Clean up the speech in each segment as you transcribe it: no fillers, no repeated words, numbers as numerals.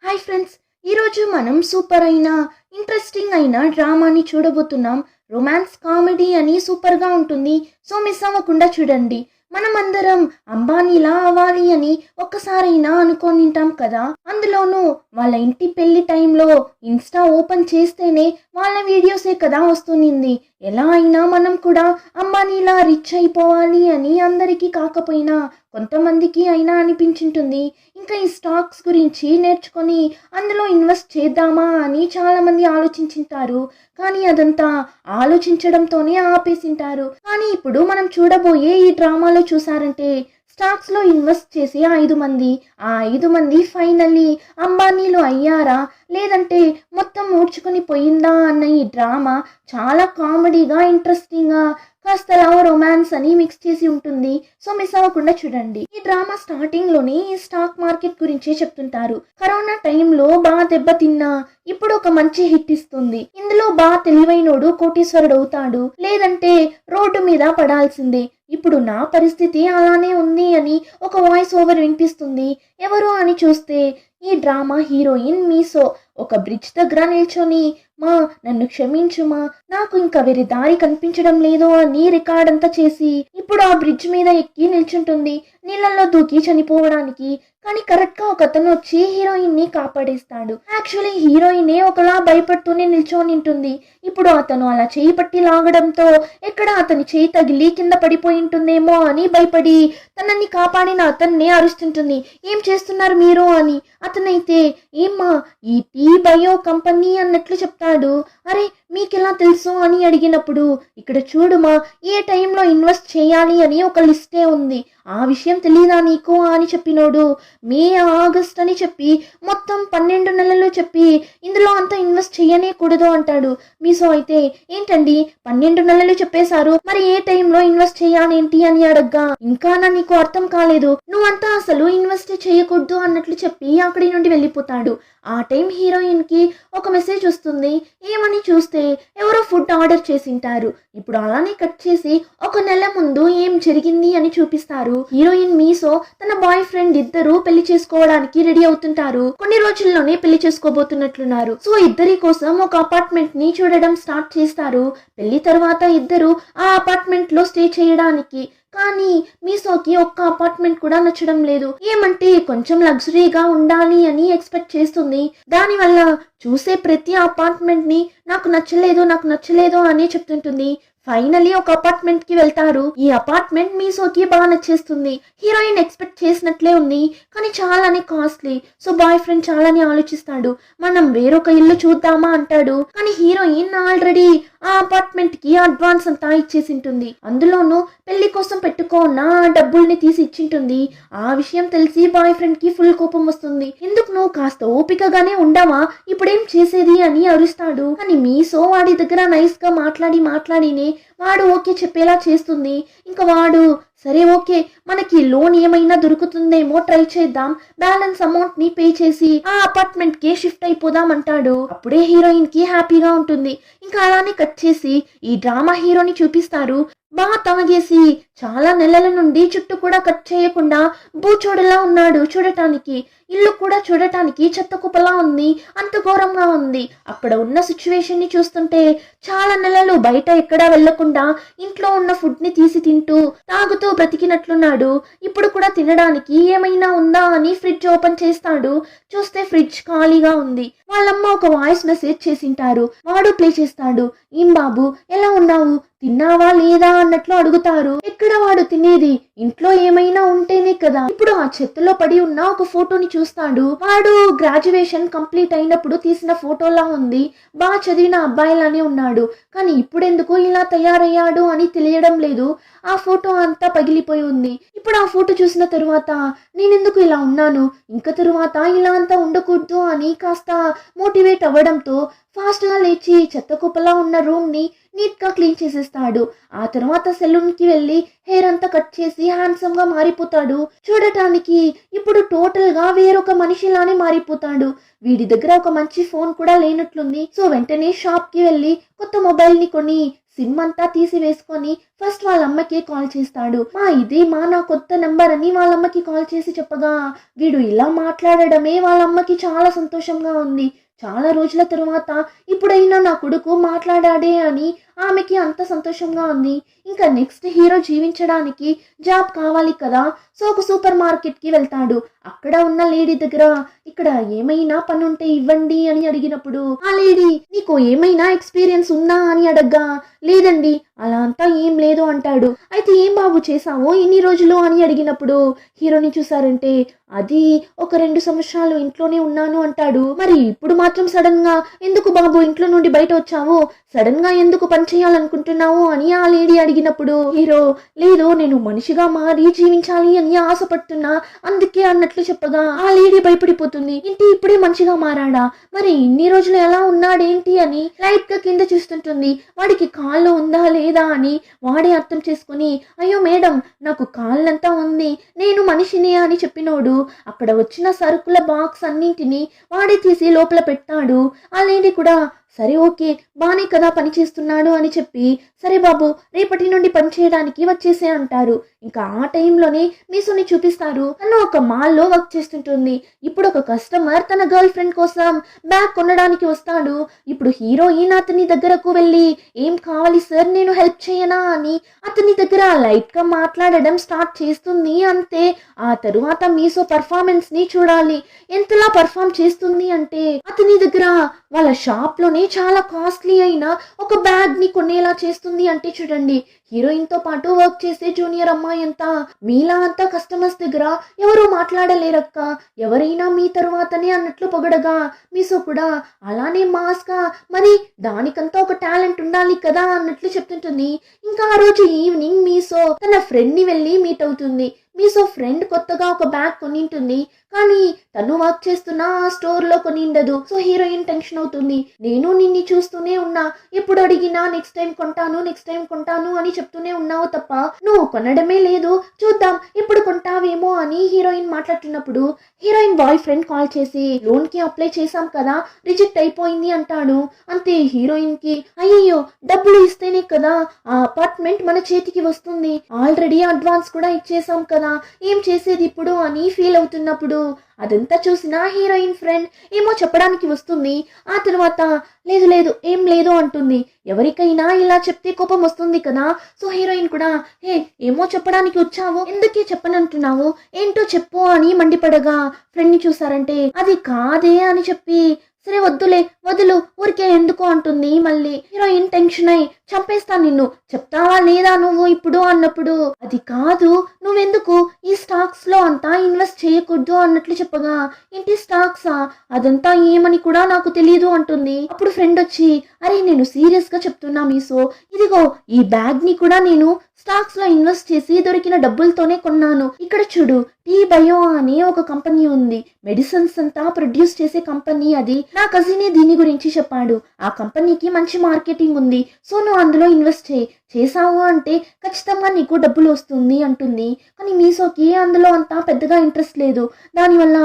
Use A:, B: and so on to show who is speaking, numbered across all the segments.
A: Hi friends, ఈరోజు మనం super అయిన ఇంట్రెస్టింగ్ అయిన డ్రామాని చూడబోతున్నాం. రొమాన్స్ కామెడీ అని సూపర్గా ఉంటుంది. సో మిస్ అవ్వకుండా చూడండి. మనమందరం అంబానీలా అవ్వాలి అని ఒక్కసారైనా అనుకోనింటాం కదా. అందులోనూ వాళ్ళ ఇంటి పెళ్లి టైంలో ఇన్స్టా ఓపెన్ చేస్తేనే వాళ్ళ వీడియోసే కదా వస్తునింది. ఎలా అయినా మనం కూడా అంబానీలా రిచ్ అయిపోవాలి అని అందరికీ కాకపోయినా కొంతమందికి అయినా అనిపించింటుంది. ఇంకా ఈ స్టాక్స్ గురించి నేర్చుకొని అందులో ఇన్వెస్ట్ చేద్దామా అని చాలామంది ఆలోచించుంటారు. కానీ అదంతా ఆలోచించడంతోనే ఆపేసింటారు. కానీ ఇప్పుడు మనం చూడబోయే ఈ డ్రామాలో చూసారంటే స్టాక్స్లో ఇన్వెస్ట్ చేసే 5 మంది, ఆ 5 మంది ఫైనల్లీ అంబానీలు అయ్యారా లేదంటే మొత్తం ఊడ్చుకొని పోయిందా అన్న ఈ డ్రామా చాలా కామెడీగా ఇంట్రెస్టింగ్గా కాస్త లవ్ రొమాన్స్ అని మిక్స్ చేసి ఉంటుంది. సో మిస్ అవ్వకుండా చూడండి. ఈ డ్రామా స్టార్టింగ్ లోనే ఈ స్టాక్ మార్కెట్ గురించి చెప్తుంటారు. కరోనా టైంలో బాగా దెబ్బతిన్నా ఇప్పుడు ఒక మంచి హిట్ ఇస్తుంది. ఇందులో బాగా తెలివైనోడు కోటీశ్వరుడు అవుతాడు, లేదంటే రోడ్డు మీద పడాల్సిందే. ఇప్పుడు నా పరిస్థితి అలానే ఉంది అని ఒక వాయిస్ ఓవర్ వినిపిస్తుంది. ఎవరు అని చూస్తే ఈ డ్రామా హీరోయిన్ మీసో ఒక బ్రిడ్జ్ దగ్గర నిల్చొని మా నన్ను క్షమించుమా, నాకు ఇంకా వేరే దారి కనిపించడం లేదు అని రికార్డ్ అంతా చేసి ఇప్పుడు ఆ బ్రిడ్జ్ మీద ఎక్కి నిల్చుంటుంది నీళ్ళల్లో దూకి చనిపోవడానికి. కానీ కరెక్ట్ గా ఒక అతను వచ్చి హీరోయిన్ ని కాపాడేస్తాడు. యాక్చువల్లీ హీరోయినే ఒకలా భయపడుతూనే నిల్చొని ఉంటుంది. ఇప్పుడు అతను అలా చేయి పట్టి లాగడంతో ఎక్కడ అతని చేయి తగిలి కింద పడిపోయి ఉంటుందేమో అని భయపడి తనని కాపాడిన అతన్ని అరుస్తుంటుంది. ఏం చేస్తున్నారు మీరు అని. అతనైతే ఏమ్మా ఈ టీ బయో కంపెనీ అన్నట్లు చెప్తాడు. అరే మీకెలా తెలుసు అని అడిగినప్పుడు ఇక్కడ చూడుమా ఏ టైంలో ఇన్వెస్ట్ చేయాలి అని ఒక లిస్టే ఉంది, ఆ విషయం తెలీదా నీకు అని చెప్పినోడు మే ఆగస్ట్ అని చెప్పి మొత్తం 12 నెలలు చెప్పి ఇందులో అంతా ఇన్వెస్ట్ చేయనే కూడదు అంటాడు. మీసో అయితే ఏంటండి 12 నెలలు చెప్పేశారు, మరి ఏ టైంలో ఇన్వెస్ట్ చేయాలేంటి అని అడగ్గా ఇంకా నీకు అర్థం కాలేదు, నువ్వంతా అసలు ఇన్వెస్ట్ చేయకూడదు అన్నట్లు చెప్పి అక్కడి నుండి వెళ్ళిపోతాడు. ఆ టైం హీరోయిన్ కి ఒక మెసేజ్ వస్తుంది. ఏమని చూస్తే ఎవరో ఫుడ్ ఆర్డర్ చేసింటారు. ఇప్పుడు అలానే కట్ చేసి 1 నెల ముందు ఏం జరిగింది అని చూపిస్తారు. హీరోయిన్ మీసో తన బాయ్ ఫ్రెండ్ ఇద్దరు పెళ్లి చేసుకోవడానికి రెడీ అవుతుంటారు. కొన్ని రోజుల్లోనే పెళ్లి చేసుకోబోతున్నట్లున్నారు. సో ఇద్దరి కోసం ఒక అపార్ట్మెంట్ ని చూడడం స్టార్ట్ చేస్తారు. పెళ్లి తర్వాత ఇద్దరు ఆ అపార్ట్మెంట్ లో స్టే చేయడానికి. కానీ మీసోకి ఒక్క అపార్ట్మెంట్ కూడా నచ్చడం లేదు. ఏమంటే కొంచెం లగ్జరీగా ఉండాలి అని ఎక్స్పెక్ట్ చేస్తుంది. దానివల్ల చూసే ప్రతి అపార్ట్మెంట్ ని నాకు నచ్చలేదు అని చెప్తుంటుంది. ఫైనలీ ఒక అపార్ట్మెంట్ కి వెళ్తారు. ఈ అపార్ట్మెంట్ మీసోకి బాగా నచ్చేస్తుంది. హీరోయిన్ ఎక్స్పెక్ట్ చేసినట్లే ఉంది, కానీ చాలానే కాస్ట్లీ. సో బాయ్ ఫ్రెండ్ చాలానే ఆలోచిస్తాడు. మనం వేరొక ఇల్లు చూద్దామా అంటాడు. కానీ హీరోయిన్ ఆల్రెడీ ఆ అపార్ట్మెంట్ కి అడ్వాన్స్ అంతా ఇచ్చేసింటుంది. అందులోనూ పెళ్లి కోసం పెట్టుకున్న డబ్బుల్ని తీసి ఇచ్చింటుంది. ఆ విషయం తెలిసి బాయ్ ఫ్రెండ్ కి ఫుల్ కోపం వస్తుంది. ఎందుకు నువ్వు కాస్త ఓపికగానే ఉండవా, ఇప్పుడేం చేసేది అని అరుస్తాడు. కానీ మీసో వాడి దగ్గర నైస్ గా మాట్లాడినే వాడు ఓకే చెప్పేలా చేస్తుంది. ఇంకా వాడు సరే ఓకే మనకి లోన్ ఏమైనా దొరుకుతుందేమో ట్రై చేద్దాం, బ్యాలెన్స్ అమౌంట్ ని పే చేసి ఆ అపార్ట్మెంట్ కి షిఫ్ట్ అయిపోదాం అంటాడు. అప్పుడే హీరోయిన్ కి హ్యాపీగా ఉంటుంది. ఇంకా అలానే కట్ చేసి ఈ డ్రామా హీరోని చూపిస్తారు. బాగా తాగేసి చాలా నెలల నుండి చుట్టూ కూడా కట్ చేయకుండా బూచోడులా ఉన్నాడు చూడటానికి. ఇల్లు కూడా చూడటానికి చెత్త కుప్పలా ఉంది, అంత ఘోరంగా ఉంది. అక్కడ ఉన్న సిచ్యువేషన్ ని చూస్తుంటే చాలా నెలలు బయట ఎక్కడా వెళ్లకుండా ఇంట్లో ఉన్న ఫుడ్ ని తీసి తింటూ తాగుతూ బ్రతికినట్లున్నాడు. ఇప్పుడు కూడా తినడానికి ఏమైనా ఉందా అని ఫ్రిడ్జ్ ఓపెన్ చేస్తాడు. చూస్తే ఫ్రిడ్జ్ ఖాళీగా ఉంది. వాళ్ళమ్మ ఒక వాయిస్ మెసేజ్ చేసింటారు. వాడు ప్లే చేస్తాడు. ఏం బాబు ఎలా ఉన్నావు, తిన్నావా లేదా అన్నట్లు అడుగుతారు. ఎక్కడ వాడు తినేది, ఇంట్లో ఏమైనా ఉంటేనే కదా. ఇప్పుడు ఆ చెత్తలో పడి ఉన్న ఒక ఫోటోని చూస్తాడు. వాడు గ్రాడ్యుయేషన్ కంప్లీట్ అయినప్పుడు తీసిన ఫోటోలా ఉంది. బాగా చదివిన అబ్బాయిలానే ఉన్నాడు. కానీ ఇప్పుడెందుకు ఇలా తయారయ్యాడు అని తెలియడం లేదు. ఆ ఫోటో అంతా పగిలిపోయి ఉంది. ఇప్పుడు ఆ ఫోటో చూసిన తరువాత నేనెందుకు ఇలా ఉన్నాను, ఇంకా తరువాత ఇలా అంతా ఉండకూడదు అని కాస్త మోటివేట్ అవ్వడంతో ఫాస్ట్ గా లేచి చెత్త కుప్పలా ఉన్న రూమ్ ని నీట్ గా క్లీన్ చేసేస్తాడు. ఆ తర్వాత సెలూన్ కి వెళ్ళి హెయిర్ అంతా కట్ చేసి హ్యాండ్సమ్ గా మారిపోతాడు. చూడటానికి ఇప్పుడు టోటల్ గా వేరొక మనిషిలానే మారిపోతాడు. వీడి దగ్గర ఒక మంచి ఫోన్ కూడా లేనట్లుంది. సో వెంటనే షాప్ కి వెళ్ళి కొత్త మొబైల్ ని కొని సిమ్ అంతా తీసివేసుకొని ఫస్ట్ వాళ్ళ అమ్మకే కాల్ చేస్తాడు. ఇదే నా కొత్త నెంబర్ అని వాళ్ళ అమ్మకి కాల్ చేసి చెప్పగా వీడు ఇలా మాట్లాడడమే వాళ్ళ అమ్మకి చాలా సంతోషంగా ఉంది. చాలా రోజుల తరువాత ఇప్పుడైనా నా కొడుకు మాట్లాడాడే అని ఆమెకి అంత సంతోషంగా ఉంది. ఇంకా నెక్స్ట్ హీరో జీవించడానికి జాబ్ కావాలి కదా, సో ఒక సూపర్ మార్కెట్ కి వెళ్తాడు. అక్కడ ఉన్న లేడీ దగ్గర ఇక్కడ ఏమైనా పని ఉంటే ఇవ్వండి అని అడిగినప్పుడు ఆ లేడీ నీకు ఏమైనా ఎక్స్పీరియన్స్ ఉందా అని అడగ్గా లేదండి అలా అంతా ఏం లేదు అంటాడు. అయితే ఏం బాబు చేసావు ఇన్ని రోజులు అని అడిగినప్పుడు హీరోని చూసారంటే అది ఒక 2 సంవత్సరాలు ఇంట్లోనే ఉన్నాను అంటాడు. మరి ఇప్పుడు మాత్రం సడన్ గా ఎందుకు బాబు ఇంట్లో నుండి బయట వచ్చావు, సడన్ గా ఎందుకు పని చేయాలనుకుంటున్నావు అని ఆ లేడీ అడిగినప్పుడు హీరో లేదు నేను మనిషిగా మారి జీవించాలి అని ఆశపడుతున్నా అందుకే అన్నట్లు చెప్పగా ఆ లేడీ భయపడిపోతుంది. ఏంటి ఇప్పుడే మనిషిగా మారాడా, మరి ఇన్ని రోజులు ఎలా ఉన్నాడేంటి అని లైట్ గా కింద చూస్తుంటుంది. వాడికి కాళ్ళు ఉందా లేదా అని వాడే అర్థం చేసుకుని అయ్యో మేడం నాకు కాళ్ళంతా ఉంది నేను మనిషిని అని చెప్పినోడు అక్కడ వచ్చిన సరుకుల బాక్స్ అన్నింటినీ వాడే తీసి లోపల పెట్టాడు. ఆ లేడీ కూడా సరే ఓకే బానే కదా పని చేస్తున్నాడు అని చెప్పి సరే బాబు రేపటి నుండి పని చేయడానికి వచ్చేసే అంటారు. ఇంకా ఆ టైంలోనే మీసోని చూపిస్తారు. తను ఒక మాల్లో వర్క్ చేస్తుంటుంది. ఇప్పుడు ఒక కస్టమర్ తన గర్ల్ ఫ్రెండ్ కోసం బ్యాగ్ కొనడానికి వస్తాడు. ఇప్పుడు హీరోయిన్ అతని దగ్గరకు వెళ్ళి ఏం కావాలి సార్ నేను హెల్ప్ చేయనా అని అతని దగ్గర లైట్ గా మాట్లాడడం స్టార్ట్ చేస్తుంది. అంతే ఆ తరువాత మీసో పర్ఫార్మెన్స్ ని చూడాలి. ఎంతలా పర్ఫార్మ్ చేస్తుంది అంటే అతని దగ్గర వాళ్ళ షాప్ లోనే చాలా కాస్ట్లీ అయిన ఒక బ్యాగ్ ని కొనేలా చేస్తుంది. అంటే చూడండి హీరోయిన్ తో పాటు వర్క్ చేసే జూనియర్ అమ్మాయి అంతా మీలా అంతా కస్టమర్స్ దగ్గర ఎవరూ మాట్లాడలేరక్క ఎవరైనా మీ తరువాతనే అన్నట్లు పొగడగా మీసో కూడా అలానే మాస్ గా మరి దానికంతా ఒక టాలెంట్ ఉండాలి కదా అన్నట్లు చెప్తుంటుంది. ఇంకా ఆ రోజు ఈవినింగ్ మీసో తన ఫ్రెండ్ ని వెళ్ళి మీట్ అవుతుంది. మీసో ఫ్రెండ్ కొత్తగా ఒక బ్యాగ్ కొనింటుంది కానీ తను వర్క్ చేస్తున్న ఆ స్టోర్ లో కొనిండదు. సో హీరోయిన్ టెన్షన్ అవుతుంది. నేను నిన్ను చూస్తూనే ఉన్నా ఎప్పుడు అడిగినా నెక్స్ట్ టైం కొంటాను అని చెప్తూనే ఉన్నావు తప్ప నువ్వు కొనడమే లేదు, చూద్దాం ఎప్పుడు కొంటావేమో అని హీరోయిన్ మాట్లాడుతున్నప్పుడు హీరోయిన్ బాయ్ ఫ్రెండ్ కాల్ చేసి లోన్ కి అప్లై చేశాం కదా రిజెక్ట్ అయిపోయింది అంటాడు. అంతే హీరోయిన్ కి అయ్యో డబ్బులు ఇస్తేనే కదా ఆ అపార్ట్మెంట్ మన చేతికి వస్తుంది, ఆల్రెడీ అడ్వాన్స్ కూడా ఇచ్చేసాం కదా ఏం చేసేది ఇప్పుడు అని ఫీల్ అవుతున్నప్పుడు అదంతా చూసిన హీరోయిన్ ఫ్రెండ్ ఏమో చెప్పడానికి వస్తుంది. ఆ తర్వాత లేదు ఏం లేదు అంటుంది. ఎవరికైనా ఇలా చెప్తే కోపం వస్తుంది కదా, సో హీరోయిన్ కూడా ఏమో చెప్పడానికి వచ్చావు ఎందుకే చెప్పనంటున్నావు ఏంటో చెప్పు అని మండిపడగా ఫ్రెండ్ ని చూసారంటే అది కాదే అని చెప్పి సరే వదులు ఊరికే ఎందుకు అంటుంది. మళ్ళీ హీరోయిన్ టెన్షన్ అయి చంపేస్తా నిన్ను చెప్తావా లేదా నువ్వు ఇప్పుడు అన్నప్పుడు అది కాదు నువ్వెందుకు ఈ స్టాక్స్ లో అంతా ఇన్వెస్ట్ చేయకూడదు అన్నట్లు చెప్పగా ఏంటి స్టాక్సా అదంతా ఏమని కూడా నాకు తెలియదు అంటుంది. అప్పుడు ఫ్రెండ్ వచ్చి అరే నేను సీరియస్ గా చెప్తున్నా మీసో ఇదిగో ఈ బ్యాగ్ ని కూడా నేను స్టాక్స్ లో ఇన్వెస్ట్ చేసి దొరికిన డబ్బులతోనే కొన్నాను. ఇక్కడ చూడు టీ బయో అనే ఒక కంపెనీ ఉంది, మెడిసిన్స్ అంతా ప్రొడ్యూస్ చేసే కంపెనీ. అది నా కజినే దీని గురించి చెప్పాడు. ఆ కంపెనీకి మంచి మార్కెటింగ్ ఉంది, సో నువ్వు అందులో ఇన్వెస్ట్ చేసావు అంటే ఖచ్చితంగా నీకు డబ్బులు వస్తుంది అంటుంది. కానీ మీసోకి అందులో అంతా పెద్దగా ఇంట్రెస్ట్ లేదు. దానివల్ల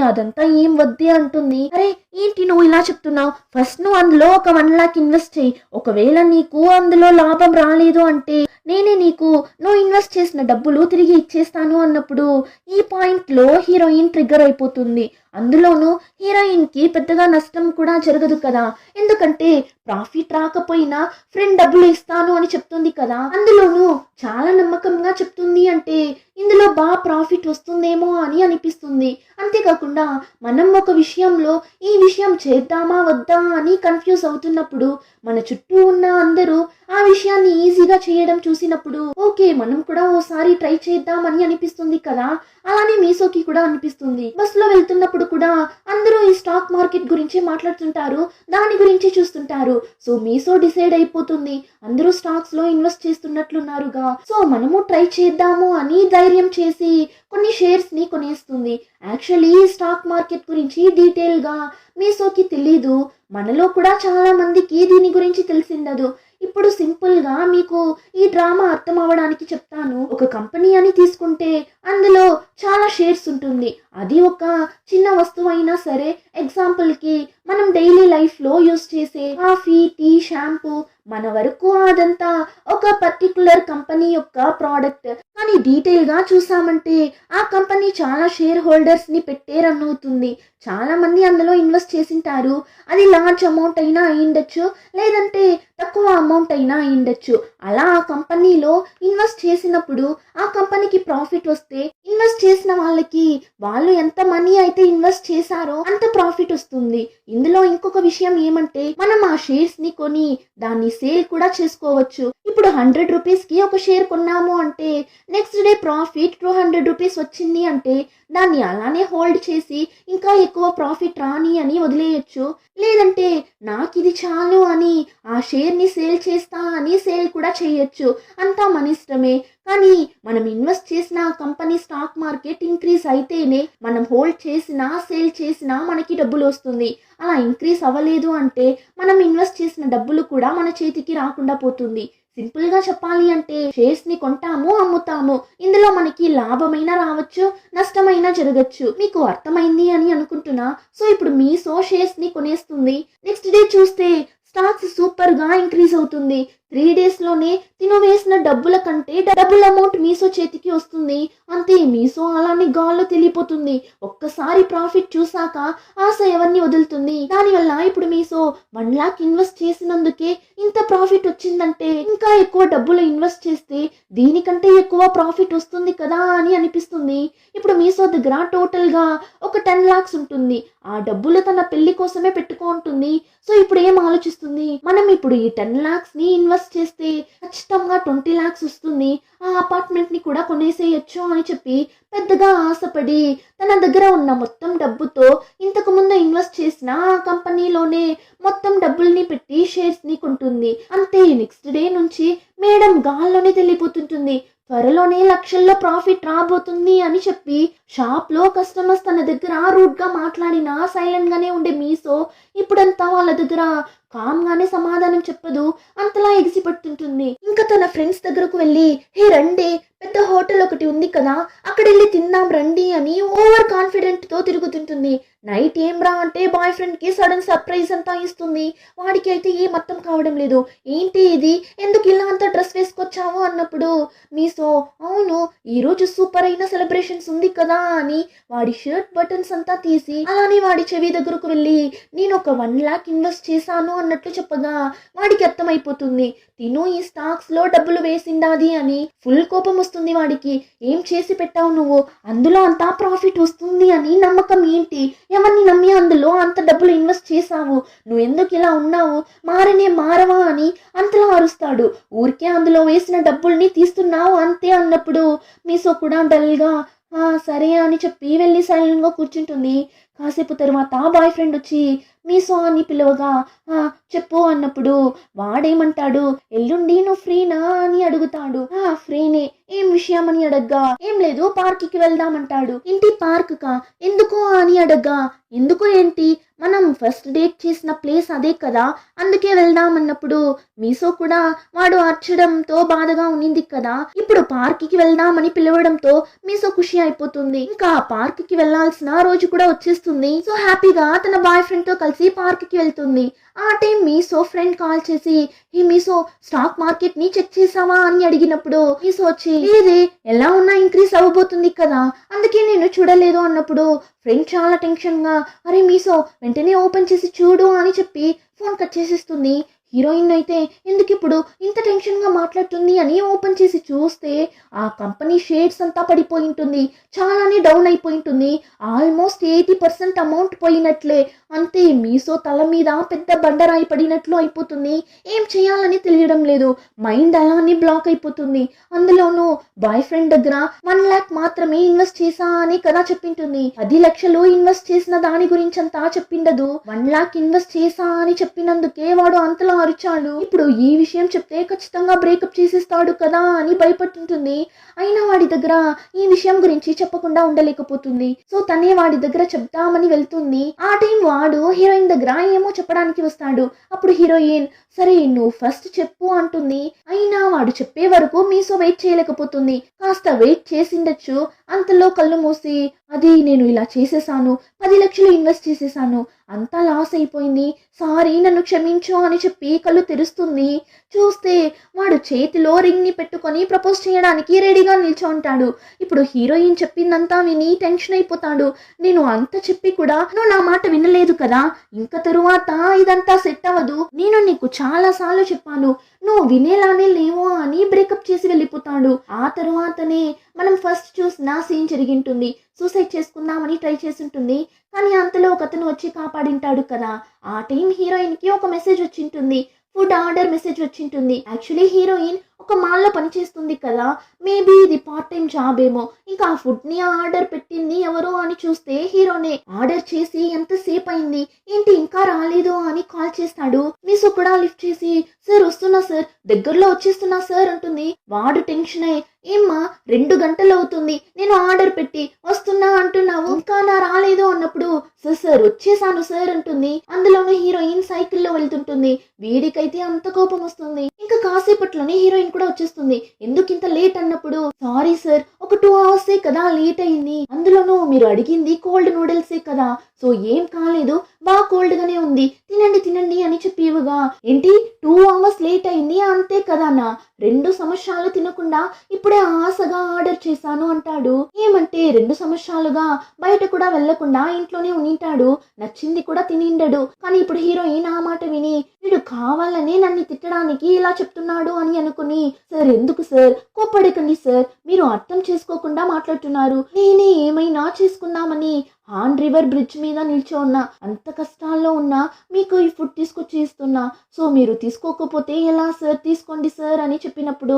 A: అదంతా ఏం వద్దే అంటుంది. అరే ఏంటి నువ్వు ఇలా చెప్తున్నావు, ఫస్ట్ నువ్వు అందులో ఒక 1 lakh ఇన్వెస్ట్ చేయి, ఒకవేళ నీకు అందులో లాభం రాలేదు అంటే నేనే నీకు నువ్వు ఇన్వెస్ట్ చేసిన డబ్బులు తిరిగి ఇచ్చేస్తాను అన్నప్పుడు ఈ పాయింట్ లో హీరోయిన్ ట్రిగ్గర్ అయిపోతుంది. అందులోనూ హీరోయిన్ కి పెద్దగా నష్టం కూడా జరగదు కదా, ఎందుకంటే ప్రాఫిట్ రాకపోయినా ఫ్రెండ్ డబ్బులు ఇస్తాను అని చెప్తుంది కదా, అందులోనూ చాలా నమ్మకంగా చెప్తుంది. అంటే ఇందులో బాగా ప్రాఫిట్ వస్తుందేమో అని అనిపిస్తుంది. అంతేకాకుండా మనం ఒక విషయంలో ఈ విషయం చేద్దామా వద్దా అని కన్ఫ్యూజ్ అవుతున్నప్పుడు మన చుట్టూ ఉన్న అందరూ ఆ విషయాన్ని ఈజీగా చేయడం చూసినప్పుడు ఓకే మనం కూడా ఓసారి ట్రై చేద్దామని అనిపిస్తుంది కదా. అలానే మీసోకి కూడా అనిపిస్తుంది. బస్ లో వెళ్తున్నప్పుడు కూడా అందరూ ఈ స్టాక్ మార్కెట్ గురించి మాట్లాడుతుంటారు, దాని గురించి చూస్తుంటారు. సో మీసో డిసైడ్ అయిపోతుంది అందరూ స్టాక్స్ లో ఇన్వెస్ట్ చేస్తున్నట్లున్నారుగా, సో మనము ట్రై చేద్దాము అని ధైర్యం చేసి కొన్ని షేర్స్ ని కొనేస్తుంది. యాక్చువల్లీ స్టాక్ మార్కెట్ గురించి డీటెయిల్ గా మీసోకి తెలీదు. మనలో కూడా చాలా మందికి దీని గురించి తెలిసిండదు. ఇప్పుడు సింపుల్ గా మీకు ఈ డ్రామా అర్థం అవ్వడానికి చెప్తాను. ఒక కంపెనీ అని తీసుకుంటే అందులో చాలా షేర్స్ ఉంటుంది. అది ఒక చిన్న వస్తువు అయినా సరే, ఎగ్జాంపుల్కి మనం డైలీ లైఫ్లో యూస్ చేసే కాఫీ, టీ, షాంపూ, మన వరకు అదంతా ఒక పర్టికులర్ కంపెనీ యొక్క ప్రోడక్ట్. కానీ డీటెయిల్గా చూసామంటే ఆ కంపెనీ చాలా షేర్ హోల్డర్స్ని పెట్టే రన్ అవుతుంది. చాలా మంది అందులో ఇన్వెస్ట్ చేసింటారు. అది లార్జ్ అమౌంట్ అయినా అయ్యిండొచ్చు, లేదంటే తక్కువ అమౌంట్ అయినా అయ్యిండొచ్చు. అలా ఆ కంపెనీలో ఇన్వెస్ట్ చేసినప్పుడు ఆ కంపెనీకి ప్రాఫిట్ వస్తే ఇన్వెస్ట్ చేసిన వాళ్ళకి వాళ్ళు ఎంత మనీ అయితే ఇన్వెస్ట్ చేశారో అంత ప్రాఫిట్ వస్తుంది. ఇందులో ఇంకొక విషయం ఏమంటే, మనం ఆ షేర్స్ ని కొని దాన్ని సేల్ కూడా చేసుకోవచ్చు. ఇప్పుడు 100 రూపీస్కి ఒక షేర్ కొన్నాము అంటే నెక్స్ట్ డే ప్రాఫిట్ 200 రూపీస్ వచ్చింది అంటే దాన్ని అలానే హోల్డ్ చేసి ఇంకా ఎక్కువ ప్రాఫిట్ రాని అని వదిలేయచ్చు. లేదంటే నాకు ఇది చాలు అని ఆ షేర్ని సేల్ చేస్తా అని సేల్ కూడా చేయొచ్చు. అంతా మన ఇష్టమే. కానీ మనం ఇన్వెస్ట్ చేసిన కంపెనీ స్టాక్ మార్కెట్ ఇంక్రీజ్ అయితేనే మనం హోల్డ్ చేసినా సేల్ చేసినా మనకి డబ్బులు వస్తుంది. అలా ఇంక్రీజ్ అవ్వలేదు అంటే మనం ఇన్వెస్ట్ చేసిన డబ్బులు కూడా మన చేతికి రాకుండా పోతుంది. సింపుల్గా చెప్పాలి అంటే షేర్స్ని కొంటాము, అమ్ముతాము. ఇందులో మనకి లాభమైనా రావచ్చు, నష్టమైనా జరగచ్చు. మీకు అర్థమైంది అని అనుకుంటున్నా. సో ఇప్పుడు మీషో షేర్స్ని కొనేస్తుంది. నెక్స్ట్ డే చూస్తే స్టాక్స్ సూపర్గా ఇంక్రీజ్ అవుతుంది. 3 డేస్లోనే తిను వేసిన డబ్బుల కంటే డబుల్ అమౌంట్ మీషో చేతికి వస్తుంది. అంతే, మీషో అలానే గాల్లో తెలియపోతుంది. ఒక్కసారి ప్రాఫిట్ చూసాక ఆశ ఎవరిని వదులుతుంది. దానివల్ల ఇప్పుడు మీషో 1 లాక్ ఇన్వెస్ట్ చేసినందుకే ఇంత ప్రాఫిట్ వచ్చిందంటే ఇంకా ఎక్కువ డబ్బులు ఇన్వెస్ట్ చేస్తే దీనికంటే ఎక్కువ ప్రాఫిట్ వస్తుంది కదా అని అనిపిస్తుంది. ఇప్పుడు మీషో దగ్గర టోటల్గా ఒక 10 లాక్స్ ఉంటుంది. ఆ డబ్బులు తన పెళ్లి కోసమే పెట్టుకుంటుంది. సో ఇప్పుడు ఏం ఆలోచిస్తుంది, మనం ఇప్పుడు ఈ 10 లాక్స్ ని ఇన్వెస్ట్ చేస్తే ఖచ్చితంగా 20 లాక్స్ వస్తుంది, ఆ అపార్ట్మెంట్ ని కూడా కొనేసేయచ్చు అని చెప్పి పెద్దగా ఆశపడి తన దగ్గర ఉన్న మొత్తం డబ్బుతో ఇంతకు ముందు ఇన్వెస్ట్ చేసిన ఆ కంపెనీలోనే మొత్తం డబ్బుల్ని పెట్టి షేర్స్ ని కొంటుంది. అంతే, నెక్స్ట్ డే నుంచి మేడం గాల్లోనే తెలియపోతుంటుంది. త్వరలోనే లక్షల్లో ప్రాఫిట్ రాబోతుంది అని చెప్పి షాప్లో కస్టమర్స్ తన దగ్గర రూడ్గా మాట్లాడినా సైలెంట్ గానే ఉండే మీషో ఇప్పుడంతా వాళ్ళ దగ్గర కామ్గానే సమాధానం చెప్పదు, అంతలా ఎగిసిపడుతుంటుంది. ఇంకా తన ఫ్రెండ్స్ దగ్గరకు వెళ్ళి, హే రండి, పెద్ద హోటల్ ఒకటి ఉంది కదా, అక్కడ వెళ్ళి తిందాం రండి అని ఓవర్ కాన్ఫిడెంట్ తో తిరుగుతుంటుంది. నైట్ ఏం రా అంటే బాయ్ ఫ్రెండ్ కి సడన్ సర్ప్రైజ్ అంతా ఇస్తుంది. వాడికి అయితే ఏం అర్థం కావడం లేదు. ఏంటి ఇది, ఎందుకు ఇలా అంతా డ్రెస్ వేసుకొచ్చావు అన్నప్పుడు మీషో, అవును ఈరోజు సూపర్ అయిన సెలబ్రేషన్స్ ఉంది కదా అని వాడి షర్ట్ బటన్స్ అంతా తీసి అలానే వాడి చెవి దగ్గరకు వెళ్ళి నేను ఒక 1 లాక్ ఇన్వెస్ట్ చేశాను అన్నట్లు చెప్పగా వాడికి అర్థమైపోతుంది తిను ఈ స్టాక్స్ లో డబ్బులు వేసిండాది అని. ఫుల్ కోపం వస్తుంది వాడికి. ఏం చేసి పెట్టావు నువ్వు, అందులో అంతా ప్రాఫిట్ వస్తుంది అని నమ్మకం ఏంటి, ఎవరిని నమ్మి అందులో అంత డబ్బులు ఇన్వెస్ట్ చేశావు, నువ్వు ఎందుకు ఇలా ఉన్నావు, మారనే మారవా అని అంతలా అరుస్తాడు. ఊరికే అందులో వేసిన డబ్బుల్ని తీస్తున్నావు అంతే అన్నప్పుడు మీషో కూడా డల్గా సరే అని చెప్పి వెళ్ళి సైలెంట్గా కూర్చుంటుంది. కాసేపు తర్వాత బాయ్ ఫ్రెండ్ వచ్చి మీషో అని పిలవగా చెప్పు అన్నప్పుడు వాడేమంటాడు, ఎల్లుండి నువ్వు ఫ్రీనా అని అడుగుతాడు. ఫ్రీనే, ఏం విషయం అని అడగ్గా ఏం లేదు పార్క్కి వెళ్దామంటాడు. ఇంటి పార్క్ కా, ఎందుకు అని అడగ్గా ఎందుకు ఏంటి, మనం ఫస్ట్ డేట్ చేసిన ప్లేస్ అదే కదా అందుకే వెళ్దామన్నప్పుడు మీషో కూడా వాడు అర్చడంతో బాధగా ఉన్నింది కదా, ఇప్పుడు పార్క్కి వెళ్దామని పిలవడంతో మీషో ఖుషి అయిపోతుంది. ఇంకా పార్క్కి వెళ్లాల్సిన రోజు కూడా వచ్చేస్తుంది. సో హ్యాపీగా తన బాయ్ ఫ్రెండ్ తో కలిసి పార్క్కి వెళ్తుంది. ఆ టైం మీషో ఫ్రెండ్ కాల్ చేసి, ఈ మీషో స్టాక్ మార్కెట్ ని చెక్ చేసావా అని అడిగినప్పుడు మీషో వచ్చి లేదే, ఎలా ఉన్నా ఇంక్రీజ్ అవ్వబోతుంది కదా అందుకే నేను చూడలేదు అన్నప్పుడు ఫ్రెండ్ చాలా టెన్షన్ గా, అరే మీషో వెంటనే ఓపెన్ చేసి చూడు అని చెప్పి ఫోన్ కట్ చేసేస్తుంది. హీరోయిన్ అయితే ఎందుకు ఇప్పుడు ఇంత టెన్షన్గా మాట్లాడుతుంది అని ఓపెన్ చేసి చూస్తే ఆ కంపెనీ షేర్స్ అంతా పడిపోయి ఉంటుంది, చాలానే డౌన్ అయిపోయి ఉంటుంది. ఆల్మోస్ట్ 80% అమౌంట్ పోయినట్లే. అంతే, మీషో తల మీద పెద్ద బండరాయి పడినట్లు అయిపోతుంది. ఏం చేయాలని తెలియడం లేదు, మైండ్ అలానే బ్లాక్ అయిపోతుంది. అందులోనూ బాయ్ ఫ్రెండ్ దగ్గర 1 లాక్ మాత్రమే ఇన్వెస్ట్ చేసా అని కదా చెప్పింటుంది. 10 లక్షలు ఇన్వెస్ట్ చేసిన దాని గురించి అంతా చెప్పిండదు. 1 లాక్ ఇన్వెస్ట్ చేసా అని చెప్పినందుకే వాడు అంతలా అరిచాడు. ఇప్పుడు ఈ విషయం చెప్తే ఖచ్చితంగా బ్రేకప్ చేసేస్తాడు కదా అని భయపడుతుంటుంది. అయినా వాడి దగ్గర ఈ విషయం గురించి చెప్పకుండా ఉండలేకపోతుంది. సో తనే వాడి దగ్గర చెప్దామని వెళ్తుంది. ఆ టైం వాడు హీరోయిన్ దగ్గర ఏమో చెప్పడానికి వస్తాడు. అప్పుడు హీరోయిన్ సరే నువ్వు ఫస్ట్ చెప్పు అంటుంది. అయినా వాడు చెప్పే వరకు మీసో వెయిట్ చేయలేకపోతుంది. కాస్త వెయిట్ చేసిండొచ్చు. అంతలో కళ్ళు మూసి అది నేను ఇలా చేసేసాను, 10 లక్షలు ఇన్వెస్ట్ చేసేసాను, అంతా లాస్ అయిపోయింది, సారీ నన్ను క్షమించు అని చెప్పి కళ్ళు తెరుస్తుంది. చూస్తే వాడు చేతిలో రింగ్ ని పెట్టుకొని ప్రపోజ్ చేయడానికి రెడీగా నిల్చో ఉంటాడు. ఇప్పుడు హీరోయిన్ చెప్పిందంతా విని టెన్షన్ అయిపోతాడు. నేను అంత చెప్పి కూడా నువ్వు నా మాట వినలేదు కదా, ఇంకా తరువాత ఇదంతా సెట్ అవ్వదు, నేను నీకు చాలా సార్లు చెప్పాను, నువ్వు వినేలానే లేవో అని బ్రేకప్ చేసి వెళ్ళిపోతాడు. ఆ తరువాతనే మనం ఫస్ట్ చూసిన సీన్ జరిగింటుంది. సూసైడ్ చేసుకుందామని ట్రై చేస్తుంటుంది. కానీ అంతలో ఒకతను వచ్చి కాపాడింటాడు కదా. ఆ టైం హీరోయిన్ కి ఒక మెసేజ్ వచ్చింటుంది, ఫుడ్ ఆర్డర్ మెసేజ్ వచ్చింటుంది. యాక్చువల్లీ హీరోయిన్ ఒక మాల్లో పనిచేస్తుంది కదా, మేబీ ఇది పార్ట్ టైం జాబ్ ఏమో. ఇంకా ఆ ఫుడ్ ని ఆర్డర్ పెట్టింది ఎవరో అని చూస్తే హీరోనే. ఆర్డర్ చేసి ఎంతసేపు అయింది, ఏంటి ఇంకా రాలేదు అని కాల్ చేస్తాడు. మీసు కూడా లిఫ్ట్ చేసి సార్ వస్తున్నా సార్, దగ్గరలో వచ్చేస్తున్నా సార్ అంటుంది. వాడు టెన్షన్ అయ్యి ఏమ్మా 2 గంటలు అవుతుంది, నేను ఆర్డర్ పెట్టి వస్తున్నా అంటున్నావు, ఇంకా నా రాలేదు అన్నప్పుడు సార్ సార్ వచ్చేసాను సార్ అంటుంది. అందులోనే హీరోయిన్ సైకిల్లో వెళ్తుంటుంది. వీడికైతే అంత కోపం వస్తుంది. ఇంకా కాసేపట్లోనే హీరోయిన్ కూడా వచ్చేస్తుంది. ఎందుకు ఇంత లేట్ అన్నప్పుడు సారీ సార్ ఒక 2 అవర్సే కదా లేట్ అయింది, అందులోనూ మీరు అడిగింది కోల్డ్ నూడిల్సే కదా, సో ఏం కాలేదు, బాగా కోల్డ్ గానే ఉంది, తినండి తినండి అని చెప్పి ఇవ్వగా ఏంటి 2 అవర్స్ లేట్ అయింది అంతే కదా నా 2 సంవత్సరాలు తినకుండా ఇప్పుడే ఆశగా ఆర్డర్ చేశాను అంటాడు. ఏమంటే 2 సంవత్సరాలుగా బయట కూడా వెళ్లకుండా ఇంట్లోనే ఉనింటాడు, నచ్చింది కూడా తినిండడు. కానీ ఇప్పుడు హీరోయిన్ ఆ మాట విని వీడు కావాలనే నన్ను తిట్టడానికి ఇలా చెప్తున్నాడు అని అనుకుని సార్ ఎందుకు సార్ కోప్పడకండి సార్, మీరు అర్థం చేసుకోకుండా మాట్లాడుతున్నారు, నేనే ఏమైనా చేసుకుందామని హాన్ రివర్ బ్రిడ్జ్ మీద నిల్చో ఉన్నా, అంత కష్టాల్లో ఉన్నా మీకు ఈ ఫుడ్ తీసుకొచ్చి ఇస్తున్నా, సో మీరు తీసుకోకపోతే ఎలా సార్, తీసుకోండి సార్ అని చెప్పినప్పుడు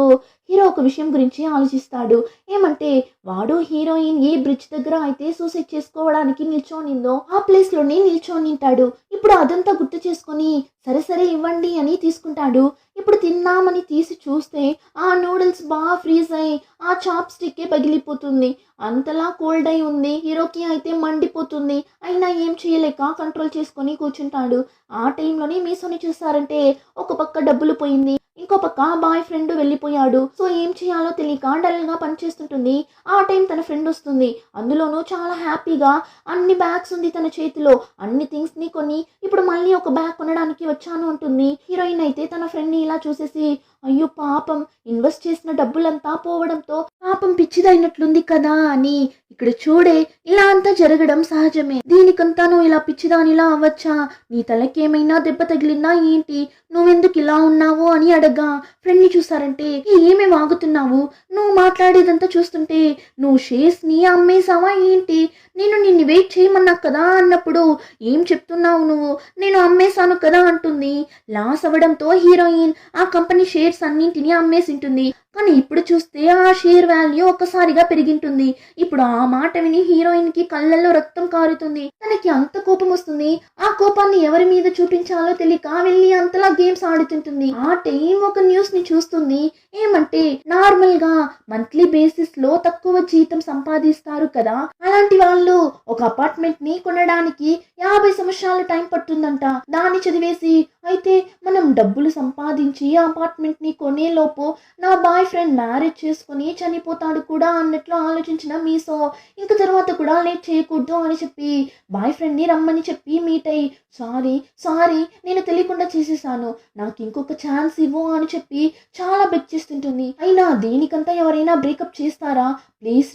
A: హీరో ఒక విషయం గురించి ఆలోచిస్తాడు. ఏమంటే వాడు హీరోయిన్ ఏ బ్రిడ్జ్ దగ్గర అయితే సూసైడ్ చేసుకోవడానికి నిల్చోనిందో ఆ ప్లేస్ లోనే నిల్చోనింటాడు. ఇప్పుడు అదంతా గుర్తు చేసుకొని సరే సరే ఇవ్వండి అని తీసుకుంటాడు. ఇప్పుడు తిన్నామని తీసి చూస్తే ఆ నూడిల్స్ బాగా ఫ్రీజ్ అయి ఆ చాప్ స్టిక్కే పగిలిపోతుంది. అంతలా కోల్డ్ అయి ఉంది. హీరోకి అయితే మండిపోతుంది. అయినా ఏం చేయలేక కంట్రోల్ చేసుకొని కూర్చుంటాడు. ఆ టైంలోనే మీసోని చూసారంటే ఒక పక్క డబ్బులు పోయింది, ఇంకో పక్క బాయ్ ఫ్రెండ్ వెళ్ళిపోయాడు. సో ఏం చేయాలో తెలియక డల్ గా పనిచేస్తుంటుంది. ఆ టైం తన ఫ్రెండ్ వస్తుంది. అందులోనూ చాలా హ్యాపీగా అన్ని బ్యాగ్స్ ఉంది తన చేతిలో, అన్ని థింగ్స్ ని కొని ఇప్పుడు మళ్ళీ ఒక బ్యాగ్ కొనడానికి వచ్చాను అంటుంది. హీరోయిన్ అయితే తన ఫ్రెండ్ ని ఇలా చూసేసి అయ్యో పాపం, ఇన్వెస్ట్ చేసిన డబ్బులంతా పోవడంతో పాపం పిచ్చిదైనట్లుంది కదా అని. ఇక్కడ చూడే ఇలా అంతా జరగడం సహజమే, దీనికంతాను ఇలా పిచ్చిదానిలా అవ్వచ్చా, నీ తలకేమైనా దెబ్బ తగిలిందా ఏంటి, నువ్వెందుకు ఇలా ఉన్నావు అని అడగ్గా ఫ్రెండ్ ని చూసారంటే ఏమేం వాగుతున్నావు, నువ్వు మాట్లాడేదంతా చూస్తుంటే నువ్వు షేర్స్ ని అమ్మేసావా ఏంటి, నేను నిన్ను వెయిట్ చేయమన్నా కదా అన్నప్పుడు ఏం చెప్తున్నావు నువ్వు, నేను అమ్మేశాను కదా అంటుంది. లాస్ అవ్వడంతో హీరోయిన్ ఆ కంపెనీ షేర్స్ అన్నింటినీ అమ్మేసింటుంది. కానీ ఇప్పుడు చూస్తే ఆ షేర్ వాల్యూ ఒక్కసారిగా పెరిగింటుంది. ఇప్పుడు ఆ మాట విని హీరోయిన్ కి కళ్ళల్లో రక్తం కారుతుంది. తనకి అంత కోపం వస్తుంది. ఆ కోపాన్ని ఎవరి మీద చూపించాలో తెలియక వెళ్ళి అంతలా గేమ్స్ ఆడుతుంటుంది. ఆ టైం ఒక న్యూస్ ని చూస్తుంది. ఏమంటే నార్మల్ గా మంత్లీ బేసిస్ లో తక్కువ జీతం సంపాదిస్తారు కదా, అలాంటి వాళ్ళు ఒక అపార్ట్మెంట్ ని కొనడానికి 50 సంవత్సరాల టైం పడుతుందంట. దాన్ని చదివేసి అయితే మనం డబ్బులు సంపాదించి అపార్ట్మెంట్ ని కొనే లోపు నా బాయ్ ఫ్రెండ్ మ్యారేజ్ చేసుకుని చనిపోతాడు కూడా అన్నట్లు ఆలోచించిన మీసో ఇంక తర్వాత కూడా లేట్ చేయకూడదు అని చెప్పి బాయ్ ఫ్రెండ్ ని రమ్మని చెప్పి మీట్ అయ్యి సారీ నేను తెలియకుండా చేసేసాను, నాకు ఇంకొక ఛాన్స్ ఇవ్వు అని చెప్పి చాలా బెగ్ చేస్తుంటుంది. అయినా దీనికంతా ఎవరైనా బ్రేకప్ చేస్తారా, ప్లీజ్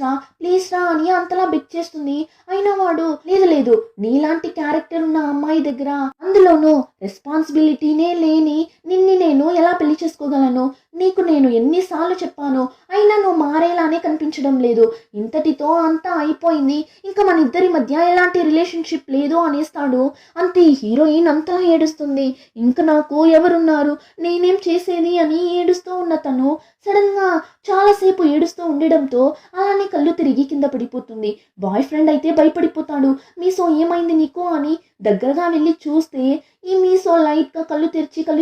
A: రా అని అంతలా బెగ్ చేస్తుంది. అయినా వాడు లేదు నీలాంటి క్యారెక్టర్ ఉన్న అమ్మాయి దగ్గర, అందులోనూ రెస్పాన్సిబిలిటీనే లేని నిన్ని నేను ఎలా పెళ్లి చేసుకోగలను, నీకు నేను ఎన్నిసార్లు చెప్పాను, అయినా నువ్వు మారేలానే కనిపించడం లేదు, ఇంతటితో అంతా అయిపోయింది, ఇంకా మన ఇద్దరి మధ్య ఎలాంటి రిలేషన్షిప్ లేదు అనేస్తాడు. అంతే హీరోయిన్ అంతలా ఏడుస్తుంది. ఇంకా నాకు ఎవరున్నారు, నేనేం చేసేది అని ఏడుస్తూ ఉన్న తను సడన్ గా చాలాసేపు ఏడుస్తూ ఉండడంతో అలానే కళ్ళు తిరిగి కింద పడిపోతుంది. బాయ్ ఫ్రెండ్ అయితే భయపడిపోతాడు. మీసో ఏమైంది నీకు అని దగ్గరగా వెళ్ళి చూస్తే ఈ మీసో లైట్గా కళ్ళు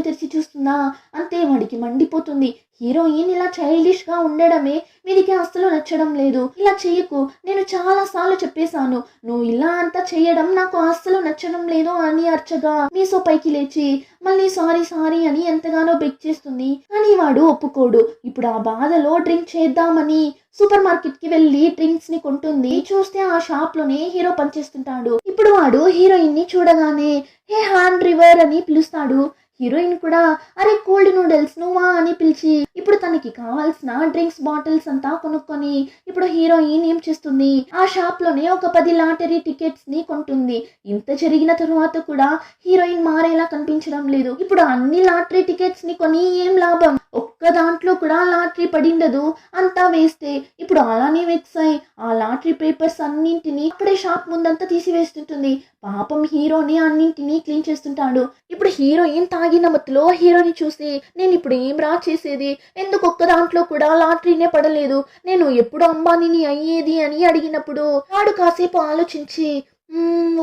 A: తెరిచి చూస్తుందా, అంతే వాడికి మండిపోతుంది. హీరోయిన్ ఇలా చైల్డిష్గా ఉండడమే వీడికి అస్సలు నచ్చడం లేదు. ఇలా చెయ్యకు, నేను చాలా సార్లు చెప్పేశాను, నువ్వు ఇలా అంతా చేయడం నాకు అస్సలు నచ్చడం లేదు అని అర్చగా మీసో పైకి లేచి మళ్ళీ సారీ సారీ అని ఎంతగానో బెగ్ చేస్తుంది. కానీ వాడు ఒప్పుకోడు. ఇప్పుడు ఆ బాధలో డ్రింక్ చేద్దామని సూపర్ మార్కెట్ కి వెళ్ళి డ్రింక్స్ ని కొంటుంది. చూస్తే ఆ షాప్ లోనే హీరో పనిచేస్తుంటాడు. ఇప్పుడు వాడు హీరోయిన్ ని చూడగానే హే హాన్ రివర్ అని పిలుస్తాడు. హీరోయిన్ కూడా అరే కోల్డ్ నూడిల్స్ నువ్వా అని పిలిచి ఇప్పుడు తనకి కావాల్సిన డ్రింక్స్ బాటిల్స్ అంతా కొనుక్కొని ఇప్పుడు హీరోయిన్ ఏం చేస్తుంది, ఆ షాప్ లోనే ఒక 10 లాటరీ టికెట్స్ ని కొంటుంది. ఇంత జరిగిన తరువాత కూడా హీరోయిన్ మారేలా కనిపించడం లేదు. ఇప్పుడు అన్ని లాటరీ టికెట్స్ ని కొని ఏం లాభం, ఒక్క దాంట్లో కూడా లాటరీ పడిండదు, అంతా వేస్తే. ఇప్పుడు అలానే వెక్స్ అయి ఆ లాటరీ పేపర్స్ అన్నింటినీ అక్కడే షాప్ ముందంతా తీసివేస్తుంటుంది. పాపం హీరోని అన్నింటినీ క్లీన్ చేస్తుంటాడు. ఇప్పుడు హీరోయిన్ తాగిన మత్తులో హీరోని చూసి నేను ఇప్పుడు ఏం రా చేసేది, ఎందుకు ఒక్క దాంట్లో కూడా లాటరీనే పడలేదు, నేను ఎప్పుడు అంబానీని అయ్యేది అని అడిగినప్పుడు వాడు కాసేపు ఆలోచించి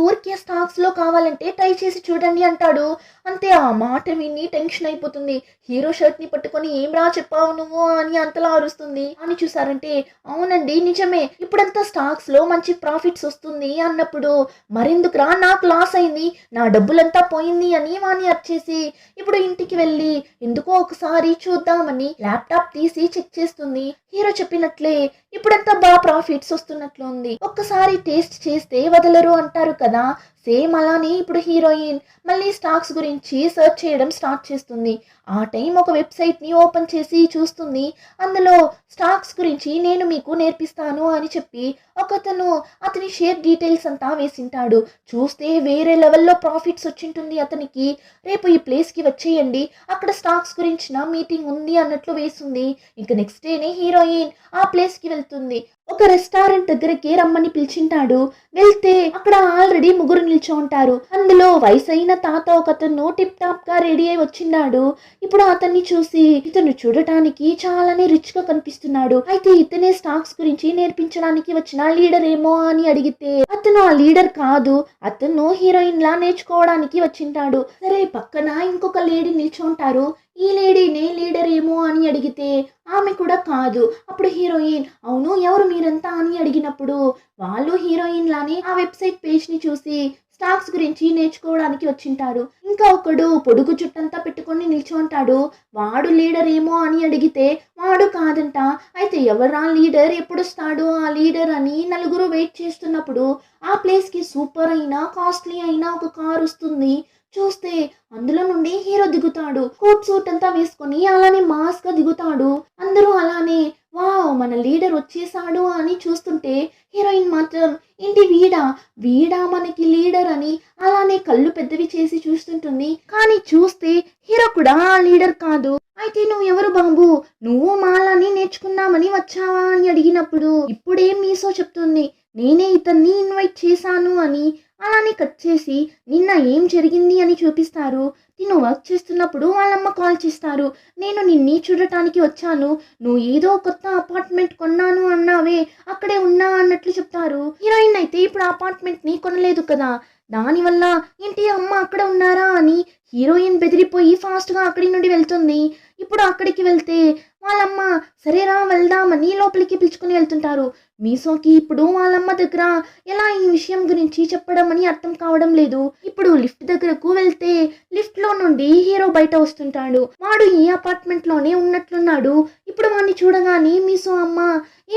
A: ఊరికే స్టాక్స్ లో కావాలంటే ట్రై చేసి చూడండి అంటాడు. అంతే, ఆ మాట విని టెన్షన్ అయిపోతుంది. హీరో షర్ట్ ని పట్టుకొని ఏం రా చెప్పావు నువ్వు అని అంతలా అరుస్తుంది. అని చూసారంటే అవునండి నిజమే, ఇప్పుడంతా స్టాక్స్ లో మంచి ప్రాఫిట్స్ వస్తుంది అన్నప్పుడు మరెందుకురా నాకు లాస్ అయింది, నా డబ్బులంతా పోయింది అని వాణ్ణి అర్చేసి ఇప్పుడు ఇంటికి వెళ్ళి ఎందుకో ఒకసారి చూద్దామని ల్యాప్టాప్ తీసి చెక్ చేస్తుంది. హీరో చెప్పినట్లే ఇప్పుడంతా బాగా ప్రాఫిట్స్ వస్తున్నట్లు ఉంది, ఒక్కసారి టేస్ట్ చేస్తే వదలరు అంటారు కదా. సేమ్ అలానే ఇప్పుడు హీరోయిన్ మళ్ళీ స్టాక్స్ గురించి సర్చ్ చేయడం స్టార్ట్ చేస్తుంది. ఆ టైం ఒక వెబ్సైట్ని ఓపెన్ చేసి చూస్తుంది. అందులో స్టాక్స్ గురించి నేను మీకు నేర్పిస్తాను అని చెప్పి ఒకతను అతని షేర్ డీటెయిల్స్ అంతా వేసింటాడు. చూస్తే వేరే లెవెల్లో ప్రాఫిట్స్ వచ్చింటుంది అతనికి. రేపు ఈ ప్లేస్కి వచ్చేయండి, అక్కడ స్టాక్స్ గురించిన మీటింగ్ ఉంది అన్నట్లు వేసింది. ఇంక నెక్స్ట్ డేనే హీరోయిన్ ఆ ప్లేస్కి వెళ్తుంది. ఒక రెస్టారెంట్ దగ్గరికి రమ్మని పిలిచింటాడు. వెళ్తే అక్కడ ఆల్రెడీ ముగ్గురు నిల్చో ఉంటారు. అందులో వయసైన తాత ఒకతను టిప్ టాప్ గా రెడీ అయి వచ్చిన్నాడు. ఇప్పుడు అతన్ని చూసి ఇతను చూడటానికి చాలానే రిచ్ గా కనిపిస్తున్నాడు, అయితే ఇతనే స్టాక్స్ గురించి నేర్పించడానికి వచ్చిన లీడర్ ఏమో అని అడిగితే అతను ఆ లీడర్ కాదు, అతను హీరోయిన్ లా నేర్చుకోవడానికి వచ్చింటాడు. సరే పక్కన ఇంకొక లేడీ నిల్చుంటారు. ఈ లేడీనే లీడర్ ఏమో అని అడిగితే ఆమె కూడా కాదు. అప్పుడు హీరోయిన్ అవును ఎవరు మీరంతా అని అడిగినప్పుడు వాళ్ళు హీరోయిన్ లానే ఆ వెబ్సైట్ పేజ్ ని చూసి స్టాక్స్ గురించి నేర్చుకోవడానికి వచ్చింటారు. ఇంకా ఒకడు పొడుగు చుట్టంతా పెట్టుకొని నిల్చుంటాడు. వాడు లీడర్ ఏమో అని అడిగితే వాడు కాదంట. అయితే ఎవరా లీడర్, ఎప్పుడు వస్తాడు ఆ లీడర్ అని నలుగురు వెయిట్ చేస్తున్నప్పుడు ఆ ప్లేస్ కి సూపర్ అయినా కాస్ట్లీ అయినా ఒక కార్ వస్తుంది. చూస్తే అందులో నుండి హీరో దిగుతాడు. కోట్ సూట్ అంతా వేసుకొని అలానే మాస్ గా దిగుతాడు. అందరూ అలానే వావ్ మన లీడర్ వచ్చేసాడు అని చూస్తుంటే హీరోయిన్ మాత్రం ఏంటి వీడా వీడా మనకి లీడర్ అని అలానే కళ్ళు పెద్దవి చేసి చూస్తుంటుంది. కానీ చూస్తే హీరో కూడా ఆ లీడర్ కాదు. అయితే నువ్వు ఎవరు బాబు, నువ్వు మాలాని నేర్చుకుందామని వచ్చావా అని అడిగినప్పుడు ఇప్పుడేం మీసో చెప్తుంది నేనే ఇతన్ని ఇన్వైట్ చేశాను అని. అలానే కట్ చేసి నిన్న ఏం జరిగింది అని చూపిస్తారు. తిను వర్క్ చేస్తున్నప్పుడు వాళ్ళమ్మ కాల్ చేస్తారు, నేను నిన్ని చూడటానికి వచ్చాను, నువ్వు ఏదో కొత్త అపార్ట్మెంట్ కొన్నాను అన్నావే అక్కడే ఉన్నా అన్నట్లు చెప్తారు. హీరోయిన్ అయితే ఇప్పుడు అపార్ట్మెంట్ ని కొనలేదు కదా, దానివల్ల ఏంటి అమ్మ అక్కడ ఉన్నారా అని హీరోయిన్ బెదిరిపోయి ఫాస్ట్ గా అక్కడి నుండి వెళ్తుంది. ఇప్పుడు అక్కడికి వెళ్తే వాళ్ళమ్మ సరేరా వెళ్దామని లోపలికి పిలుచుకుని వెళ్తుంటారు. మీసోకి ఇప్పుడు వాళ్ళమ్మ దగ్గర ఎలా ఈ విషయం గురించి చెప్పడం అని అర్థం కావడం లేదు. ఇప్పుడు లిఫ్ట్ దగ్గరకు వెళ్తే లిఫ్ట్ లో నుండి హీరో బయట వస్తుంటాడు. వాడు ఈ అపార్ట్మెంట్ లోనే ఉన్నట్లున్నాడు. ఇప్పుడు వాడిని చూడగానే మీసో అమ్మ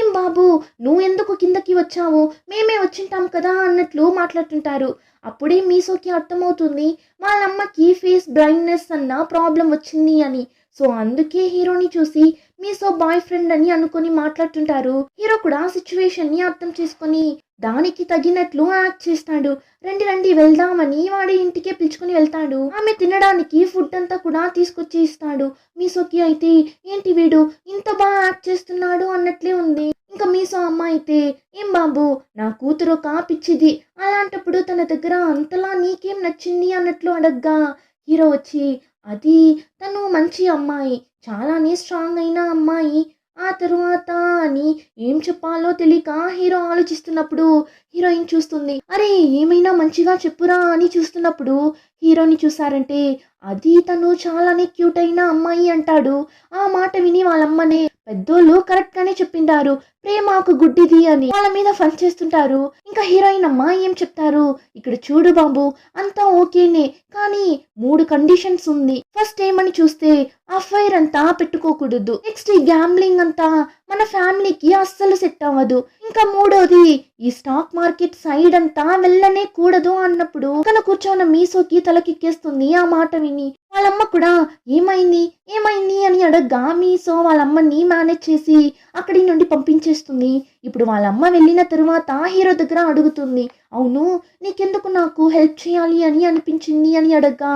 A: ఏం బాబు నువ్వు ఎందుకు కిందకి వచ్చావు, మేమే వచ్చింటాం కదా అన్నట్లు మాట్లాడుతుంటారు. అప్పుడే మీసోకి అర్థమవుతుంది వాళ్ళమ్మకి ఫేస్ బ్లైండ్నెస్ అన్న ప్రాబ్లం వచ్చింది అని. సో అందుకే హీరోని చూసి మీసో బాయ్ ఫ్రెండ్ అని అనుకొని మాట్లాడుతుంటారు. హీరో కూడా సిచ్యువేషన్ ని అర్థం చేసుకొని దానికి తగినట్లు యాక్ట్ చేస్తాడు. రండి రండి వెళ్దామని వాడి ఇంటికే పిలుచుకుని వెళ్తాడు. ఆమె తినడానికి ఫుడ్ అంతా కూడా తీసుకొచ్చి ఇస్తాడు. మీసోకి అయితే ఏంటి వీడు ఇంత బాగా యాక్ట్ చేస్తున్నాడు అన్నట్లే ఉంది. ఇంకా మీసో అమ్మ అయితే ఏం బాబు నా కూతురు ఒక పిచ్చిది, అలాంటప్పుడు తన దగ్గర అంతలా నీకేం నచ్చింది అన్నట్లు అడగ్గా హీరో వచ్చి అది తను మంచి అమ్మాయి, చాలానే స్ట్రాంగ్ అయిన అమ్మాయి, ఆ తరువాత అని ఏం చెప్పాలో తెలియక హీరో ఆలోచిస్తున్నప్పుడు హీరోయిన్ చూస్తుంది. అరే ఏమైనా మంచిగా చెప్పురా అని చూస్తున్నప్పుడు హీరోని చూసారంటే అది తను చాలానే క్యూట్ అయిన అమ్మాయి అంటాడు. ఆ మాట విని వాళ్ళమ్మనే పెద్దోళ్ళు కరెక్ట్ గానే చెప్పిండారు, ప్రేమ ఒక గుడ్డిది అని వాళ్ళ మీద ఫన్ చేస్తుంటారు. ఇంకా హీరోయిన్ అమ్మ ఏం చెప్తారు, ఇక్కడ చూడు బాబు అంతా ఓకేనే కానీ 3 కండిషన్స్ ఉంది. ఫస్ట్ ఏమని చూస్తే అఫైర్ అంతా పెట్టుకోకూడదు. నెక్స్ట్ ఈ గ్యాంబ్లింగ్ అంతా మన ఫ్యామిలీకి అస్సలు సెట్ అవ్వదు. ఇంకా మూడోది ఈ స్టాక్ మార్కెట్ సైడ్ అంతా వెళ్ళనే కూడదు అన్నప్పుడు తన కూర్చోన్న మీసోకి తలకిక్కేస్తుంది ఆ మాట విని. వాళ్ళమ్మ కూడా ఏమైంది ఏమైంది అని అడగ్గా మీసో వాళ్ళమ్మని మేనేజ్ చేసి అక్కడి నుండి పంపించేస్తుంది. ఇప్పుడు వాళ్ళమ్మ వెళ్ళిన తరువాత హీరో దగ్గర అడుగుతుంది, అవును నీకెందుకు నాకు హెల్ప్ చేయాలి అని అనిపించింది అని అడగ్గా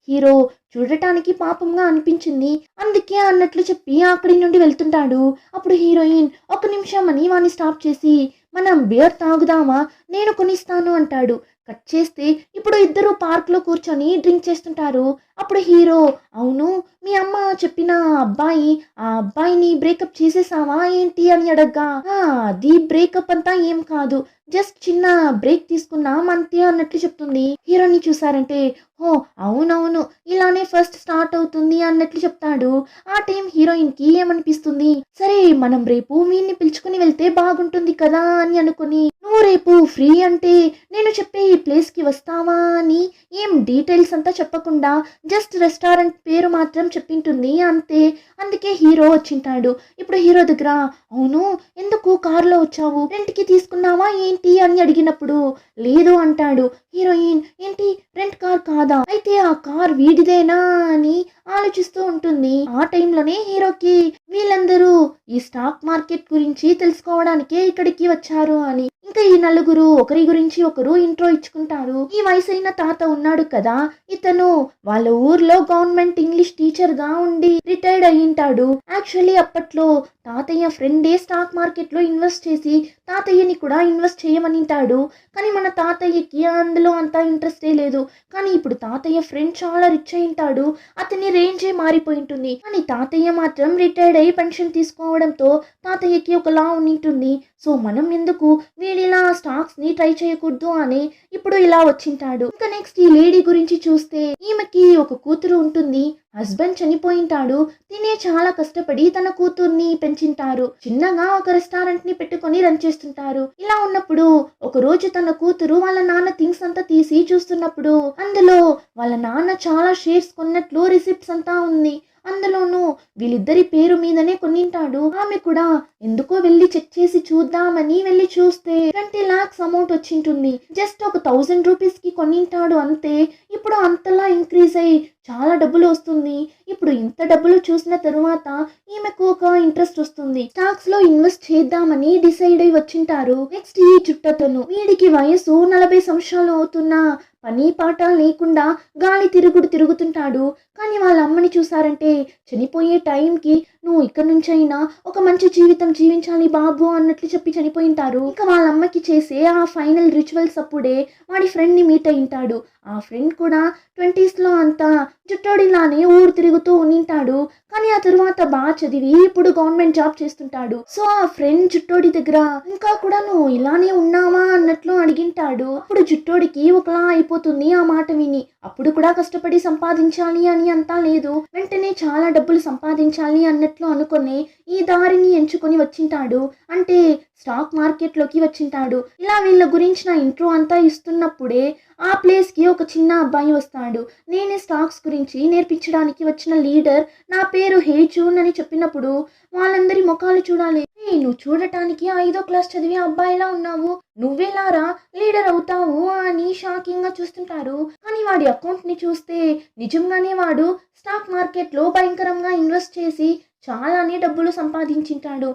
A: హీరో చూడటానికి పాపంగా అనిపించింది అందుకే అన్నట్లు చెప్పి అక్కడి నుండి వెళ్తుంటాడు. అప్పుడు హీరోయిన్ ఒక నిమిషం అని వాడిని స్టాప్ చేసి మనం బియర్ తాగుదామా, నేను కొనిస్తాను అంటాడు. కట్ చేస్తే ఇప్పుడు ఇద్దరు పార్క్ లో కూర్చొని డ్రింక్ చేస్తుంటారు. అప్పుడు హీరో అవును మీ అమ్మ చెప్పిన ఆ అబ్బాయిని బ్రేకప్ చేసేసావా ఏంటి అని అడగ్గా అది బ్రేకప్ అంతా ఏం కాదు, జస్ట్ చిన్న బ్రేక్ తీసుకున్నాం అంతే అన్నట్లు చెప్తుంది. హీరోని చూసారంటే ఓ అవునవును ఇలానే ఫస్ట్ స్టార్ట్ అవుతుంది అన్నట్లు చెప్తాడు. ఆ టైం హీరోయిన్ కి ఏమనిపిస్తుంది, సరే మనం రేపు వీడిని పిలుచుకుని వెళ్తే బాగుంటుంది కదా అని అనుకుని నువ్వు రేపు ఫ్రీ అంటే నేను చెప్పే ఈ ప్లేస్ కి వస్తావా అని ఏం డీటెయిల్స్ అంతా చెప్పకుండా జస్ట్ రెస్టారెంట్ పేరు మాత్రం చెప్పింటుంది అంతే. అందుకే హీరో వచ్చింటాడు. ఇప్పుడు హీరో దగ్గర అవును ఎందుకు కారులో వచ్చావు, రెంట్కి తీసుకున్నావా ఏంటి అని అడిగినప్పుడు లేదు అంటాడు. హీరోయిన్ ఏంటి రెంట్ కార్ కాదా, అయితే ఆ కార్ వీడిదేనా అని ఆలోచిస్తూ ఉంటుంది. ఆ టైంలోనే హీరోకి వీళ్ళందరూ ఈ స్టాక్ మార్కెట్ గురించి తెలుసుకోవడానికే ఇక్కడికి వచ్చారు అని. ఇంకా ఈ నలుగురు ఒకరి గురించి ఒకరు ఇంట్రో ఇచ్చుకుంటారు. ఈ వయసైన తాత ఉన్నాడు కదా, ఇతను వాళ్ళ ఊర్లో గవర్నమెంట్ ఇంగ్లీష్ టీచర్ గా ఉండి రిటైర్డ్ అయ్యింటాడు. యాక్చువల్లీ అప్పట్లో తాతయ్య ఫ్రెండే స్టాక్ మార్కెట్ లో ఇన్వెస్ట్ చేసి తాతయ్యని కూడా ఇన్వెస్ట్ చేయమనింటాడు. కానీ మన తాతయ్యకి అందులో అంత ఇంట్రెస్టే లేదు. కానీ ఇప్పుడు తాతయ్య ఫ్రెండ్ చాలా రిచ్ అయింటాడు, అతని రేంజే మారిపోయి ఉంటుంది. కానీ తాతయ్య మాత్రం రిటైర్డ్ అయ్యి పెన్షన్ తీసుకోవడంతో తాతయ్యకి ఒక లా ఉంటుంది. సో మనం ఎందుకు వీడిలా స్టాక్స్ ని ట్రై చేయకూడదు అని ఇప్పుడు ఇలా వచ్చింటాడు. ఇంకా నెక్స్ట్ ఈ లేడీ గురించి చూస్తే ఈమెకి ఒక కూతురు ఉంటుంది. హస్బెండ్ చనిపోయింటాడు. తినే చాలా కష్టపడి తన కూతుర్ని పెంచింటారు. చిన్నగా ఒక రెస్టారెంట్ ని పెట్టుకొని రన్ చేస్తుంటారు. ఇలా ఉన్నప్పుడు ఒక రోజు తన కూతురు వాళ్ళ నాన్న థింగ్స్ అంతా తీసి చూస్తున్నప్పుడు అందులో వాళ్ళ నాన్న చాలా షేర్స్ కొన్నట్లు రిసిప్ట్స్ అంతా ఉంది. అందులోనూ వీళ్ళిద్దరి పేరు మీదనే కొన్నింటాడు. ఆమె కూడా ఎందుకో వెళ్ళి చెక్ చేసి చూద్దామని వెళ్ళి చూస్తే 20 lakhs అమౌంట్ వచ్చింటుంది. జస్ట్ ఒక 1000 రూపీస్ కి కొన్నింటాడు అంతే. ఇప్పుడు అంతలా ఇంక్రీజ్ అయ్యి చాలా డబ్బులు వస్తుంది. ఇప్పుడు ఇంత డబ్బులు చూసిన తరువాత ఈమెకు ఒక ఇంట్రెస్ట్ వస్తుంది. స్టాక్స్ లో ఇన్వెస్ట్ చేద్దామని డిసైడ్ అయి వచ్చింటారు. నెక్స్ట్ ఈ చుట్టతను వీడికి వయసు 40 సంవత్సరాలు అవుతున్నా పని పాట లేకుండా గాలి తిరుగుతుంటాడు. కానీ వాళ్ళ అమ్మని చూసారంటే చనిపోయే టైంకి నువ్వు ఇక్కడ నుంచైనా ఒక మంచి జీవితం జీవించాలి బాబు అన్నట్లు చెప్పి చనిపోయింటారు. ఇంకా వాళ్ళ అమ్మకి చేసే ఆ ఫైనల్ రిచువల్స్ అప్పుడే వాడి ఫ్రెండ్ ని మీట్ అయింటాడు. ఆ ఫ్రెండ్ కూడా 20s లో అంతా జుట్టోడిలానే ఊరు తిరుగుతూ ఉన్నింటాడు. కానీ ఆ తరువాత బాగా చదివి ఇప్పుడు గవర్నమెంట్ జాబ్ చేస్తుంటాడు. సో ఆ ఫ్రెండ్ జుట్టోడి దగ్గర ఇంకా కూడా నువ్వు ఇలానే ఉన్నావా అన్నట్లు అడిగింటాడు. అప్పుడు జుట్టోడికి ఒకలా అయిపోతుంది ఆ మాట విని. అప్పుడు కూడా కష్టపడి సంపాదించాలి అని అంతా లేదు, వెంటనే చాలా డబ్బులు సంపాదించాలి అన్నట్లు అనుకుని ఈ దారిని ఎంచుకొని వచ్చింటాడు. అంటే స్టాక్ మార్కెట్ లోకి వచ్చింటాడు. ఇలా వీళ్ళ గురించిన ఇంట్రో అంతా ఇస్తున్నప్పుడే ఆ ప్లేస్ కి ఒక చిన్న అబ్బాయి వస్తాడు. నేనే స్టాక్స్ గురించి నేర్పించడానికి వచ్చిన లీడర్, నా పేరు హేజూన్ అని చెప్పినప్పుడు వాళ్ళందరి ముఖాలు చూడాలి. నువ్వు చూడటానికి 5వ క్లాస్ చదివే అబ్బాయిలా ఉన్నావు, నువ్వెలారా లీడర్ అవుతావు అని షాకింగ్ గా చూస్తుంటారు. కానీ వాడి అకౌంట్ ని చూస్తే నిజంగానే వాడు స్టాక్ మార్కెట్ లో భయంకరంగా ఇన్వెస్ట్ చేసి చాలానే డబ్బులు సంపాదించింటాడు.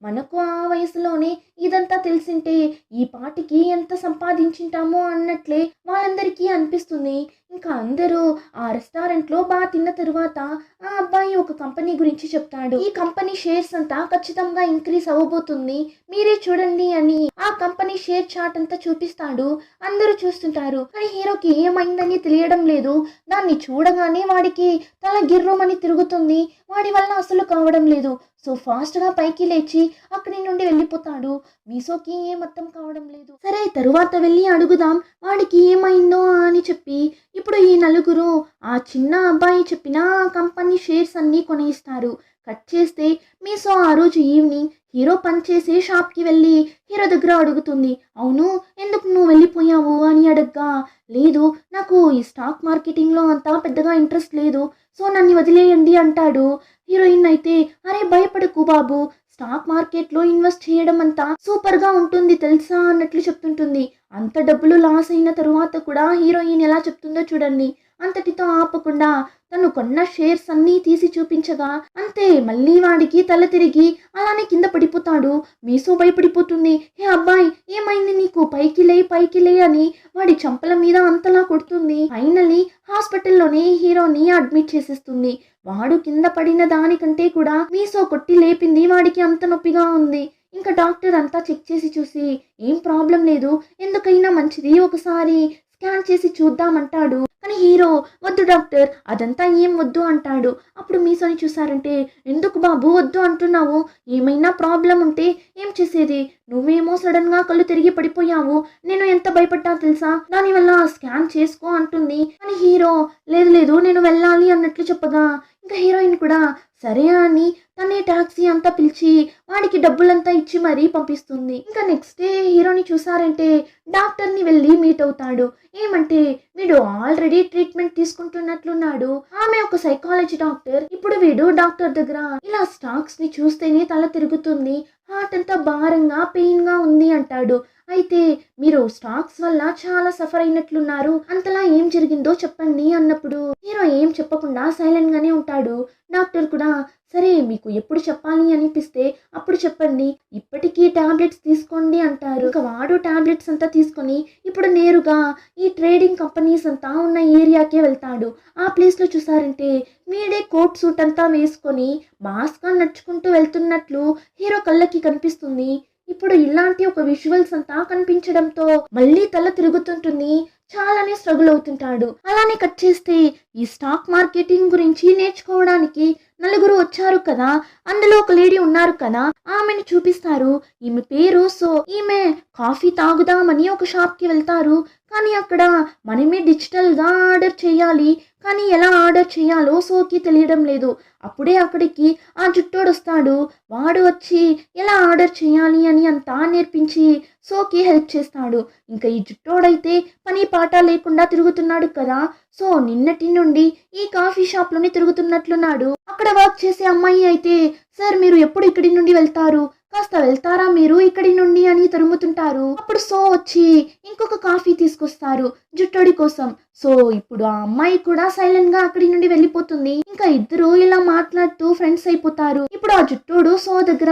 A: మనకు ఆ వయసులోనే ఇదంతా తెలిసింటే ఈ పాటికి ఎంత సంపాదించింటామో అన్నట్లే వాళ్ళందరికీ అనిపిస్తుంది. ఇంకా అందరూ ఆ రెస్టారెంట్లో బాగా తిన్న తరువాత ఆ అబ్బాయి ఒక కంపెనీ గురించి చెప్తాడు. ఈ కంపెనీ షేర్స్ అంతా ఖచ్చితంగా ఇంక్రీజ్ అవ్వబోతుంది, మీరే చూడండి అని ఆ కంపెనీ షేర్ చార్ట్ అంతా చూపిస్తాడు. అందరూ చూస్తుంటారు, కానీ హీరోకి ఏమైందని తెలియడం లేదు. దాన్ని చూడగానే వాడికి తల గిర్రుమని తిరుగుతుంది, వాడి వల్ల అసలు కావడం లేదు. సో ఫాస్ట్గా పైకి లేచి అక్కడి నుండి వెళ్ళిపోతాడు. మీసోకి ఏం అర్థం కావడం లేదు. సరే తరువాత వెళ్ళి అడుగుదాం వాడికి ఏమైందో అని చెప్పి ఇప్పుడు ఈ నలుగురు ఆ చిన్న అబ్బాయి చెప్పిన కంపెనీ షేర్స్ అన్నీ కొనేస్తారు. కట్ చేస్తే మీసో ఆ రోజు ఈవినింగ్ హీరో పనిచేసే షాప్కి వెళ్ళి హీరో దగ్గర అడుగుతుంది, అవును ఎందుకు నువ్వు వెళ్ళిపోయావు అని అడగ్గా, లేదు నాకు ఈ స్టాక్ మార్కెటింగ్లో అంతా పెద్దగా ఇంట్రెస్ట్ లేదు, సో నన్ను వదిలేయండి అంటాడు. హీరోయిన్ అయితే, అరే భయపడకు బాబు, స్టాక్ మార్కెట్లో ఇన్వెస్ట్ చేయడం అంతా సూపర్గా ఉంటుంది తెలుసా అన్నట్లు చెప్తుంటుంది. అంత డబ్బులు లాస్ అయిన తరువాత కూడా హీరోయిన్ ఎలా చెప్తుందో చూడండి. అంతటితో ఆపకుండా తను కొన్న షేర్స్ అన్నీ తీసి చూపించగా అంతే మళ్ళీ వాడికి తల తిరిగి అలానే కింద పడిపోతాడు. మీసో భయపడిపోతుంది, హే అబ్బాయి ఏమైంది నీకు, పైకి లే అని వాడి చంపల మీద అంతలా కొడుతుంది. ఫైనల్లీ హాస్పిటల్లోనే హీరోని అడ్మిట్ చేసేస్తుంది. వాడు కింద పడిన దానికంటే కూడా మీసో కొట్టి లేపింది వాడికి అంత నొప్పిగా ఉంది. ఇంకా డాక్టర్ అంతా చెక్ చేసి చూసి ఏం ప్రాబ్లం లేదు, ఎందుకైనా మంచిది ఒకసారి స్కాన్ చేసి చూద్దామంటాడు. కానీ హీరో వద్దు డాక్టర్ అదంతా ఏం వద్దు అంటాడు. అప్పుడు మీసోని చూసారంటే, ఎందుకు బాబు వద్దు అంటున్నావు, ఏమైనా ప్రాబ్లం ఉంటే ఏం చేసేది, నువ్వేమో సడన్ గా కళ్ళు తిరిగి పడిపోయావు, నేను ఎంత భయపడ్డా తెలుసా, దానివల్ల స్కాన్ చేసుకో అంటుంది. కానీ హీరో లేదు నేను వెళ్ళాలి అన్నట్లు చెప్పగా ఇంకా హీరోయిన్ కూడా సరే అని తనే టాక్సీ అంతా పిలిచి వాడికి డబ్బులంతా ఇచ్చి మరీ పంపిస్తుంది. ఇంకా నెక్స్ట్ డే హీరోని చూసారంటే డాక్టర్ని వెళ్ళి మీట్ అవుతాడు. ఏమంటే వీడు ఆల్రెడీ ట్రీట్మెంట్ తీసుకుంటున్నట్లున్నాడు, ఆమె ఒక సైకాలజీ డాక్టర్. ఇప్పుడు వీడు డాక్టర్ దగ్గర ఇలా స్టాక్స్ ని చూస్తేనే తల తిరుగుతుంది, హార్ట్ అంతా భారంగా పెయిన్ గా ఉంది అంటాడు. అయితే మీరు స్టాక్స్ వల్ల చాలా సఫర్ అయినట్లున్నారు, అంతలా ఏం జరిగిందో చెప్పండి అన్నప్పుడు హీరో ఏం చెప్పకుండా సైలెంట్ గానే ఉంటాడు. డాక్టర్ కూడా సరే మీకు ఎప్పుడు చెప్పాలి అనిపిస్తే అప్పుడు చెప్పండి, ఇప్పటికీ టాబ్లెట్స్ తీసుకోండి అంటారు. ఇంకా వాడు టాబ్లెట్స్ అంతా తీసుకొని ఇప్పుడు నేరుగా ఈ ట్రేడింగ్ కంపెనీస్ అంతా ఉన్న ఏరియాకే వెళ్తాడు. ఆ ప్లేస్లో చూసారంటే వీడే కోట్ సూట్ అంతా వేసుకొని మాస్గా నడుచుకుంటూ వెళ్తున్నట్లు హీరో కళ్ళకి కనిపిస్తుంది. ఇప్పుడు ఇలాంటి ఒక విజువల్స్ అంతా కనిపించడంతో మళ్ళీ తల తిరుగుతుంటుంది, చాలానే స్ట్రగుల్ అవుతుంటాడు. అలానే కట్ చేస్తే ఈ స్టాక్ మార్కెటింగ్ గురించి నేర్చుకోవడానికి నలుగురు వచ్చారు కదా, అందులో ఒక లేడీ ఉన్నారు కదా, ఆమెను చూపిస్తారు. ఈమె పేరు సో. ఈమె కాఫీ తాగుదామని ఒక షాప్కి వెళ్తారు, కానీ అక్కడ మనమే డిజిటల్గా ఆర్డర్ చేయాలి, కానీ ఎలా ఆర్డర్ చేయాలో సోకి తెలియడం లేదు. అప్పుడే అక్కడికి ఆ జుట్టోడు వస్తాడు. వాడు వచ్చి ఎలా ఆర్డర్ చేయాలి అని అంతా నేర్పించి సోకి హెల్ప్ చేస్తాడు. ఇంకా ఈ జుట్టోడైతే పని పాట లేకుండా తిరుగుతున్నాడు కదా, సో నిన్నటి నుండి ఈ కాఫీ షాప్లోనే తిరుగుతున్నట్లున్నాడు. అక్కడ వర్క్ చేసే అమ్మాయి అయితే, సార్ మీరు ఎప్పుడు ఇక్కడి నుండి వెళ్తారు, కాస్త వెళ్తారా మీరు ఇక్కడి నుండి అని తరుముతుంటారు. అప్పుడు సో వచ్చి ఇంకొక కాఫీ తీసుకొస్తారు జుట్టోడి కోసం. సో ఇప్పుడు ఆ అమ్మాయి కూడా సైలెంట్ గా అక్కడి నుండి వెళ్ళిపోతుంది. ఇంకా ఇద్దరు ఇలా మాట్లాడుతూ ఫ్రెండ్స్ అయిపోతారు. ఇప్పుడు ఆ జుట్టోడు సో దగ్గర,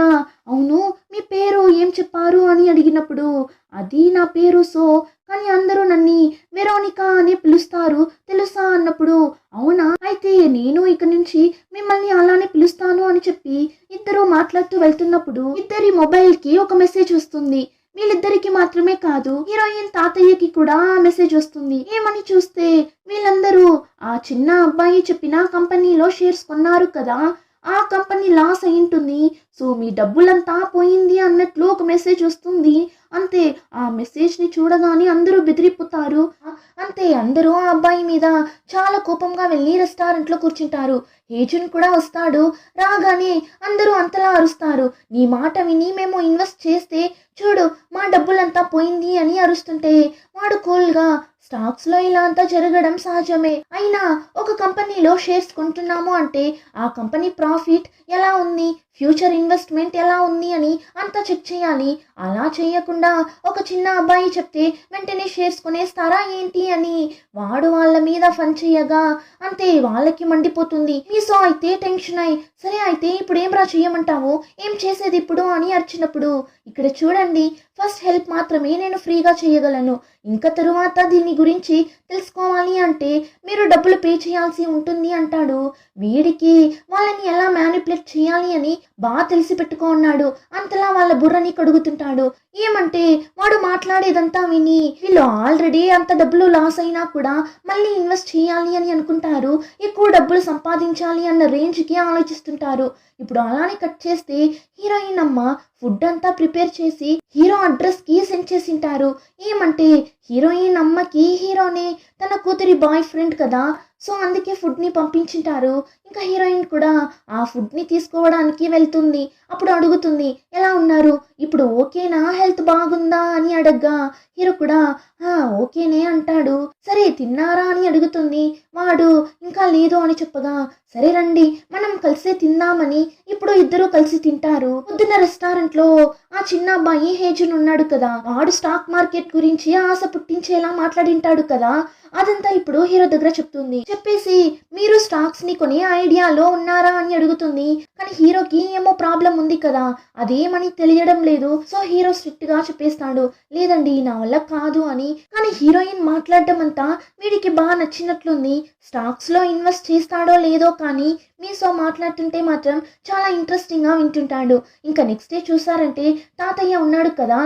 A: అవును మీ పేరు ఏం చెప్పారు అని అడిగినప్పుడు, అది నా పేరు సో, కానీ అందరూ నన్ను వెరోనికా అని పిలుస్తారు తెలుసా అన్నప్పుడు, అవునా అయితే నేను ఇక నుంచి మిమ్మల్ని అలానే పిలుస్తాను అని చెప్పి ఇద్దరు మాట్లాడుతూ వెళ్తున్నప్పుడు ఇద్దరి మొబైల్ కి ఒక మెసేజ్ వస్తుంది. వీళ్ళిద్దరికి మాత్రమే కాదు, హీరోయిన్ తాతయ్యకి కూడా మెసేజ్ వస్తుంది. ఏమని చూస్తే వీళ్ళందరూ ఆ చిన్న అబ్బాయి చెప్పిన కంపెనీలో షేర్స్ కొన్నారు కదా, ఆ కంపెనీ లాస్ అయింటుంది, సో మీ డబ్బులంతా పోయింది అన్నట్లు ఒక మెసేజ్ వస్తుంది. అంతే ఆ మెసేజ్ ని చూడగానే అందరూ బెదిరిపోతారు. అంతే అందరూ ఆ అబ్బాయి మీద చాలా కోపంగా వెళ్ళి రెస్టారెంట్లో కూర్చుంటారు. ఏజెన్ కూడా వస్తాడు. రాగానే అందరూ అంతలా అరుస్తారు, నీ మాట విని మేము ఇన్వెస్ట్ చేస్తే చూడు మా డబ్బులంతా పోయింది అని అరుస్తుంటే వాడు కూల్గా, స్టాక్స్లో ఇలా అంతా జరగడం సహజమే, అయినా ఒక కంపెనీలో షేర్స్ కొంటున్నాము అంటే ఆ కంపెనీ ప్రాఫిట్ ఎలా ఉంది, ఫ్యూచర్ ఇన్వెస్ట్మెంట్ ఎలా ఉంది అని అంతా చెక్ చేయాలి. అలా చేయకుండా ఒక చిన్న అబ్బాయి చెప్తే వెంటనే షేర్స్ కొనేస్తారా ఏంటి అని వాడు వాళ్ళ మీద ఫన్ చేయగా అంతే వాళ్ళకి మండిపోతుంది. మీసో అయితే టెన్షన్ అయి సరే అయితే ఇప్పుడు ఏం రా చేయమంటావు, ఏం చేసేది ఇప్పుడు అని అరిచినప్పుడు ఇక్కడ చూడండి ఫస్ట్ హెల్ప్ మాత్రమే నేను ఫ్రీగా చేయగలను. ఇంకా తరువాత దీని గురించి తెలుసుకోవాలి అంటే మీరు డబ్బులు పే చేయాల్సి ఉంటుంది అంటాడు. వీడికి వాళ్ళని ఎలా మ్యానిపులేట్ చేయాలి అని బాగా తెలిసి పెట్టుకున్నాడు. అంతలా వాళ్ళ బుర్రని కడుగుతుంటాడు. ఏమంటే వాడు మాట్లాడేదంతా విని వీళ్ళు ఆల్రెడీ అంత డబ్బులు లాస్ అయినా కూడా మళ్ళీ ఇన్వెస్ట్ చేయాలి అని అనుకుంటారు. ఎక్కువ డబ్బులు సంపాదించాలి అన్న రేంజ్కి ఆలోచిస్తుంటారు. ఇప్పుడు అలానే కట్ చేస్తే హీరోయిన్ అమ్మ ఫుడ్ అంతా ప్రిపేర్ చేసి హీరో అడ్రస్కి సెండ్ చేసింటారు. ఏమంటే హీరోయిన్ అమ్మకి హీరోనే తన కూతురి బాయ్ ఫ్రెండ్ కదా, సో అందుకే ఫుడ్ని పంపించింటారు. ఇంకా హీరోయిన్ కూడా ఆ ఫుడ్ని తీసుకోవడానికి వెళ్తుంది. అప్పుడు అడుగుతుంది ఎలా ఉన్నారు, ఇప్పుడు ఓకేనా, హెల్త్ బాగుందా అని అడగ్గా హీరో కూడా ఓకేనే అంటాడు. సరే తిన్నారా అని అడుగుతుంది. వాడు ఇంకా లేదు అని చెప్పగా సరే రండి మనం కలిసే తిందామని ఇప్పుడు ఇద్దరు కలిసి తింటారు. పొద్దున్న రెస్టారెంట్ లో ఆ చిన్న అబ్బాయి హేజన్ ఉన్నాడు కదా, వాడు స్టాక్ మార్కెట్ గురించి ఆశ పుట్టించేలా మాట్లాడింటాడు కదా, అదంతా ఇప్పుడు హీరో దగ్గర చెప్తుంది. చెప్పేసి మీరు స్టాక్స్ ని కొనే ఐడియాలో ఉన్నారా అని అడుగుతుంది. కానీ హీరోకి ఏమో ప్రాబ్లం ఉంది కదా, అదేమని తెలియడం లేదు. సో హీరో స్ట్రిక్ట్ గా చెప్పేస్తాడు లేదండి నా వల్ల కాదు అని. కానీ హీరోయిన్ మాట్లాడడం అంతా వీడికి బాగా నచ్చినట్లుంది. స్టాక్స్ లో ఇన్వెస్ట్ చేస్తాడో లేదో కానీ మీసో మాట్లాడుతుంటే మాత్రం చాలా ఇంట్రెస్టింగ్ గా వింటుంటాడు. ఇంకా నెక్స్ట్ డే చూసారంటే తాతయ్య ఉన్నాడు కదా,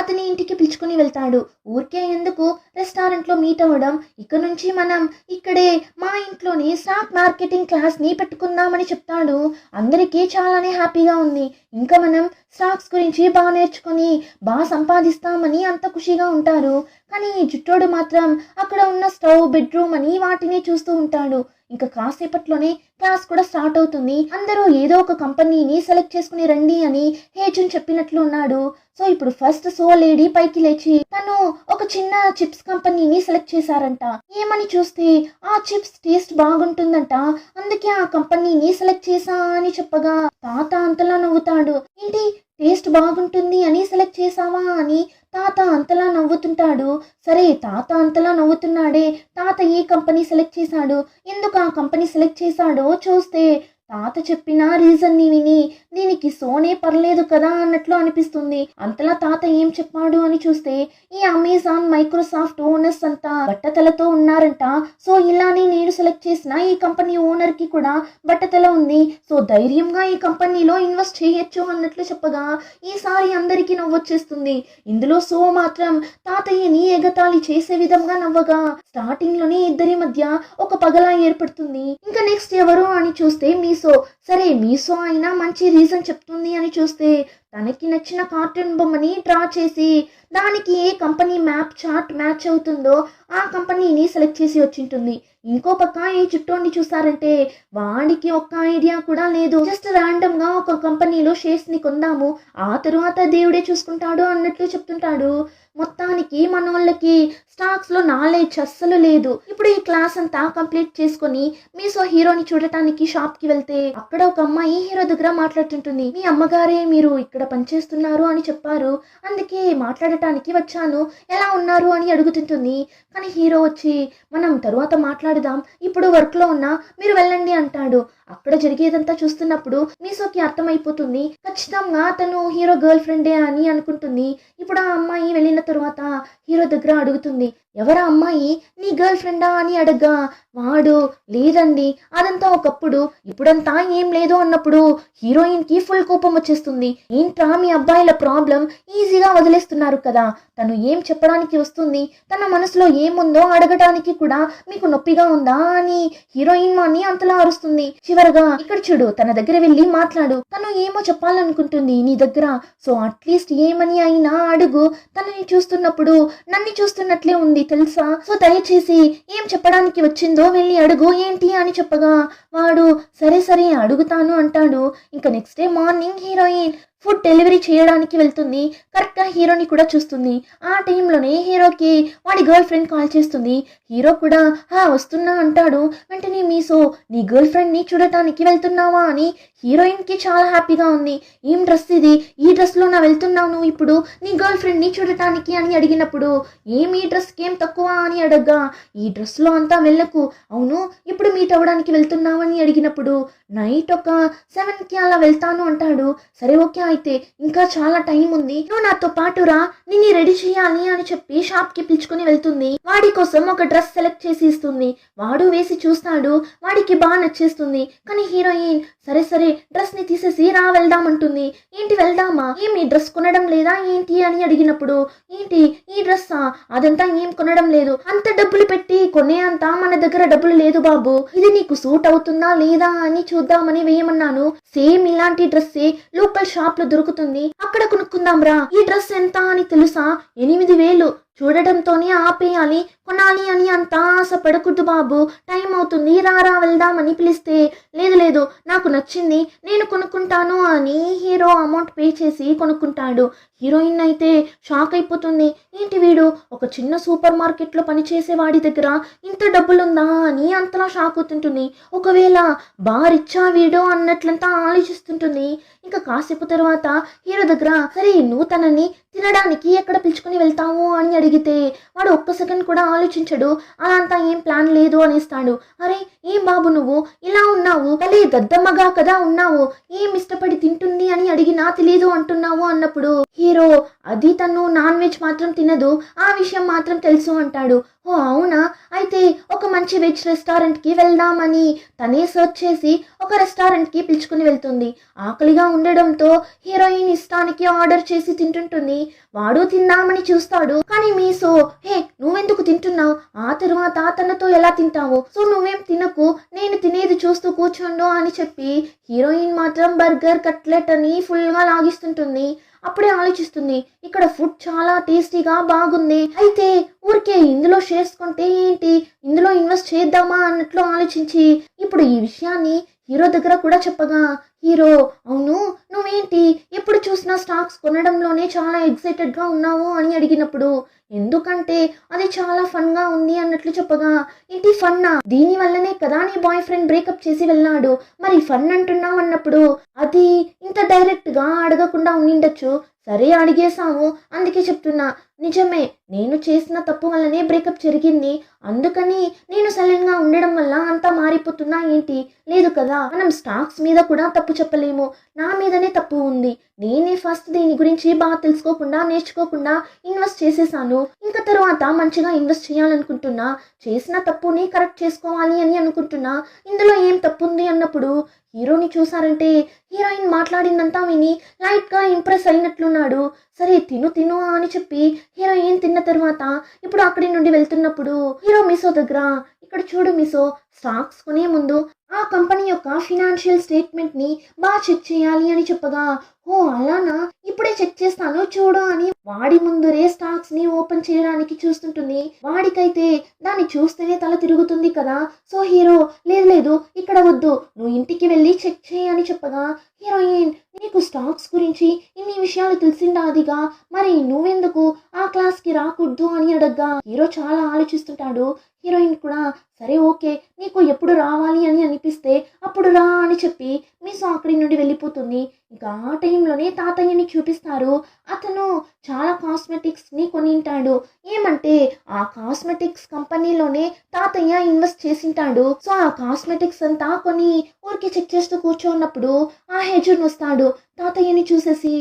A: అతని ఇంటికి పిలుచుకుని వెళ్తాడు. ఊరికే ఎందుకు రెస్టారెంట్ లో మీట్ అవ్వడం, ఇక నుంచి మనం ఇక్కడే మా ఇంట్లోని స్టాక్ మార్కెటింగ్ క్లాస్ ని పెట్టుకుందామని చెప్తాడు. అందరికీ చాలానే హ్యాపీగా ఉంది. ఇంకా మనం స్టాక్స్ గురించి బాగా నేర్చుకొని బాగా సంపాదిస్తామని అంత ఖుషిగా ఉంటారు. కానీ జుట్టోడు మాత్రం అక్కడ ఉన్న స్టవ్, బెడ్రూమ్ అని వాటిని చూస్తూ ఉంటాడు. ఇంకా కాసేపట్లోనే క్లాస్ కూడా స్టార్ట్ అవుతుంది. అందరూ ఏదో ఒక కంపెనీని సెలెక్ట్ చేసుకుని రండి అని హేజన్ చెప్పినట్లు ఉన్నాడు. సో ఇప్పుడు ఫస్ట్ సో లేడీ పైకి లేచి తను ఒక చిన్న చిప్స్ కంపెనీని సెలెక్ట్ చేశారంట. ఏమని చూస్తే ఆ చిప్స్ టేస్ట్ బాగుంటుందంట, అందుకే ఆ కంపెనీని సెలెక్ట్ చేసా అని చెప్పగా తాత అంతలా నవ్వుతాడు. ఏంటి టేస్ట్ బాగుంటుంది అని సెలెక్ట్ చేసావా అని తాత అంతలా నవ్వుతుంటాడు. సరే తాత అంతలా నవ్వుతున్నాడే, తాత ఏ కంపెనీ సెలెక్ట్ చేశాడు, ఎందుకు ఆ కంపెనీ సెలెక్ట్ చేశాడో చూస్తే తాత చెప్పిన రీజన్ ని విని దీనికి సోనే పర్లేదు కదా అన్నట్లు అనిపిస్తుంది. అంతలా తాత ఏం చెప్పాడు అని చూస్తే ఈ అమెజాన్, మైక్రోసాఫ్ట్ ఓనర్స్ అంతా బట్టతలతో ఉన్నారంట. సో ఇలానే నేను సెలెక్ట్ చేసిన ఈ కంపెనీ ఓనర్ కి కూడా బట్టతల ఉంది. సో ధైర్యంగా ఈ కంపెనీలో ఇన్వెస్ట్ చేయొచ్చు అన్నట్లు చెప్పగా ఈసారి అందరికీ నవ్వొచ్చేస్తుంది. ఇందులో సో మాత్రం తాతయ్యని ఎగతాళి చేసే విధంగా నవ్వగా స్టార్టింగ్ లోనే ఇద్దరి మధ్య ఒక పగలా ఏర్పడుతుంది. ఇంకా నెక్స్ట్ ఎవరు అని చూస్తే మీసో. సరే మీసో అయినా మంచి రీజన్ చెప్తుంది అని చూస్తే తనకి నచ్చిన కార్టూన్ బొమ్మని డ్రా చేసి దానికి ఏ కంపెనీ మ్యాప్ చార్ట్ మ్యాచ్ అవుతుందో ఆ కంపెనీని సెలెక్ట్ చేసి వచ్చింటుంది. ఇంకో పక్క ఈ చుట్టోండి చూసారంటే వాడికి ఒక్క ఐడియా కూడా లేదు. జస్ట్ ర్యాండమ్ గా ఒక కంపెనీలో షేర్స్ ని కొందాము, ఆ తరువాత దేవుడే చూసుకుంటాడు అన్నట్లు చెప్తుంటాడు. మొత్తానికి మనోళ్ళకి స్టాక్స్ లో నాలెడ్జ్ అస్సలు లేదు. ఇప్పుడు ఈ క్లాస్ అంతా కంప్లీట్ చేసుకుని మీసో హీరోని చూడటానికి షాప్ కి వెళ్తే అక్కడ ఒక అమ్మాయి హీరో దగ్గర మాట్లాడుతుంటుంది. మీ అమ్మగారే మీరు ఇక్కడ పనిచేస్తున్నారు అని చెప్పారు, అందుకే మాట్లాడటానికి వచ్చాను, ఎలా ఉన్నారు అని అడుగుతుంటుంది. కానీ హీరో వచ్చి మనం తరువాత మాట్లాడదాం, ఇప్పుడు వర్క్ లో ఉన్నా మీరు వెళ్ళండి అంటాడు. అక్కడ జరిగేదంతా చూస్తున్నప్పుడు మీసోకి అర్థమైపోతుంది ఖచ్చితంగా తను హీరో గర్ల్ ఫ్రెండే అని అనుకుంటుంది. ఇప్పుడు ఆ అమ్మాయి వెళ్ళిన తరువాత హీరో దగ్గర అడుగుతుంది ఎవరా అమ్మాయి, నీ గర్ల్ ఫ్రెండా అని అడగ్గా వాడు లేదండి అదంతా ఒకప్పుడు, ఇప్పుడంతా ఏం లేదు అన్నప్పుడు హీరోయిన్ కి ఫుల్ కోపం వచ్చేస్తుంది. ఏంట్రా మీ అబ్బాయిల ప్రాబ్లం, ఈజీగా వదిలేస్తున్నారు కదా, తను ఏం చెప్పడానికి వస్తుంది, తన మనసులో ఏముందో అడగడానికి కూడా మీకు నొప్పిగా ఉందా అని హీరోయిన్ వాణ్ణి అంతలా అరుస్తుంది. చివరగా ఇక్కడ చూడు తన దగ్గర వెళ్ళి మాట్లాడు, తను ఏమో చెప్పాలనుకుంటుంది నీ దగ్గర, సో అట్లీస్ట్ ఏమని అయినా అడుగు, తనని చూస్తున్నప్పుడు నన్ను చూస్తున్నట్లే ఉంది తెలుసా, సో దయచేసి ఏం చెప్పడానికి వచ్చిందో వెళ్ళి అడుగు ఏంటి అని చెప్పగా వాడు సరే సరే అడుగుతాను అంటాడు. ఇంకా next day morning heroine food delivery చేయడానికి వెళ్తుంది. కరెక్ట్గా హీరోని కూడా చూస్తుంది. ఆ టైంలోనే హీరోకి వాడి గర్ల్ ఫ్రెండ్ కాల్ చేస్తుంది. హీరో కూడా వస్తున్నా అంటాడు. వెంటనే మీసో నీ గర్ల్ ఫ్రెండ్ని చూడటానికి వెళ్తున్నావా అని హీరోయిన్కి చాలా హ్యాపీగా ఉంది. ఏం డ్రెస్ ఇది, ఈ డ్రెస్లో నా వెళ్తున్నావు నువ్వు ఇప్పుడు నీ గర్ల్ ఫ్రెండ్ని చూడటానికి అని అడిగినప్పుడు ఏం ఈ డ్రెస్కి ఏం తక్కువ అని అడగ్గా ఈ డ్రెస్లో అంతా వెళ్ళకు, అవును ఇప్పుడు మీట్ అవ్వడానికి వెళ్తున్నావని అడిగినప్పుడు నైట్ ఒక 7కి అలా వెళ్తాను అంటాడు. సరే ఓకే అయితే ఇంకా చాలా టైం ఉంది, నువ్వు నాతో పాటు రా, నిన్ను రెడీ చేయాలి అని చెప్పి షాప్కి పిలుచుకుని వెళ్తుంది. వాడి కోసం ఒక డ్రెస్ సెలెక్ట్ చేసి ఇస్తుంది. వాడు వేసి చూస్తాడు, వాడికి బాగా నచ్చేస్తుంది. కానీ హీరోయిన్ సరే సరే డ్రెస్ ని తీసేసి రా వెళ్దాం అంటుంది. ఏంటి వెళ్దామా, ఏమి డ్రెస్ కొనడం లేదా ఏంటి అని అడిగినప్పుడు ఏంటి ఈ డ్రెస్సా, అదంతా ఏం కొనడం లేదు, అంత డబ్బులు పెట్టి కొనే అంత మన దగ్గర డబ్బులు లేదు బాబు, ఇది నీకు సూట్ అవుతుందా లేదా అని చూద్దామని వేయమన్నాను. సేమ్ ఇలాంటి డ్రెస్సే లోకల్ షాప్ లో దొరుకుతుంది, అక్కడ కొనుక్కుందాం రా. ఈ డ్రెస్ ఎంత అని తెలుసా, 8,000. చూడటంతోనే ఆపేయాలి, కొనాలి అని అంత ఆశ పడకూడదు బాబు, టైం అవుతుంది రారా వెళ్దామని పిలిస్తే లేదు లేదు నాకు నచ్చింది నేను కొనుక్కుంటాను అని హీరో అమౌంట్ పే చేసి కొనుక్కుంటాడు. హీరోయిన్ అయితే షాక్ అయిపోతుంది. ఏంటి వీడు ఒక చిన్న సూపర్ మార్కెట్లో పనిచేసే వాడి దగ్గర ఇంత డబ్బులుందా అని అంతలా షాక్ అవుతుంటుంది. ఒకవేళ బారిచ్చా వీడో అన్నట్లంతా ఆలోచిస్తుంటుంది. ఇంకా కాసేపు తర్వాత హీరో దగ్గర సరే నువ్వు తనని తినడానికి ఎక్కడ పిలుచుకుని వెళ్తావు అని అడిగితే వాడు ఒక్క సెకండ్ కూడా ఆలోచించడు. అలా అంతా ఏం ప్లాన్ లేదు అనేస్తాడు. అరే ఏం బాబు నువ్వు ఇలా ఉన్నావు, తలే దద్దమ్మగా కదా ఉన్నావు, ఏం ఇష్టపడి తింటుంది అని అడిగినా తెలియదు అంటున్నావు అన్నప్పుడు హీరో అది తను నాన్ వెజ్ మాత్రం తినదు, ఆ విషయం మాత్రం తెలుసు అంటాడు. ఓ అవునా, అయితే ఒక మంచి వెజ్ రెస్టారెంట్కి వెళ్దామని తనే సర్చ్ చేసి ఒక రెస్టారెంట్కి పిలుచుకుని వెళ్తుంది. ఆకలిగా ఉండడంతో హీరోయిన్ ఇష్టానికి ఆర్డర్ చేసి తింటుంటుంది. వాడు తిందామని చూస్తాడు. కానీ మీసో హే నువ్వెందుకు తింటున్నావు, ఆ తర్వాత తనతో ఎలా తింటావు, సో నువ్వేం తినకు, నేను తినేది చూస్తూ కూర్చోండు అని చెప్పి హీరోయిన్ మాత్రం బర్గర్ కట్లెట్ అని ఫుల్గా లాగిస్తుంటుంది. అప్పుడే ఆలోచిస్తుంది ఇక్కడ ఫుడ్ చాలా టేస్టీగా బాగుంది, అయితే ఊరికే ఇందులో షేర్స్ కొంటే ఏంటి, ఇందులో ఇన్వెస్ట్ చేద్దామా అన్నట్లు ఆలోచించి ఇప్పుడు ఈ విషయాన్ని హీరో దగ్గర కూడా చెప్పగా హీరో అవును నువ్వేంటి ఎప్పుడు చూసినా స్టాక్స్ కొనడంలోనే చాలా ఎక్సైటెడ్గా ఉన్నావు అని అడిగినప్పుడు ఎందుకంటే అది చాలా ఫన్గా ఉంది అన్నట్లు చెప్పగా ఏంటి ఫన్నా, దీని వల్లనే కదా నీ బాయ్ ఫ్రెండ్ బ్రేకప్ చేసి వెళ్ళాడు, మరి ఫన్ అంటున్నావు అన్నప్పుడు అది ఇంత డైరెక్ట్గా అడగకుండా ఉండిండొచ్చు, సరే అడిగేశాము అందుకే చెప్తున్నా, నిజమే నేను చేసిన తప్పు వల్లనే బ్రేకప్ జరిగింది, అందుకని నేను సైలెంట్గా ఉండడం వల్ల అంతా మారిపోతున్నా ఏంటి, లేదు కదా మనం స్టాక్స్ మీద కూడా తప్పు చెప్పలేము, నా మీదనే తప్పు ఉంది, నేనే ఫస్ట్ దీని గురించి బాగా తెలుసుకోకుండా నేర్చుకోకుండా ఇన్వెస్ట్ చేసేసాను, ఇంకా తర్వాత మంచిగా ఇన్వెస్ట్ చేయాలనుకుంటున్నా, చేసిన తప్పుని కరెక్ట్ చేసుకోవాలి అని అనుకుంటున్నా, ఇందులో ఏం తప్పు ఉంది అన్నప్పుడు హీరోని చూసారంటే హీరోయిన్ మాట్లాడిందంతా విని లైట్గా ఇంప్రెస్ అయినట్లున్నాడు. సరే తిను తిను అని చెప్పి హీరోయిన్ తిన్న తర్వాత ఇప్పుడు అక్కడి నుండి వెళ్తున్నప్పుడు హీరో మీసో దగ్గర ఇక్కడ చూడు మీసో, స్టాక్స్ కొనే ముందు ఆ కంపెనీ యొక్క ఫినాన్షియల్ స్టేట్మెంట్ని బాగా చెక్ చేయాలి అని చెప్పగా ఓ అలానా ఇప్పుడే చెక్ చేస్తాను చూడు అని వాడి ముందరే స్టాక్స్ ని ఓపెన్ చేయడానికి చూస్తుంటుంది. వాడికైతే దాన్ని చూస్తేనే తల తిరుగుతుంది కదా, సో హీరో లేదు లేదు ఇక్కడ వద్దు నువ్వు ఇంటికి వెళ్ళి చెక్ చేయి అని చెప్పగా హీరోయిన్ నీకు స్టాక్స్ గురించి ఇన్ని విషయాలు తెలిసిండాదిగా, మరి నువ్వెందుకు ఆ క్లాస్కి రాకూడదు అని అడగ్గా హీరో చాలా ఆలోచిస్తుంటాడు. హీరోయిన్ కూడా సరే ఓకే నీకు ఎప్పుడు రావాలి అని అనిపిస్తే అప్పుడు రా అని చెప్పి మీసో అక్కడి నుండి వెళ్ళిపోతుంది. ఇంకా ఆ టైంలోనే తాతయ్యని చూపిస్తారు. అతను చాలా కాస్మెటిక్స్ని కొనింటాడు, ఏమంటే ఆ కాస్మెటిక్స్ కంపెనీలోనే తాతయ్య ఇన్వెస్ట్ చేసింటాడు. సో ఆ కాస్మెటిక్స్ అంతా కొని ఊరికి చెక్ చేస్తూ కూర్చోన్నప్పుడు ఆ హెజున్ వస్తాడు. తాతయ్యని చూసేసి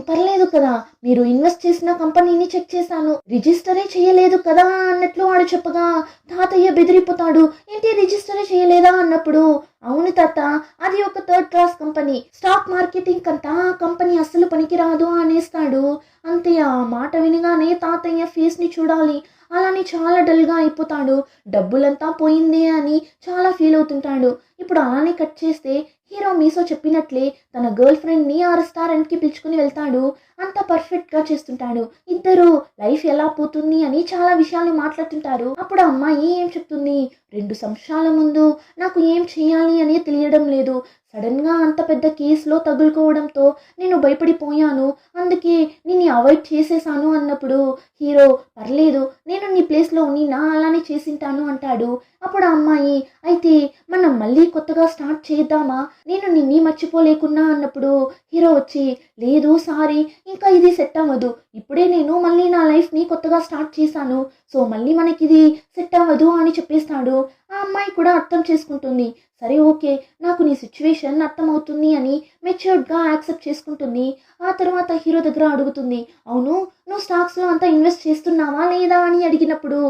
A: పర్లేదు కదా మీరు ఇన్వెస్ట్ చేసిన కంపెనీని చెక్ చేశాను, రిజిస్టరే చేయలేదు కదా అన్నట్లు వాడు చెప్పగా తాతయ్య బెదిరిపోతాడు. ఏంటి రిజిస్టరే చేయలేదా అన్నప్పుడు అవును తాత అది ఒక 3rd class company, stock marketing అంతా ఆ కంపెనీ అస్సలు పనికిరాదు అనేస్తాడు. అంతే ఆ మాట వినగానే తాతయ్య ఫేస్ ని చూడాలి. అలానే చాలా డల్గా అయిపోతాడు. డబ్బులంతా పోయిందే అని చాలా ఫీల్ అవుతుంటాడు. ఇప్పుడు అలానే కట్ చేస్తే హీరో మీసో చెప్పినట్లే తన గర్ల్ ఫ్రెండ్ని ఆ రెస్టారెంట్కి పిలుచుకుని వెళ్తాడు. అంతా పర్ఫెక్ట్గా చేస్తుంటాడు. ఇద్దరు లైఫ్ ఎలా పోతుంది అని చాలా విషయాలు మాట్లాడుతుంటారు. అప్పుడు ఆ అమ్మాయి ఏం చెప్తుంది, 2 సంవత్సరాల ముందు నాకు ఏం చేయాలి అని తెలియడం లేదు. సడన్గా అంత పెద్ద కేసులో తగులుకోవడంతో నేను భయపడిపోయాను. అందుకే నేను అవాయిడ్ చేసేసాను అన్నప్పుడు హీరో, పర్లేదు నేను నీ ప్లేస్లో ఉన్నినా అలానే చేసింటాను అంటాడు. అప్పుడు ఆ అమ్మాయి, అయితే మనం మళ్ళీ కొత్తగా స్టార్ట్ చేద్దామా, నేను నిన్ని మర్చిపోలేకున్నా అన్నప్పుడు హీరో వచ్చి, లేదు సారీ, ఇంకా ఇది సెట్ అవ్వదు. ఇప్పుడే నేను మళ్ళీ నా లైఫ్ని కొత్తగా స్టార్ట్ చేశాను. సో మళ్ళీ మనకి ఇది సెట్ అవ్వదు అని చెప్పేస్తాడు. ఆ అమ్మాయి కూడా అర్థం చేసుకుంటుంది. సరే ఓకే, నాకు నీ సిచ్యువేషన్ అర్థమవుతుంది అని మెచ్యూర్డ్గా యాక్సెప్ట్ చేసుకుంటుంది. ఆ తర్వాత హీరో దగ్గర అడుగుతుంది, అవును నువ్వు స్టాక్స్లో అంతా ఇన్వెస్ట్ చేస్తున్నావా లేదా అని అడిగినప్పుడు,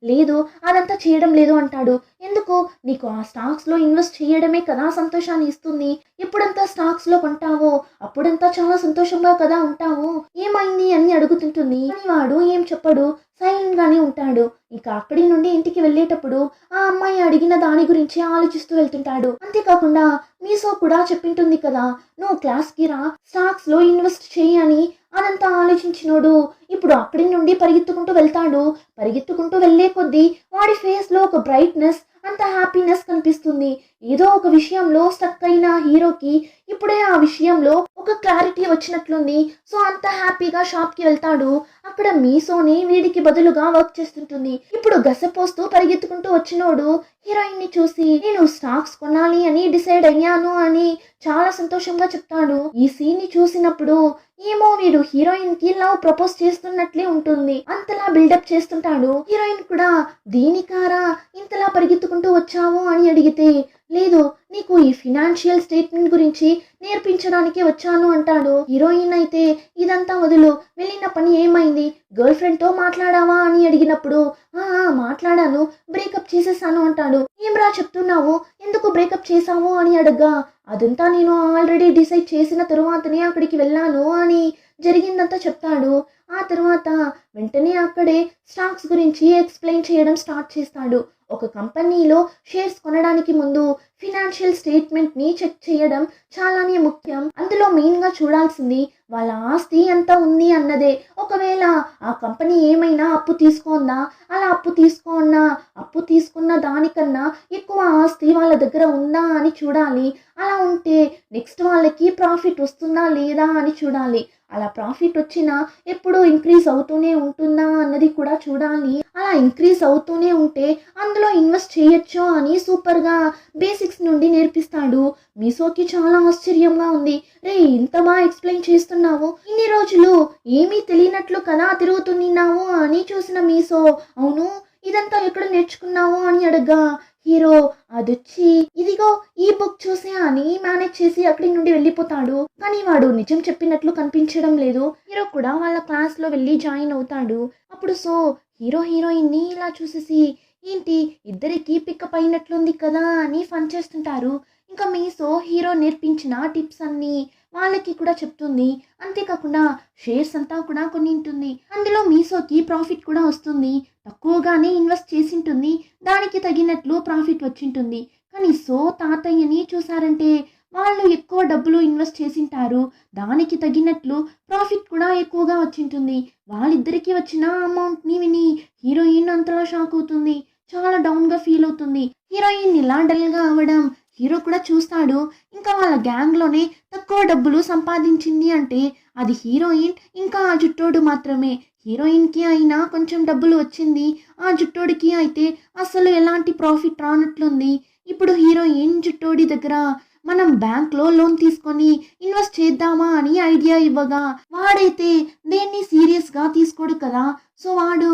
A: లేదు అదంతా చేయడం లేదు అంటాడు. ఎందుకు, నీకు ఆ స్టాక్స్లో ఇన్వెస్ట్ చేయడమే కదా సంతోషాన్ని ఇస్తుంది. ఎప్పుడంతా స్టాక్స్లో కొంటావో అప్పుడంతా చాలా సంతోషంగా కదా ఉంటావు, ఏమైంది అని అడుగుతుంటుంది. అని వాడు ఏం చెప్పడు, సైలెంట్గానే ఉంటాడు. ఇక అక్కడి నుండి ఇంటికి వెళ్ళేటప్పుడు ఆ అమ్మాయి అడిగిన దాని గురించి ఆలోచిస్తూ వెళ్తుంటాడు. అంతేకాకుండా మీసో కూడా చెప్పింటుంది కదా, నువ్వు క్లాస్కి రా, స్టాక్స్లో ఇన్వెస్ట్ చేయి అని. అదంతా ఆలోచించినోడు ఇప్పుడు అక్కడి నుండి పరిగెత్తుకుంటూ వెళ్తాడు. పరిగెత్తుకుంటూ వెళ్లే కొద్దీ వాడి ఫేస్లో ఒక బ్రైట్నెస్, అంత హ్యాపీనెస్ కనిపిస్తుంది. ఏదో ఒక విషయంలో స్టక్ అయిన హీరోకి ఇప్పుడే ఆ విషయంలో ఒక క్లారిటీ వచ్చినట్లుంది. సో అంత హ్యాపీగా షాప్కి వెళ్తాడు. అక్కడ మీసోని వీడికి బదులుగా వర్క్ చేస్తుంటుంది. ఇప్పుడు గసపోస్తూ పరిగెత్తుకుంటూ వచ్చినోడు హీరోయిన్ ని చూసి, నేను స్టాక్స్ కొనాలి అని డిసైడ్ అయ్యాను అని చాలా సంతోషంగా చెప్తాడు. ఈ సీన్ ని చూసినప్పుడు ఏమో వీడు హీరోయిన్ కి లవ్ ప్రపోజ్ చేస్తున్నట్లే ఉంటుంది. అంతలా బిల్డప్ చేస్తుంటాడు. హీరోయిన్ కూడా, దీనికారా ఇంతలా పరిగెత్తుకుంటూ వచ్చావు అని అడిగితే, లేదు నీకు ఈ ఫినాన్షియల్ స్టేట్మెంట్ గురించి నేర్పించడానికి వచ్చాను అంటాడు. హీరోయిన్ అయితే, ఇదంతా వదులు, వెళ్ళిన పని ఏమైంది, గర్ల్ ఫ్రెండ్ తో మాట్లాడావా అని అడిగినప్పుడు, మాట్లాడాను, బ్రేకప్ చేసేసాను అంటాడు. ఏమ్రా చెప్తున్నావు, ఎందుకు బ్రేకప్ చేసావు అని అడగ్గా, అదంతా నేను ఆల్రెడీ డిసైడ్ చేసిన తరువాతనే అక్కడికి వెళ్ళాను అని జరిగిందంతా చెప్తాడు. ఆ తర్వాత వెంటనే అక్కడే స్టాక్స్ గురించి ఎక్స్ప్లెయిన్ చేయడం స్టార్ట్ చేస్తాడు. ఒక కంపెనీలో షేర్స్ కొనడానికి ముందు ఫినాన్షియల్ స్టేట్మెంట్ని చెక్ చేయడం చాలానే ముఖ్యం. అందులో మెయిన్గా చూడాల్సింది వాళ్ళ ఆస్తి ఎంత ఉంది అన్నదే. ఒకవేళ ఆ కంపెనీ ఏమైనా అప్పు తీసుకుందా, అలా అప్పు తీసుకున్న దానికన్నా ఎక్కువ ఆస్తి వాళ్ళ దగ్గర ఉందా అని చూడాలి. అలా ఉంటే నెక్స్ట్ వాళ్ళకి ప్రాఫిట్ వస్తుందా లేదా అని చూడాలి. అలా ప్రాఫిట్ వచ్చినా ఎప్పుడు ఇంక్రీజ్ అవుతూనే ఉంటుందా అన్నది కూడా చూడాలి. అలా ఇంక్రీజ్ అవుతూనే ఉంటే అందులో ఇన్వెస్ట్ చేయొచ్చు అని సూపర్గా బేసిక్స్ నుండి నేర్పిస్తాడు. మీసోకి చాలా ఆశ్చర్యంగా ఉంది. రే, ఇంత బాగా ఎక్స్ప్లెయిన్ చేస్తున్నావు, ఇన్ని రోజులు ఏమీ తెలియనట్లు కదా తిరుగుతున్నావు అని చూసిన మీసో, అవును ఇదంతా ఎక్కడ నేర్చుకున్నావు అని అడగ్గా, హీరో అదొచ్చి ఇదిగో ఈ బుక్ చూసే అని మేనేజ్ చేసి అక్కడి నుండి వెళ్ళిపోతాడు. కానీ వాడు నిజం చెప్పినట్లు కనిపించడం లేదు. హీరో కూడా వాళ్ళ క్లాస్లో వెళ్ళి జాయిన్ అవుతాడు. అప్పుడు సో హీరో హీరోయిన్ని ఇలా చూసేసి, ఏంటి ఇద్దరికి పికప్ అయినట్లుంది కదా అని ఫన్ చేస్తుంటారు. ఇంకా మీసో హీరో నేర్పించిన టిప్స్ అన్నీ వాళ్ళకి కూడా చెప్తుంది. అంతేకాకుండా షేర్స్ అంతా కూడా కొని ఉంటుంది. అందులో మీసోకి ప్రాఫిట్ కూడా వస్తుంది. తక్కువగానే ఇన్వెస్ట్ చేసింటుంది, దానికి తగినట్లు ప్రాఫిట్ వచ్చింటుంది. కానీ సో తాతయ్యని చూసారంటే వాళ్ళు ఎక్కువ డబ్బులు ఇన్వెస్ట్ చేసింటారు, దానికి తగినట్లు ప్రాఫిట్ కూడా ఎక్కువగా వచ్చింటుంది. వాళ్ళిద్దరికీ వచ్చిన అమౌంట్ని విని హీరోయిన్ అంతలా షాక్ అవుతుంది. చాలా డౌన్గా ఫీల్ అవుతుంది. హీరోయిన్ ఇలా డల్గా అవ్వడం హీరో కూడా చూస్తాడు. ఇంకా వాళ్ళ గ్యాంగ్లోనే తక్కువ డబ్బులు సంపాదించింది అంటే అది హీరోయిన్ ఇంకా ఆ జుట్టోడు మాత్రమే. హీరోయిన్కి అయినా కొంచెం డబ్బులు వచ్చింది, ఆ జుట్టోడికి అయితే అసలు ఎలాంటి ప్రాఫిట్ రానట్లుంది. ఇప్పుడు హీరోయిన్ జుట్టోడి దగ్గర మనం బ్యాంక్లో లోన్ తీసుకొని ఇన్వెస్ట్ చేద్దామా అని ఐడియా ఇవ్వగా వాడైతే దేన్ని సీరియస్గా తీసుకోడు కదా. సో వాడు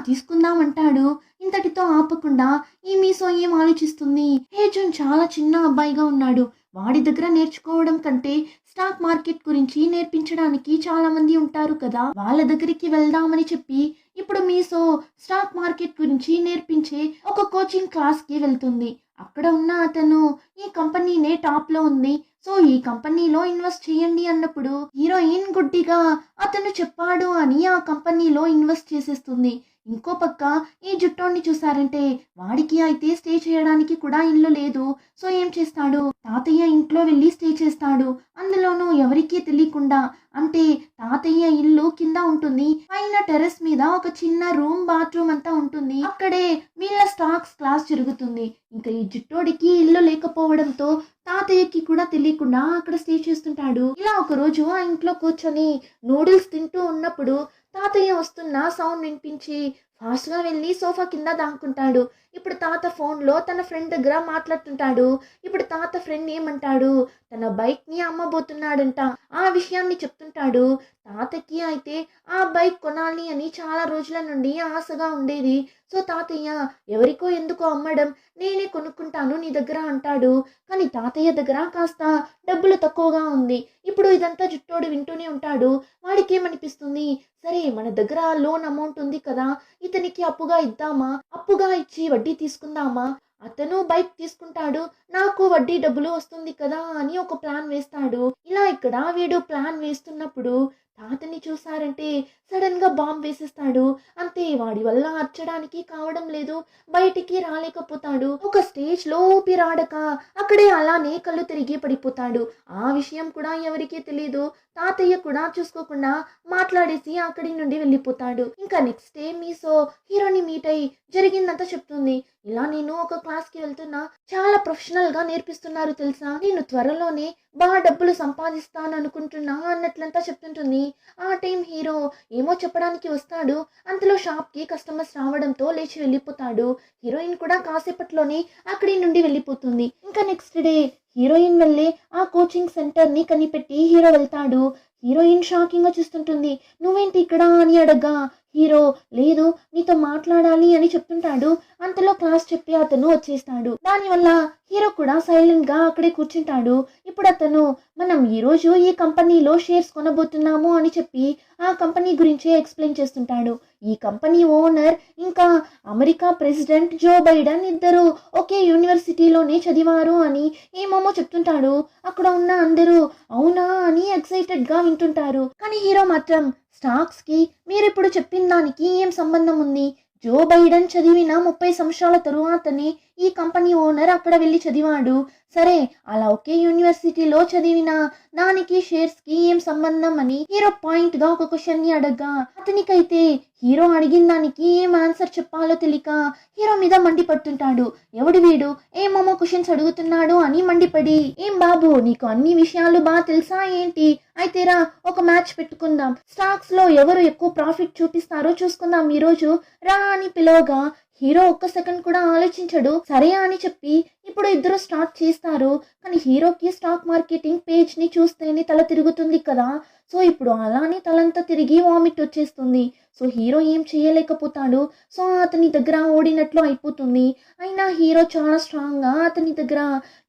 A: తీసుకుందామంటాడు. ఇంతటితో ఆపకుండా ఈ మీసో ఏం ఆలోచిస్తుంది, హేజన్ చాలా చిన్న అబ్బాయిగా ఉన్నాడు, వాడి దగ్గర నేర్చుకోవడం కంటే స్టాక్ మార్కెట్ గురించి నేర్పించడానికి చాలా మంది ఉంటారు కదా, వాళ్ళ దగ్గరికి వెళ్దామని చెప్పి ఇప్పుడు మీసో స్టాక్ మార్కెట్ గురించి నేర్పించే ఒక కోచింగ్ క్లాస్కి వెళ్తుంది. అక్కడ ఉన్న అతను ఈ కంపెనీనే టాప్లో ఉంది, సో ఈ కంపెనీలో ఇన్వెస్ట్ చేయండి అన్నప్పుడు హీరోయిన్ గుడ్డిగా అతను చెప్పాడు అని ఆ కంపెనీలో ఇన్వెస్ట్ చేసేస్తుంది. ఇంకో పక్క ఈ జుట్టోడిని చూసారంటే వాడికి అయితే స్టే చేయడానికి కూడా ఇల్లు లేదు. సో ఏం చేస్తాడు, తాతయ్య ఇంట్లో వెళ్ళి స్టే చేస్తాడు. అందులోనూ ఎవరికీ తెలియకుండా. అంటే తాతయ్య ఇల్లు కింద ఉంటుంది, పైన టెర్రస్ మీద ఒక చిన్న రూమ్ బాత్రూమ్ అంతా ఉంటుంది. అక్కడే వీళ్ళ స్టాక్స్ క్లాస్ జరుగుతుంది. ఇంకా ఈ జుట్టోడికి ఇల్లు లేకపోవడంతో తాతయ్యకి కూడా తెలియకుండా అక్కడ స్టే చేస్తుంటాడు. ఇలా ఒక రోజు ఆ ఇంట్లో కూర్చొని నూడిల్స్ తింటూ ఉన్నప్పుడు తాతయ్య వస్తున్న సౌండ్ వినిపించి ఫాస్ట్ గా వెళ్ళి సోఫా కింద దాక్కుంటాడు. ఇప్పుడు తాత ఫోన్ లో తన ఫ్రెండ్ దగ్గర మాట్లాడుతుంటాడు. ఇప్పుడు తాత ఫ్రెండ్ ఏమంటాడు, తన బైక్ ని అమ్మబోతున్నాడంట. ఆ విషయాన్ని చెప్తుంటాడు. తాతకి అయితే ఆ బైక్ కొనాలి అని చాలా రోజుల నుండి ఆశగా ఉండేది. సో తాతయ్య ఎవరికో ఎందుకో అమ్మడం, నేనే కొనుక్కుంటాను నీ దగ్గర అంటాడు. కానీ తాతయ్య దగ్గర కాస్త డబ్బులు తక్కువగా ఉంది. ఇప్పుడు ఇదంతా జుట్టోడు వింటూనే ఉంటాడు. వాడికి ఏమనిపిస్తుంది, సరే మన దగ్గర లోన్ అమౌంట్ ఉంది కదా, ఇతనికి అప్పుగా ఇద్దామా, అప్పుగా ఇచ్చి వడ్డీ తీసుకుందామా, అతను బైక్ తీసుకుంటాడు, నాకు వడ్డీ డబ్బులు వస్తుంది కదా అని ఒక ప్లాన్ వేస్తాడు. ఇలా ఇక్కడ వీడు ప్లాన్ వేస్తున్నప్పుడు తాతని చూసారంటే సడన్ గా బాంబ్ వేసేస్తాడు. అంతే, వాడి వల్ల అర్చడానికి కావడం లేదు, బయటికి రాలేకపోతాడు. ఒక స్టేజ్ లో ఊపిరాడక అక్కడే అలానే కళ్ళు తిరిగి పడిపోతాడు. ఆ విషయం కూడా ఎవరికీ తెలియదు. తాతయ్య కూడా చూసుకోకుండా మాట్లాడేసి అక్కడి నుండి వెళ్ళిపోతాడు. ఇంకా నెక్స్ట్ డే మీసో హీరోని మీట్ అయి జరిగిందంతా చెప్తుంది. ఇలా నేను ఒక క్లాస్ కి వెళ్తున్నా, చాలా ప్రొఫెషనల్ గా నేర్పిస్తున్నారు తెలుసా, నేను త్వరలోనే బాగా డబ్బులు సంపాదిస్తాను అనుకుంటున్నా అన్నట్లంతా చెప్తుంటుంది. ఆ టైం హీరో ఏమో చెప్పడానికి వస్తాడు. అంతలో షాప్ కి కస్టమర్స్ రావడంతో లేచి వెళ్ళిపోతాడు. హీరోయిన్ కూడా కాసేపట్లోనే అక్కడి నుండి వెళ్ళిపోతుంది. ఇంకా నెక్స్ట్ డే హీరోయిన్ వెళ్ళే ఆ కోచింగ్ సెంటర్ ని కనిపెట్టి హీరో వెళ్తాడు. హీరోయిన్ షాకింగ్ గా చూస్తుంటుంది. నువ్వేంటి ఇక్కడ అని అడగ్గా హీరో లేదు నీతో మాట్లాడాలి అని చెప్తుంటాడు. అంతలో క్లాస్ చెప్పి అతను వచ్చేస్తాడు. దానివల్ల హీరో కూడా సైలెంట్ గా అక్కడే కూర్చుంటాడు. ఇప్పుడు అతను మనం ఈ రోజు ఈ కంపెనీలో షేర్స్ కొనబోతున్నాము అని చెప్పి ఆ కంపెనీ గురించే ఎక్స్ప్లెయిన్ చేస్తుంటాడు. ఈ కంపెనీ ఓనర్ ఇంకా అమెరికా ప్రెసిడెంట్ జో బైడెన్ ఇద్దరు ఒకే యూనివర్సిటీలోనే చదివారు అని ఏమేమో చెప్తుంటాడు. అక్కడ ఉన్న అందరూ అవునా అని ఎక్సైటెడ్ గా వింటుంటారు. కానీ హీరో మాత్రం స్టాక్స్ కి మీరిప్పుడు చెప్పిన దానికి ఏం సంబంధం ఉంది, జో బైడెన్ చదివిన 30 సంవత్సరాల తరువాతనే ఈ కంపెనీ ఓనర్ అక్కడ వెళ్ళి చదివాడు. సరే అలా ఒకే యూనివర్సిటీలో చదివిన దానికి షేర్స్ కి ఏం సంబంధం అని హీరో పాయింట్ గా ఒక క్వశ్చన్ ని అడగ్గా అతనికైతే హీరో అడిగిన దానికి ఏం ఆన్సర్ చెప్పాలో తెలియక హీరో మీద మండిపడుతుంటాడు. ఎవడు వీడు ఏమేమో క్వశ్చన్స్ అడుగుతున్నాడు అని మండిపడి, ఏం బాబు నీకు అన్ని విషయాలు బాగా తెలుసా ఏంటి, అయితే రా ఒక మ్యాచ్ పెట్టుకుందాం, స్టాక్స్ లో ఎవరు ఎక్కువ ప్రాఫిట్ చూపిస్తారో చూసుకుందాం ఈ రోజు రా అని పిలవగా హీరో ఒక్క సెకండ్ కూడా ఆలోచించడు. సరే అని చెప్పి ఇప్పుడు ఇద్దరు స్టార్ట్ చేస్తారు. కానీ హీరోకి స్టాక్ మార్కెటింగ్ పేజ్ ని చూస్తేనే తల తిరుగుతుంది కదా. సో ఇప్పుడు అలానే తలంతా తిరిగి వామిట్ వచ్చేస్తుంది. సో హీరో ఏం చేయలేకపోతాడు. సో అతని దగ్గర ఓడినట్లు అయిపోతుంది. అయినా హీరో చాలా స్ట్రాంగ్ గా అతని దగ్గర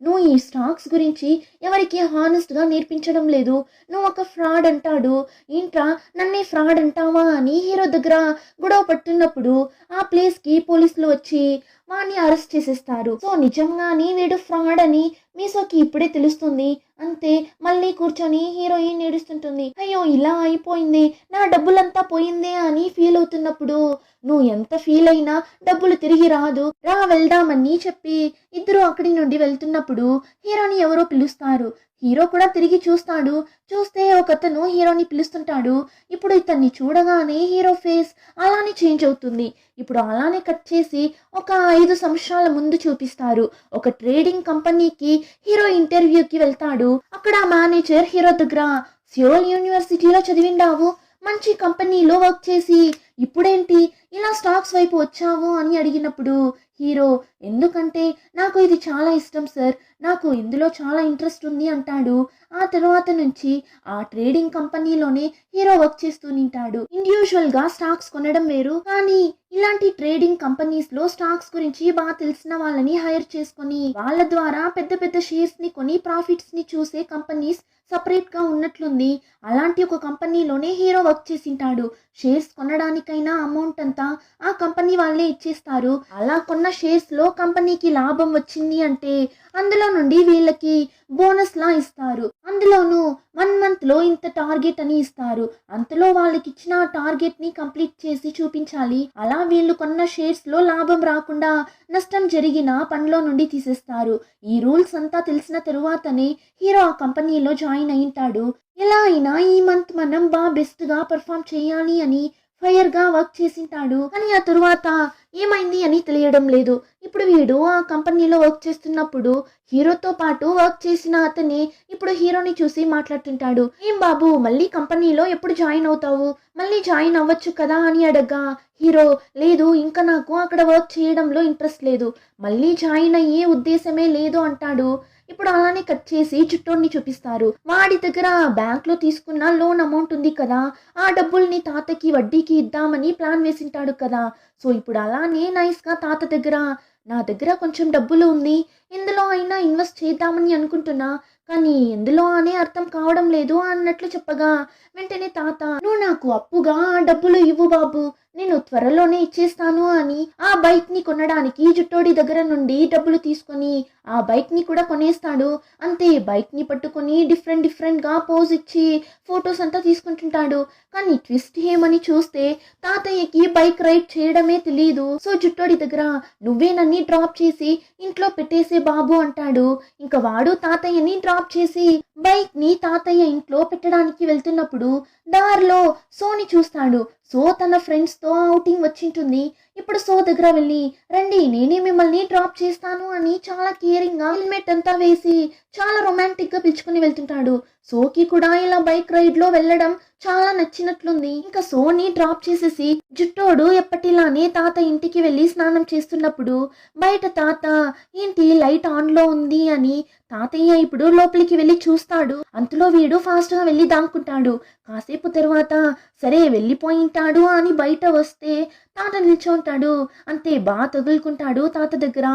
A: నువ్వు ఈ స్టాక్స్ గురించి ఎవరికి హానెస్ట్ గా నేర్పించడం లేదు, నువ్వు ఒక ఫ్రాడ్ అంటాడు. ఏంట్రా నన్నే ఫ్రాడ్ అంటావా అని హీరో దగ్గర గొడవ పడుతున్నప్పుడు ఆ ప్లేస్ కి పోలీసులు వచ్చి వాడిని అరెస్ట్ చేసేస్తారు. సో నిజంగానే వీడు ఫ్రాడ్ అని మీసోకి ఇప్పుడే తెలుస్తుంది. అంతే, మళ్ళీ కూర్చొని హీరోయిన్ ఏడుస్తుంటుంది. అయ్యో ఇలా అయిపోయింది, నా డబ్బులంతా పోయిందే అని ఫీల్ అవుతున్నప్పుడు నువ్వు ఎంత ఫీల్ అయినా డబ్బులు తిరిగి రాదు, రా వెళ్దామని చెప్పి ఇద్దరు అక్కడి నుండి వెళ్తున్నప్పుడు హీరోని ఎవరో పిలుస్తారు. హీరో కూడా తిరిగి చూస్తాడు. చూస్తే ఒకతను హీరోని పిలుస్తుంటాడు. ఇప్పుడు ఇతన్ని చూడగానే హీరో ఫేస్ అలానే చేంజ్ అవుతుంది. ఇప్పుడు అలానే కట్ చేసి ఒక 5 సంవత్సరాల ముందు చూపిస్తారు. ఒక ట్రేడింగ్ కంపెనీకి హీరో ఇంటర్వ్యూకి వెళ్తాడు. అక్కడ మేనేజర్ హీరో దగ్గర సియోల్ యూనివర్సిటీలో చదివిండావు, మంచి కంపెనీలో వర్క్ చేసి ఇప్పుడేంటి ఇలా స్టాక్స్ వైపు వచ్చావు అని అడిగినప్పుడు హీరో ఎందుకంటే నాకు ఇది చాలా ఇష్టం సార్, నాకు ఇందులో చాలా ఇంట్రెస్ట్ ఉంది అంటాడు. ఆ తర్వాత నుంచి ఆ ట్రేడింగ్ కంపెనీలోనే హీరో వర్క్ చేస్తూ నింటాడు. ఇండివిజువల్ గా స్టాక్స్ కొనడం వేరు, కానీ ఇలాంటి ట్రేడింగ్ కంపెనీస్ లో స్టాక్స్ గురించి బాగా తెలిసిన వాళ్ళని హైర్ చేసుకొని వాళ్ళ ద్వారా పెద్ద పెద్ద షేర్స్ ని కొని ప్రాఫిట్స్ ని చూసే కంపెనీస్ సపరేట్ గా ఉన్నట్లుంది. అలాంటి ఒక కంపెనీలోనే హీరో వర్క్ చేసింటాడు. షేర్స్ కొనడానికైనా అయిన అమౌంట్ అంతా ఆ కంపెనీ వాళ్ళే ఇచ్చేస్తారు. అలా కొన్న షేర్స్ లో కంపెనీకి లాభం వచ్చింది అంటే అందులో నుండి వీళ్ళకి బోనస్ లా ఇస్తారు. అందులోనూ 1 మంత్ లో ఇంత టార్గెట్ అని ఇస్తారు. అంతలో వాళ్ళకి ఇచ్చిన టార్గెట్ ని కంప్లీట్ చేసి చూపించాలి. అలా వీళ్ళు కొన్న షేర్స్ లో లాభం రాకుండా నష్టం జరిగిన పనిలో నుండి తీసేస్తారు. ఈ రూల్స్ అంతా తెలిసిన తరువాతనే హీరో ఆ కంపెనీలో జాయిన్ అయింటాడు. ఎలా అయినా ఈ మంత్ మనం బెస్ట్ గా పర్ఫామ్ చేయాలి అని ఫైర్ గా వర్క్ చేసింటాడు. కానీ ఆ తరువాత ఏమైంది అని తెలియడం లేదు. ఇప్పుడు వీడు ఆ కంపెనీలో వర్క్ చేస్తున్నప్పుడు హీరోతో పాటు వర్క్ చేసిన అతనే ఇప్పుడు హీరోని చూసి మాట్లాడుతుంటాడు. ఏం బాబు, మళ్ళీ కంపెనీలో ఎప్పుడు జాయిన్ అవుతావు? మళ్ళీ జాయిన్ అవ్వచ్చు కదా అని అడగ్గా హీరో, లేదు, ఇంకా నాకు అక్కడ వర్క్ చేయడంలో ఇంట్రెస్ట్ లేదు, మళ్ళీ జాయిన్ అయ్యే ఉద్దేశమే లేదు అంటాడు. ఇప్పుడు అలానే కట్ చేసి చుట్టోని చూపిస్తారు. వాడి దగ్గర బ్యాంక్ లో తీసుకున్న లోన్ అమౌంట్ ఉంది కదా, ఆ డబ్బుల్ని తాతకి వడ్డీకి ఇద్దామని ప్లాన్ వేసింటాడు కదా. సో ఇప్పుడు అలానే నైస్ గా తాత దగ్గర, నా దగ్గర కొంచెం డబ్బులు ఉంది, ఇందులో అయినా ఇన్వెస్ట్ చేద్దామని అనుకుంటున్నా, కానీ ఎందులో అనే అర్థం కావడం లేదు అన్నట్లు చెప్పగా వెంటనే తాత, నువ్వు నాకు అప్పుగా ఆ డబ్బులు ఇవ్వు బాబు, నేను త్వరలోనే ఇచ్చేస్తాను అని ఆ బైక్ ని కొనడానికి జుట్టోడి దగ్గర నుండి డబ్బులు తీసుకొని ఆ బైక్ ని కూడా కొనేస్తాడు. అంతే, బైక్ ని పట్టుకొని డిఫరెంట్ గా పోజ్ ఇచ్చి ఫొటోస్ అంతా తీసుకుంటుంటాడు. కానీ ట్విస్ట్ ఏమని చూస్తే తాతయ్యకి బైక్ రైడ్ చేయడమే తెలియదు. సో జుట్టోడి దగ్గర, నువ్వే నన్ను డ్రాప్ చేసి ఇంట్లో పెట్టేసే బాబు అంటాడు. ఇంకా వాడు తాతయ్యని డ్రాప్ చేసి బైక్ ని తాతయ్య ఇంట్లో పెట్టడానికి వెళ్తున్నప్పుడు దారిలో సోని చూస్తాడు. సో తన ఫ్రెండ్స్ తో ఔటింగ్ వచ్చింటుంది. ఇప్పుడు సో దగ్గర వెళ్ళి, రండి నేనే మిమ్మల్ని డ్రాప్ చేస్తాను అని చాలా కేరింగ్ గా హెల్మెట్ అంతా వేసి చాలా రొమాంటిక్ గా పిలుచుకుని వెళ్తుంటాడు. సోకి కూడా ఇలా బైక్ రైడ్ లో వెళ్ళడం చాలా నచ్చినట్లుంది. ఇంకా సోని డ్రాప్ చేసేసి జుట్టోడు ఎప్పటిలానే తాత ఇంటికి వెళ్ళి స్నానం చేస్తున్నప్పుడు బయట తాత, ఏంటి లైట్ ఆన్ లో ఉంది అని తాతయ్య ఇప్పుడు లోపలికి వెళ్ళి చూస్తాడు. అంతలో వీడు ఫాస్ట్ గా వెళ్ళి దాక్కుంటాడు. కాసేపు తర్వాత సరే వెళ్ళిపోయింటాడు అని బయట వస్తే తాత నిల్చోంటాడు. అంతే, బాగా తగులుకుంటాడు తాత దగ్గర.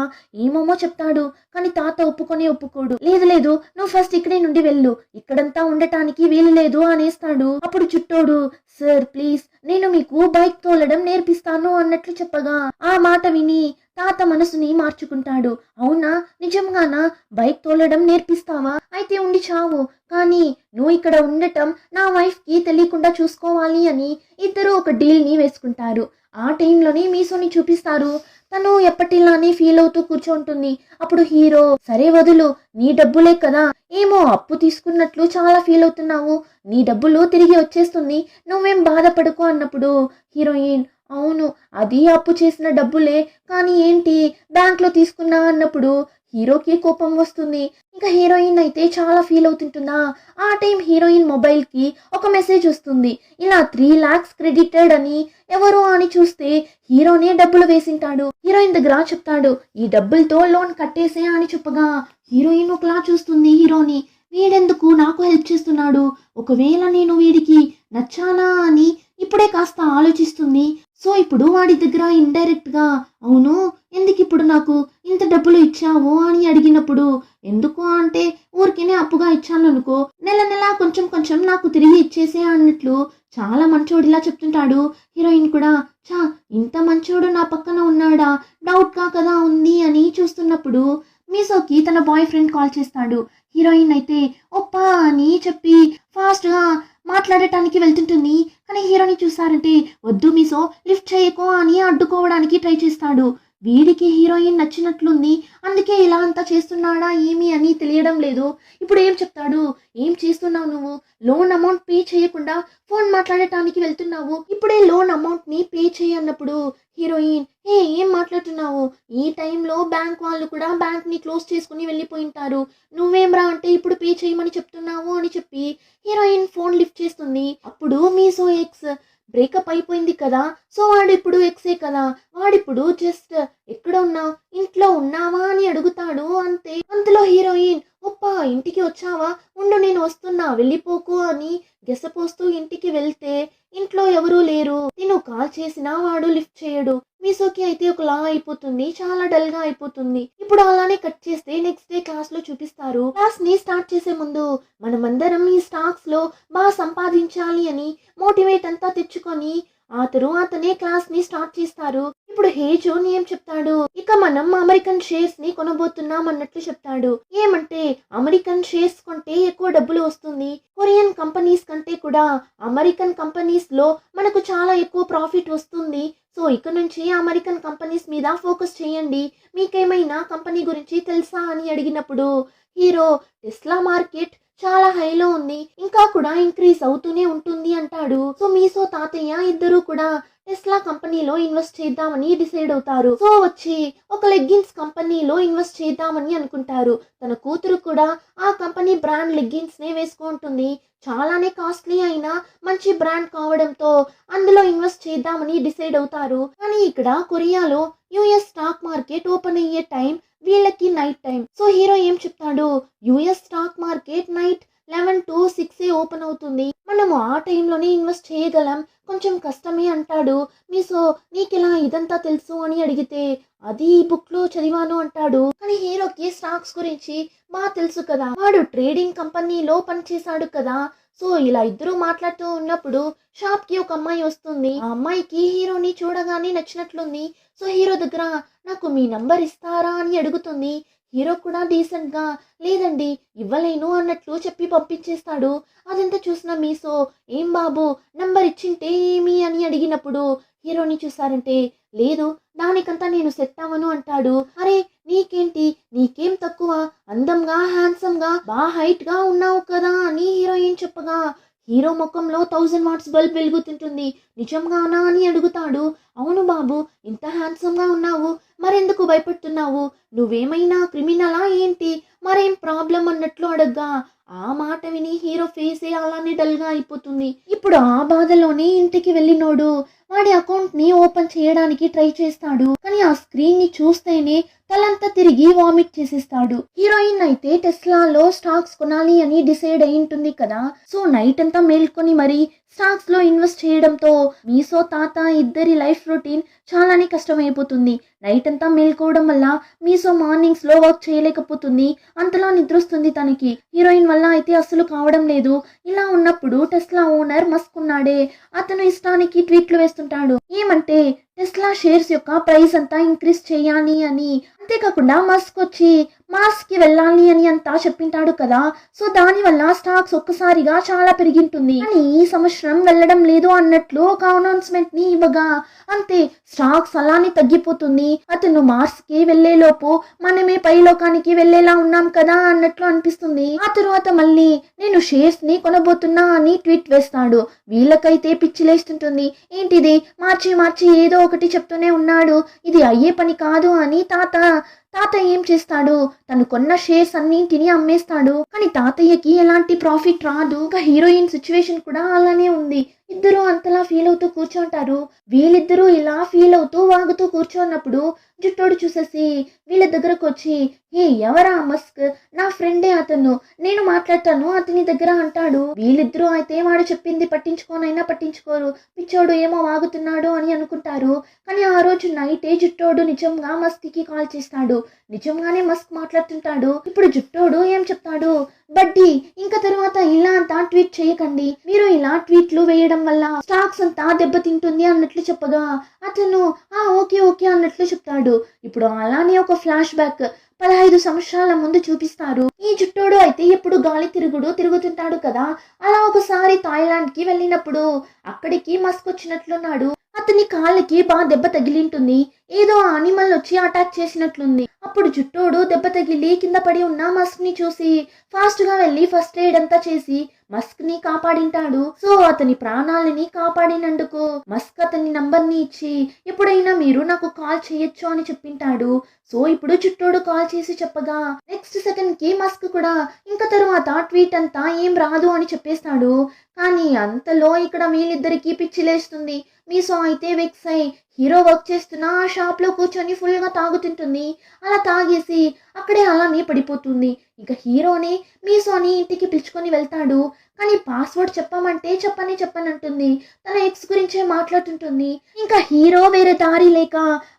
A: ఏమేమో చెప్తాడు, కానీ తాత ఒప్పుకోడు. లేదు, నువ్వు ఫస్ట్ ఇక్కడే నుండి వెళ్ళు, ఇక్కడంతా ఉండటానికి వీలు లేదు అనేస్తాడు. అప్పుడు చుట్టోడు, సార్ ప్లీజ్, నేను మీకు బైక్ తోలడం నేర్పిస్తాను అన్నట్లు చెప్పగా ఆ మాట విని తాత మనసుని మార్చుకుంటాడు. అవునా, నిజంగానా? బైక్ తోలడం నేర్పిస్తావా? అయితే ఉండి చావు, కానీ నువ్వు ఇక్కడ ఉండటం నా వైఫ్ కి తెలియకుండా చూసుకోవాలి అని ఇద్దరు ఒక డీల్ ని వేసుకుంటారు. ఆ టైంలోనే మీసోని చూపిస్తారు. తను ఎప్పటిలానే ఫీల్ అవుతూ కూర్చోంటుంది. అప్పుడు హీరో, సరే వదులు, నీ డబ్బులే కదా, ఏమో అప్పు తీసుకున్నట్లు చాలా ఫీల్ అవుతున్నావు, నీ డబ్బులు తిరిగి వచ్చేస్తుంది, నువ్వేం బాధపడుకో అన్నప్పుడు హీరోయిన్, అవును అది అప్పు చేసిన డబ్బులే, కానీ ఏంటి బ్యాంక్ లో తీసుకున్నా అన్నప్పుడు హీరోకి కోపం వస్తుంది. ఇంకా హీరోయిన్ అయితే చాలా ఫీల్ అవుతుంటుందా. ఆ టైం హీరోయిన్ మొబైల్ కి ఒక మెసేజ్ వస్తుంది, ఇలా 3 lakhs క్రెడిటెడ్ అని. ఎవరు అని చూస్తే హీరోనే డబ్బులు వేసింటాడు. హీరోయిన్ దగ్గర చెప్తాడు, ఈ డబ్బులతో లోన్ కట్టేసే అని చెప్పగా హీరోయిన్ ఒకలా చూస్తుంది హీరోని. వీడెందుకు నాకు హెల్ప్ చేస్తున్నాడు, ఒకవేళ నేను వీడికి నచ్చానా అని ఇప్పుడే కాస్త ఆలోచిస్తుంది. సో ఇప్పుడు వాడి దగ్గర ఇండైరెక్ట్ గా, అవును ఎందుకు ఇప్పుడు నాకు ఇంత డబ్బులు ఇచ్చావు అని అడిగినప్పుడు, ఎందుకు అంటే ఊరికేనే అప్పుగా ఇచ్చాను అనుకో, నెల కొంచెం నాకు తిరిగి ఇచ్చేసే అన్నట్లు చాలా మంచోడిలా చెప్తుంటాడు. హీరోయిన్ కూడా, చా ఇంత మంచోడు నా పక్కన ఉన్నాడా, డౌట్ గా కదా ఉంది అని చూస్తున్నప్పుడు మీసోకి తన బాయ్ ఫ్రెండ్ కాల్ చేస్తాడు. హీరోయిన్ అయితే ఒప్పా అని చెప్పి ఫాస్ట్ గా మాట్లాడటానికి వెళ్తుంటుంది. కానీ హీరోని చూసారంటే, వద్దు మీసో, లిఫ్ట్ చేయకో అని అడ్డుకోవడానికి ట్రై చేస్తాడు. వీడికి హీరోయిన్ నచ్చినట్లుంది, అందుకే ఇలా అంతా చేస్తున్నాడా ఏమి అని తెలియడం లేదు. ఇప్పుడు ఏం చెప్తాడు, ఏం చేస్తున్నావు నువ్వు, లోన్ అమౌంట్ పే చేయకుండా ఫోన్ మాట్లాడటానికి వెళ్తున్నావు, ఇప్పుడే లోన్ అమౌంట్ ని పే చేయన్నప్పుడు హీరోయిన్, ఏం మాట్లాడుతున్నావు, ఈ టైంలో బ్యాంక్ వాళ్ళు కూడా బ్యాంక్ ని క్లోజ్ చేసుకుని వెళ్ళిపోయింటారు, నువ్వేం రా అంటే ఇప్పుడు పే చేయమని చెప్తున్నావు అని చెప్పి హీరోయిన్ ఫోన్ లిఫ్ట్ చేస్తుంది. అప్పుడు మీసో ఎక్స్ బ్రేకప్ అయిపోయింది కదా, సో వాడు ఇప్పుడు ఎక్సే కదా, వాడిప్పుడు జస్ట్ ఎక్కడ ఉన్నావు, ఇంట్లో ఉన్నావా అని అడుగుతాడు. అంతే, అంతలో హీరోయిన్, ఒప్పా ఇంటికి వచ్చావా, ఉండు నేను వస్తున్నా వెళ్ళిపోకు అని గెసపోస్తూ ఇంటికి వెళ్తే ఇంట్లో ఎవరూ లేరు. నేను కాల్ చేసినా వాడు లిఫ్ట్ చేయడు. మీసోకి అయితే ఒకలా అయిపోతుంది, చాలా డల్ గా అయిపోతుంది. ఇప్పుడు అలానే కట్ చేస్తే నెక్స్ట్ డే క్లాస్ లో చూపిస్తారు. క్లాస్ ని స్టార్ట్ చేసే ముందు మనమందరం ఈ స్టాక్స్ లో బాగా సంపాదించాలి అని మోటివేట్ అంతా తెచ్చుకొని ఆ తరువాతనే క్లాస్ ని స్టార్ట్ చేస్తారు. ఇప్పుడు హేజోన్ ఏం చెప్తాడు, ఇక మనం అమెరికన్ షేర్స్ ని కొనబోతున్నాం అన్నట్లు చెప్తాడు. ఏమంటే అమెరికన్ షేర్స్ కొంటే ఎక్కువ డబ్బులు వస్తుంది, కొరియన్ కంపెనీస్ కంటే కూడా అమెరికన్ కంపెనీస్ లో మనకు చాలా ఎక్కువ ప్రాఫిట్ వస్తుంది. సో ఇక నుంచి అమెరికన్ కంపెనీస్ మీద ఫోకస్ చేయండి, మీకేమైనా కంపెనీ గురించి తెలుసా అని అడిగినప్పుడు హీరో టెస్లా మార్కెట్ చాలా హైలో ఉంది, ఇంకా కూడా ఇంక్రీజ్ అవుతూనే ఉంటుంది అంటాడు. సో మీసో తాతయ్య ఇద్దరు కూడా టెస్లా కంపెనీలో ఇన్వెస్ట్ చేద్దామని డిసైడ్ అవుతారు. సో వచ్చి ఒక లెగ్గిన్స్ కంపెనీలో ఇన్వెస్ట్ చేద్దామని అనుకుంటారు. తన కూతురు కూడా ఆ కంపెనీ బ్రాండ్ లెగ్గిన్స్ నే వేసుకుంటుంది. చాలానే కాస్ట్లీ అయినా మంచి బ్రాండ్ కావడంతో అందులో ఇన్వెస్ట్ చేద్దామని డిసైడ్ అవుతారు. కానీ ఇక్కడ కొరియాలో యుఎస్ స్టాక్ మార్కెట్ ఓపెన్ అయ్యే టైం వీళ్ళకి నైట్ టైం. సో హీరో ఏం చెప్తాడు, US stock market night 11 to 6 open అవుతుంది, మనము ఆ టైంలోనే ఇన్వెస్ట్ చేయగలం, కొంచెం కష్టమే అంటాడు. మీసో నీకెలా ఇదంతా తెలుసు అని అడిగితే అది ఈ బుక్ లో చదివాను అంటాడు. కానీ హీరోకి స్టాక్స్ గురించి బాగా తెలుసు కదా, వాడు ట్రేడింగ్ కంపెనీలో పనిచేశాడు కదా. సో ఇలా ఇద్దరు మాట్లాడుతూ ఉన్నప్పుడు షాప్ కి ఒక అమ్మాయి వస్తుంది. ఆ అమ్మాయికి హీరోని చూడగానే నచ్చినట్లుంది. సో హీరో దగ్గర నాకు మీ నంబర్ ఇస్తారా అని అడుగుతుంది. హీరో కూడా డీసెంట్ గా లేదండి ఇవ్వలేను అన్నట్లు చెప్పి పంపించేస్తాడు. అదంతా చూసిన మీసో ఏం బాబు నంబర్ ఇచ్చింటే ఏమి అని అడిగినప్పుడు హీరోని చూసారంటే లేదు దానికంతా నేను సెట్ అవ్వను అంటాడు. అరే నీకేంటి, నీకేం తక్కువ, అందంగా హ్యాండ్సమ్ గా బాగా హైట్ గా ఉన్నావు కదా అని హీరోయిన్ చెప్పగా హీరో ముఖంలో 1000 వాట్స్ బల్బ్ వెలుగుతుంటుంది. నిజంగానా అని అడుగుతాడు. అవును బాబు ఇంత హ్యాండ్సమ్ గా ఉన్నావు, మరెందుకు భయపడుతున్నావు, నువ్వేమైనా క్రిమినలా ఏంటి, మరేం ప్రాబ్లం అన్నట్లు అడగ్గా ఆ మాట విని హీరో ఫేసే అలానే డల్ గా అయిపోతుంది. ఇప్పుడు ఆ బాధలోనే ఇంటికి వెళ్ళినోడు వాడి అకౌంట్ ని ఓపెన్ చేయడానికి ట్రై చేస్తాడు. కానీ ఆ స్క్రీన్ ని చూస్తేనే తలంతా తిరిగి వామిట్ చేసేస్తాడు. హీరోయిన్ అయితే టెస్లాలో స్టాక్స్ కొనాలి అని డిసైడ్ అయి ఉంటుంది కదా. సో నైట్ అంతా మేల్కొని మరి స్టాక్స్ లో ఇన్వెస్ట్ చేయడంతో మీసో తాత ఇద్దరి లైఫ్ రొటీన్ చాలానే కష్టమైపోతుంది. నైట్ అంతా మేల్కోవడం వల్ల మీసో మార్నింగ్స్ లో వర్క్ చేయలేకపోతుంది, అంతలా నిద్రొస్తుంది తనకి. హీరోయిన్ వల్ల అయితే అస్సలు కావడం లేదు. ఇలా ఉన్నప్పుడు టెస్లా ఓనర్ మస్క్ ఉన్నాడే, అతను ఇష్టానికి ట్వీట్లు వేస్తుంటాడు. ఏమంటే టెస్లా షేర్స్ యొక్క ప్రైస్ అంతా ఇంక్రీజ్ చేయాలి అని, అంతేకాకుండా మస్క్ వచ్చి మార్స్ కి వెళ్ళాలి అని అంతా చెప్పింటాడు కదా. సో దాని వల్ల స్టాక్స్ ఒక్కసారిగా చాలా పెరిగింటుంది. కానీ ఈ సంవత్సరం వెళ్ళడం లేదు అన్నట్లు ఒక అనౌన్స్మెంట్ ని ఇవ్వగా అంతే స్టాక్స్ అలానే తగ్గిపోతుంది. అతను మార్స్ కి వెళ్లేలోపు మనమే పైలోకానికి వెళ్లేలా ఉన్నాం కదా అన్నట్లు అనిపిస్తుంది. ఆ తరువాత మళ్ళీ నేను షేర్స్ ని కొనబోతున్నా అని ట్వీట్ వేస్తాడు. వీళ్ళకైతే పిచ్చిలేస్తుంటుంది. ఏంటిది మార్చి మార్చి ఏదో ఒకటి చెప్తూనే ఉన్నాడు, ఇది అయ్యే పని కాదు అని తాత ఏం చేస్తాడు, తను కొన్న షేర్స్ అన్నింటినీ అమ్మేస్తాడు. కానీ తాతయ్యకి ఎలాంటి ప్రాఫిట్ రాదు. ఇంకా హీరోయిన్ సిచ్యువేషన్ కూడా అలానే ఉంది. ఇద్దరు అంతలా ఫీల్ అవుతూ కూర్చోంటారు. వీళ్ళిద్దరూ ఇలా ఫీల్ అవుతూ వాగుతూ కూర్చోన్నప్పుడు జుట్టోడు చూసేసి వీళ్ళ దగ్గరకు వచ్చి హే ఎవరా మస్క్, నా ఫ్రెండే అతను, నేను మాట్లాడతాను అతని దగ్గర అంటాడు. వీళ్ళిద్దరూ అయితే వాడు చెప్పింది పట్టించుకోనైనా పట్టించుకోరు, పిచ్చోడు ఏమో వాగుతున్నాడు అని అనుకుంటారు. కానీ ఆ రోజు నైటే జుట్టోడు నిజంగా మస్క్ కి కాల్ చేస్తాడు. నిజంగానే మస్క్ మాట్లాడుతుంటాడు. ఇప్పుడు జుట్టోడు ఏం చెప్తాడు, బడ్డీ ఇంకా తర్వాత ఇలా అంతా ట్వీట్ చేయకండి, మీరు ఇలా ట్వీట్లు వేయడం వల్ల స్టాక్స్ అంతా దెబ్బతింటుంది అన్నట్లు చెప్పగా అతను ఓకే ఓకే అన్నట్లు చెప్తాడు. ఇప్పుడు అలానే ఒక ఫ్లాష్ బ్యాక్ 15 సంవత్సరాల ముందు చూపిస్తారు. ఈ జుట్టోడు అయితే ఎప్పుడు గాలి తిరుగుతుంటాడు కదా. అలా ఒకసారి థాయిలాండ్ కి వెళ్ళినప్పుడు అక్కడికి మస్క్ వచ్చినట్లున్నాడు. అతని కాళ్ళకి బాగా దెబ్బ తగిలింటుంది, ఏదో ఆనిమల్ వచ్చి అటాక్ చేసినట్లుంది. అప్పుడు జుట్టోడు దెబ్బ తగిలి కింద పడి ఉన్న మస్క్ ని చూసి ఫాస్ట్ గా వెళ్లి ఫస్ట్ ఎయిడ్ అంతా చేసి మస్క్ ని కాపాడింటాడు. సో అతని ప్రాణాలని కాపాడినందుకు మస్క్ అతని నంబర్ ని ఇచ్చి ఎప్పుడైనా మీరు నాకు కాల్ చేయొచ్చు అని చెప్పింటాడు. సో ఇప్పుడు జుట్టోడు కాల్ చేసి చెప్పగా నెక్స్ట్ సెకండ్ కి మస్క్ కూడా ఇంకా తరువాత ట్వీట్ అంతా ఏం రాదు అని చెప్పేస్తాడు. కానీ అంతలో ఇక్కడ వీళ్ళిద్దరికి పిచ్చిలేస్తుంది. మీసో అయితే వెక్స్ అయి హీరో వర్క్ చేస్తున్న ఆ షాప్ లో కూర్చొని ఫుల్ గా తాగుతుంటుంది. అలా తాగేసి అక్కడే అలానే పడిపోతుంది. ఇక హీరోని మీసోని ఇంటికి పిలుచుకొని వెళ్తాడు. కానీ పాస్వర్డ్ చెప్పమంటే చెప్పనంటుంది. తన ఎక్స్ గురించే మాట్లాడుతుంటుంది. ఇంకా హీరో వేరే దారి లేక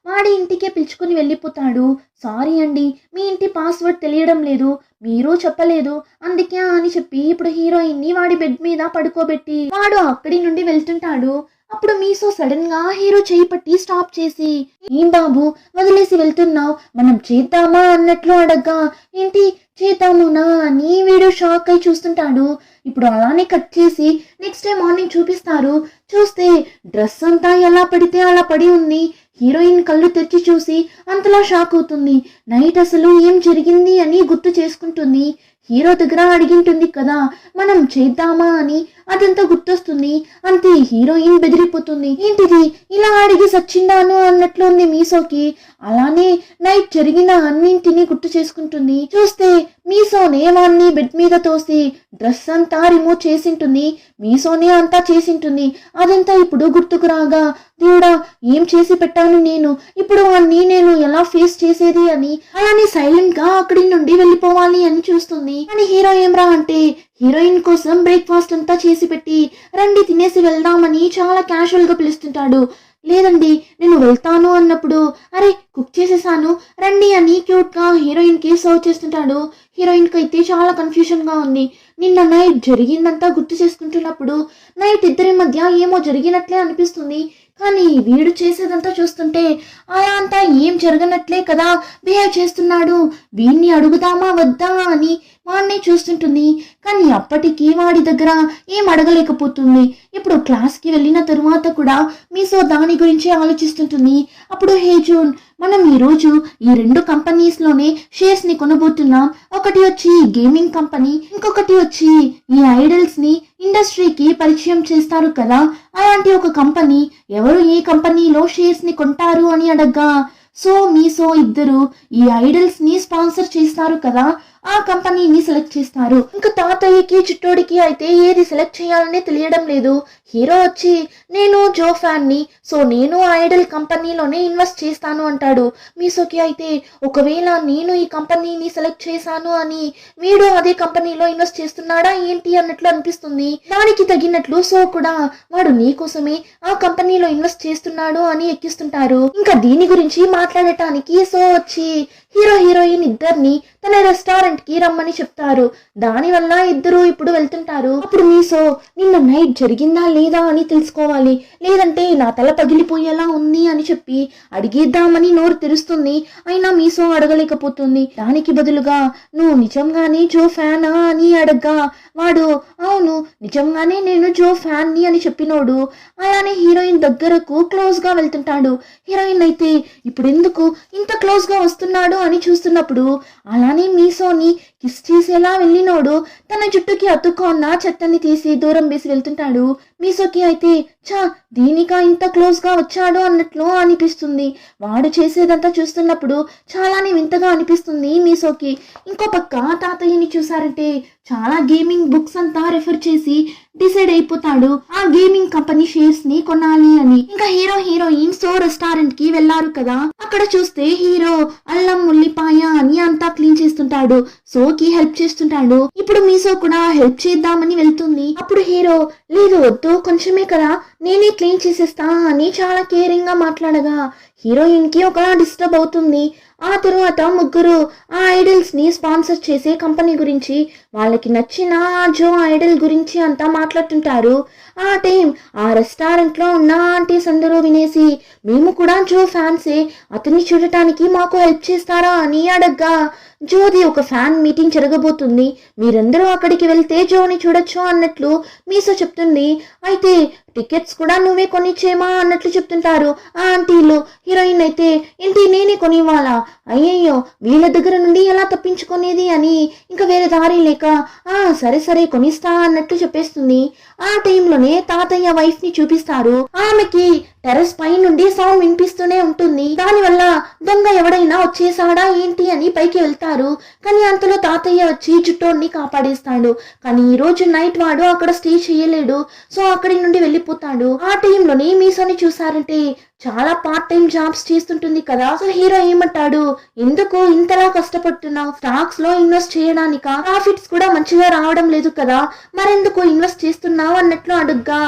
A: వాడి ఇంటికే పిలుచుకొని వెళ్ళిపోతాడు. సారీ అండి మీ ఇంటి పాస్వర్డ్ తెలియడం లేదు, మీరు చెప్పలేదు అందుకే అని చెప్పి ఇప్పుడు హీరోయిన్ ని వాడి బెడ్ మీద పడుకోబెట్టి వాడు అక్కడి నుండి వెళ్తుంటాడు. అప్పుడు మీసో సడన్ గా హీరో చేయి పట్టి స్టాప్ చేసి, ఏం బాబు వదిలేసి వెళ్తున్నావు, మనం చేద్దామా అన్నట్లు అడగ్గా, ఏంటి చేద్దామునా అని వీడు షాక్ అయి చూస్తుంటాడు. ఇప్పుడు అలానే కట్ చేసి నెక్స్ట్ డే మార్నింగ్ చూపిస్తారు. చూస్తే డ్రెస్ అంతా ఎలా పడితే అలా పడి ఉంది. హీరోయిన్ కళ్ళు తెరిచి చూసి అంతలా షాక్ అవుతుంది. నైట్ అసలు ఏం జరిగింది అని గుర్తు చేసుకుంటుంది. హీరో దగ్గర అడిగింటుంది కదా మనం చేద్దామా అని, అదంతా గుర్తొస్తుంది. అంతే హీరోయిన్ బెదిరిపోతుంది. ఏంటిది ఇలా అడిగి సచ్చిందాను అన్నట్లు ఉంది మీసోకి. అలానే నైట్ జరిగిన అన్నింటినీ గుర్తు చేసుకుంటుంది. చూస్తే మీసోనే వాణ్ణి బెడ్ మీద తోసి డ్రెస్ అంతా రిమూవ్ చేసింటుంది. మీసోనే అంతా చేసింటుంది. అదంతా ఇప్పుడు గుర్తుకు రాగా, దేవుడా ఏం చేసి పెట్టాను నేను, ఇప్పుడు వాణ్ణి నేను ఎలా ఫేస్ చేసేది అని అలానే సైలెంట్ గా అక్కడి నుండి వెళ్ళిపోవాలి అని చూస్తుంది. కానీ హీరో ఏమ్రా అంటే హీరోయిన్ కోసం బ్రేక్ఫాస్ట్ అంతా చేసి పెట్టి రండి తినేసి వెళ్దామని చాలా క్యాషువల్ గా పిలుస్తుంటాడు. లేదండి నేను వెళ్తాను అన్నప్పుడు, అరే కుక్ చేసేసాను రండి అని క్యూట్ గా హీరోయిన్ కి సర్వ్ చేస్తుంటాడు. హీరోయిన్ కి అయితే చాలా కన్ఫ్యూజన్ గా ఉంది. నిన్న నైట్ జరిగిందంతా గుర్తు చేసుకుంటున్నప్పుడు నైట్ ఇద్దరి మధ్య ఏమో జరిగినట్లే అనిపిస్తుంది. కానీ వీడు చేసేదంతా చూస్తుంటే అలా అంతా ఏం జరగనట్లే కదా బిహేవ్ చేస్తున్నాడు. వీడిని అడుగుదామా వద్దా అని వాడిని చూస్తుంటుంది. కానీ అప్పటికి వాడి దగ్గర ఏం అడగలేకపోతుంది. ఇప్పుడు క్లాస్కి వెళ్ళిన తరువాత కూడా మీసో దాని గురించి ఆలోచిస్తుంటుంది. అప్పుడు హే జూన్, మనం ఈరోజు ఈ 2 కంపెనీస్లోనే షేర్స్ని కొనబోతున్నాం. ఒకటి వచ్చి గేమింగ్ కంపెనీ, ఇంకొకటి వచ్చి ఈ ఐడల్స్ని ఇండస్ట్రీకి పరిచయం చేస్తారు కదా, అలాంటి ఒక కంపెనీ. ఎవరు ఈ కంపెనీలో షేర్స్ని కొంటారు అని అడగ్గా, సో మీసో ఇద్దరు ఈ ఐడల్స్ ని స్పాన్సర్ చేస్తారు కదా, ఆ కంపెనీని సెలెక్ట్ చేస్తారు. ఇంకా తాతయ్యకి చిట్టోడికి అయితే ఏది సెలెక్ట్ చేయాలనే తెలియడం లేదు. హీరో వచ్చి నేను జో ఫ్యాన్ ని, సో నేను ఐడల్ కంపెనీలోనే ఇన్వెస్ట్ చేస్తాను అంటాడు. మీసోకి అయితే ఒకవేళ నేను ఈ కంపెనీని సెలెక్ట్ చేశాను అని వీడు అదే కంపెనీలో ఇన్వెస్ట్ చేస్తున్నాడా ఏంటి అన్నట్లు అనిపిస్తుంది. దానికి తగినట్లు సో కూడా వాడు నీ కోసమే ఆ కంపెనీలో ఇన్వెస్ట్ చేస్తున్నాడు అని ఎక్కిస్తుంటారు. ఇంకా దీని గురించి మాట్లాడటానికి సో వచ్చి హీరో హీరోయిన్ ఇద్దరిని తన రెస్టారెంట్ కి రమ్మని చెప్తారు. దానివల్ల ఇద్దరు ఇప్పుడు వెళ్తుంటారు. అప్పుడు మీసో నిన్న నైట్ జరిగిందా లేదా అని తెలుసుకోవాలి, లేదంటే నా తల పగిలిపోయేలా ఉంది అని చెప్పి అడిగేద్దామని నోరు తెరుస్తుంది. అయినా మీసో అడగలేకపోతుంది. దానికి బదులుగా నువ్వు నిజంగానే జో ఫ్యానా అని అడగ్గా వాడు అవును నిజంగానే నేను జో ఫ్యాన్ ని అని చెప్పినోడు అలానే హీరోయిన్ దగ్గరకు క్లోజ్ గా వెళ్తుంటాడు. హీరోయిన్ అయితే ఇప్పుడు ఎందుకు ఇంత క్లోజ్ గా వస్తున్నాడు అని చూస్తున్నప్పుడు అలానే మీసోని కిస్ చేసేలా వెళ్ళినోడు తన జుట్టుకి అతుక్కున్న చెత్తని తీసి దూరం వేసి వెళ్తుంటాడు. మీసోకి అయితే చా దీనికా ఇంత క్లోజ్ గా వచ్చాడు అన్నట్లు అనిపిస్తుంది. వాడు చేసేదంతా చూస్తున్నప్పుడు చాలానే వింతగా అనిపిస్తుంది మీసోకి. ఇంకో పక్క తాతయ్యని చూసారంటే చాలా గేమింగ్ బుక్స్ అంతా రెఫర్ చేసి డిసైడ్ అయిపోతాడు ఆ గేమింగ్ కంపెనీ షేర్స్ ని కొనాలి అని. ఇంకా హీరో హీరోయిన్ సో రెస్టారెంట్ కి వెళ్లారు కదా, అక్కడ చూస్తే హీరో అల్లం ఉల్లిపాయ అని అంతా క్లీన్ చేస్తుంటాడు. సోకి హెల్ప్ చేస్తుంటాడు. ఇప్పుడు మీసో కూడా హెల్ప్ చేద్దామని వెళ్తుంది. అప్పుడు హీరో లేదు వద్దు కొంచెమే కదా నేనే క్లీన్ చేసేస్తా అని చాలా కేరింగ్ గా మాట్లాడగా హీరోయిన్ కి ఒకలా డిస్టర్బ్ అవుతుంది. ఆ తరువాత ముగ్గురు ఆ ఐడల్స్ ని స్పాన్సర్ చేసే కంపెనీ గురించి వాళ్ళకి నచ్చిన జో ఐడల్ గురించి అంతా మాట్లాడుతుంటారు. ఆ టైం ఆ రెస్టారెంట్ లో ఉన్న ఆంటీస్ అందరూ వినేసి మేము కూడా జో ఫ్యాన్సే, అతన్ని చూడటానికి మాకు హెల్ప్ చేస్తారా అని అడగ్గా జోది ఒక ఫ్యాన్ మీటింగ్ జరగబోతుంది, మీరందరూ అక్కడికి వెళ్తే జోని చూడొచ్చు అన్నట్లు మీసో చెప్తుంది. అయితే టికెట్స్ కూడా నువ్వే కొనిచ్చేమా అన్నట్లు చెప్తుంటారు ఆ ఆంటీలు. హీరోయిన్ అయితే ఏంటి నేనే కొనివ్వాలా, అయ్యయ్యో వీళ్ళ దగ్గర నుండి ఎలా తప్పించుకునేది అని ఇంకా వేరే దారి లేక సరే సరే కొనిస్తా అన్నట్లు చెప్పేస్తుంది. ఆ టైంలోనే తాతయ్య వైఫ్ ని చూపిస్తారు. ఆమెకి టెర్రస్ పై నుండి సౌండ్ వినిపిస్తూనే ఉంటుంది. దానివల్ల దొంగ ఎవడైనా వచ్చేసాడా ఏంటి అని పైకి వెళ్తారు. కానీ అంతలో తాతయ్య వచ్చి చుట్టోడిని కాపాడేస్తాడు. కానీ ఈ రోజు నైట్ వాడు అక్కడ స్టే చేయలేడు, సో అక్కడి నుండి వెళ్ళిపోతాడు. ఆ టైంలోనే మీసోని చూసారంటే చాలా పార్ట్ టైం జాబ్స్ చేస్తుంటుంది కదా. సో హీరో ఏమంటాడు, ఎందుకు ఇంతలా కష్టపడుతున్నావు, స్టాక్స్ లో ఇన్వెస్ట్ చేయడానికా, ప్రాఫిట్స్ కూడా మంచిగా రావడం లేదు కదా, మరెందుకు ఇన్వెస్ట్ చేస్తున్నావు అన్నట్లు అడుగ్గా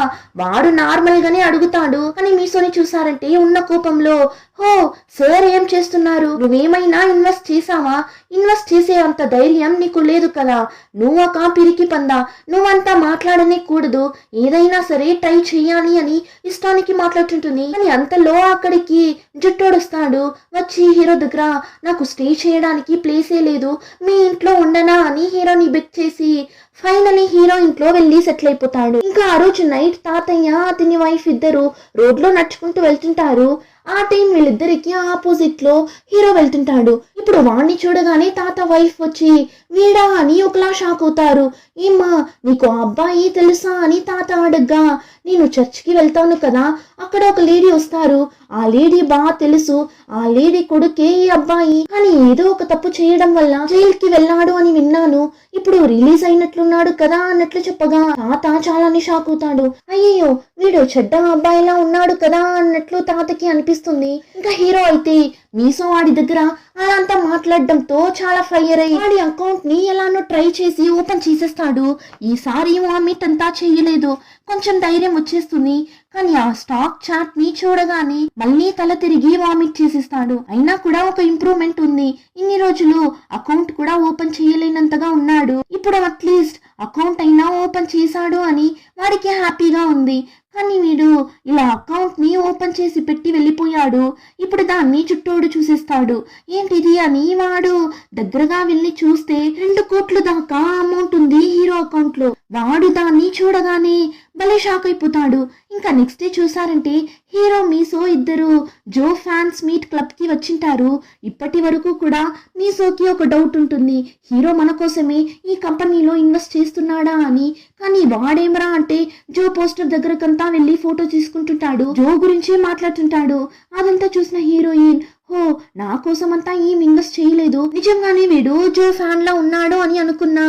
A: వాడు నార్మల్ గానే అడుగుతాడు. కానీ మీసోని చూసారంటే ఉన్న కోపంలో, హో సార్ ఏం చేస్తున్నారు, నువ్వేమైనా ఇన్వెస్ట్ చేసావా, ఇన్వెస్ట్ చేసే అంత ధైర్యం నీకు లేదు కదా, నువ్వు ఒక పిరికి పందా, నువ్వంతా మాట్లాడనే కూడదు, ఏదైనా సరే ట్రై చెయ్యాలి అని ఇష్టానికి మాట్లాడుతుంటుంది. కానీ అంతలో అక్కడికి జుట్టోడుస్తాడు. వచ్చి హీరో దగ్గర, నాకు స్టే చేయడానికి ప్లేసే లేదు, మీ ఇంట్లో ఉండనా అని హీరోని బెక్ చేసి ఫైనలీ హీరో ఇంట్లో వెళ్ళి సెటిల్ అయిపోతాడు. ఇంకా ఆ రోజు నైట్ తాతయ్య అతని వైఫ్ ఇద్దరు రోడ్లో నడుచుకుంటూ వెళ్తుంటారు. ఆ టైం వీళ్ళిద్దరికి ఆపోజిట్ లో హీరో వెళ్తుంటాడు. ఇప్పుడు వాణ్ణి చూడగానే తాత వైఫ్ వచ్చి వీడా అని ఒకలా షాక్ అవుతారు. ఏమ్మా నీకు అబ్బాయి తెలుసా అని తాత అడగ్గా, నేను చర్చ్కి వెళ్తాను కదా, అక్కడ ఒక లేడీ వస్తారు, ఆ లేడీ బాగా తెలుసు, ఆ లేడీ కొడుకే ఈ అబ్బాయి, కానీ ఏదో ఒక తప్పు చేయడం వల్ల జైలుకి వెళ్ళాడు అని విన్నాను, ఇప్పుడు రిలీజ్ అయినట్లున్నాడు కదా అన్నట్లు చెప్పగా తాత చాలానే షాక్ అవుతాడు. అయ్యయ్యో వీడు చెడ్డ అబ్బాయిలా ఉన్నాడు కదా అన్నట్లు తాతకి అనిపిస్తుంది. ఇంకా హీరో అయితే మీసో వాడి దగ్గర అలా అంతా మాట్లాడడంతో చాలా ఫైర్ అయ్యి వాడి అకౌంట్ ని ఎలానో ట్రై చేసి ఓపెన్ చేసేస్తాడు. ఈసారి వామిట్ అంతా చెయ్యలేదు, కొంచెం ధైర్యం వచ్చేస్తుంది. కానీ ఆ స్టాక్ చార్ట్ ని చూడగానే మళ్ళీ తల తిరిగి వామిట్ చేసేస్తాడు. అయినా కూడా ఒక ఇంప్రూవ్మెంట్ ఉంది, ఇన్ని రోజులు అకౌంట్ కూడా ఓపెన్ చేయలేనంతగా ఉన్నాడు, ఇప్పుడు అట్లీస్ట్ అకౌంట్ అయినా ఓపెన్ చేశాడు అని వాడికి హ్యాపీగా ఉంది. కానీ వీడు ఇలా అకౌంట్ ని ఓపెన్ చేసి పెట్టి వెళ్ళిపోయాడు, ఇప్పుడు దాన్ని చుట్టోడు చూసేస్తాడు. ఏంటిది అని వాడు దగ్గరగా వెళ్ళి చూస్తే 2 కోట్ల దాకా అమౌంట్ ఉంది హీరో అకౌంట్ లో. వాడు దాన్ని చూడగానే భలే షాక్ అయిపోతాడు. ఇంకా నెక్స్ట్ డే చూసారంటే హీరో మీసో ఇద్దరు జో ఫ్యాన్స్ మీట్ క్లబ్ కి వచ్చింటారు. ఇప్పటి వరకు కూడా మీసోకి ఒక డౌట్ ఉంటుంది, హీరో మన కోసమే ఈ కంపెనీలో ఇన్వెస్ట్ చేస్తున్నాడా అని. కానీ వాడేమరా అంటే జో పోస్టర్ దగ్గరకంతా వెళ్ళి ఫోటో తీసుకుంటుంటాడు, జో గురించి మాట్లాడుతుంటాడు. అదంతా చూసిన హీరోయిన్, ఓ నా కోసం అంతా ఏం ఇన్వెస్ట్ చేయలేదు, నిజంగానే వీడు జో ఫ్యాన్ లా ఉన్నాడు అని అనుకున్నా.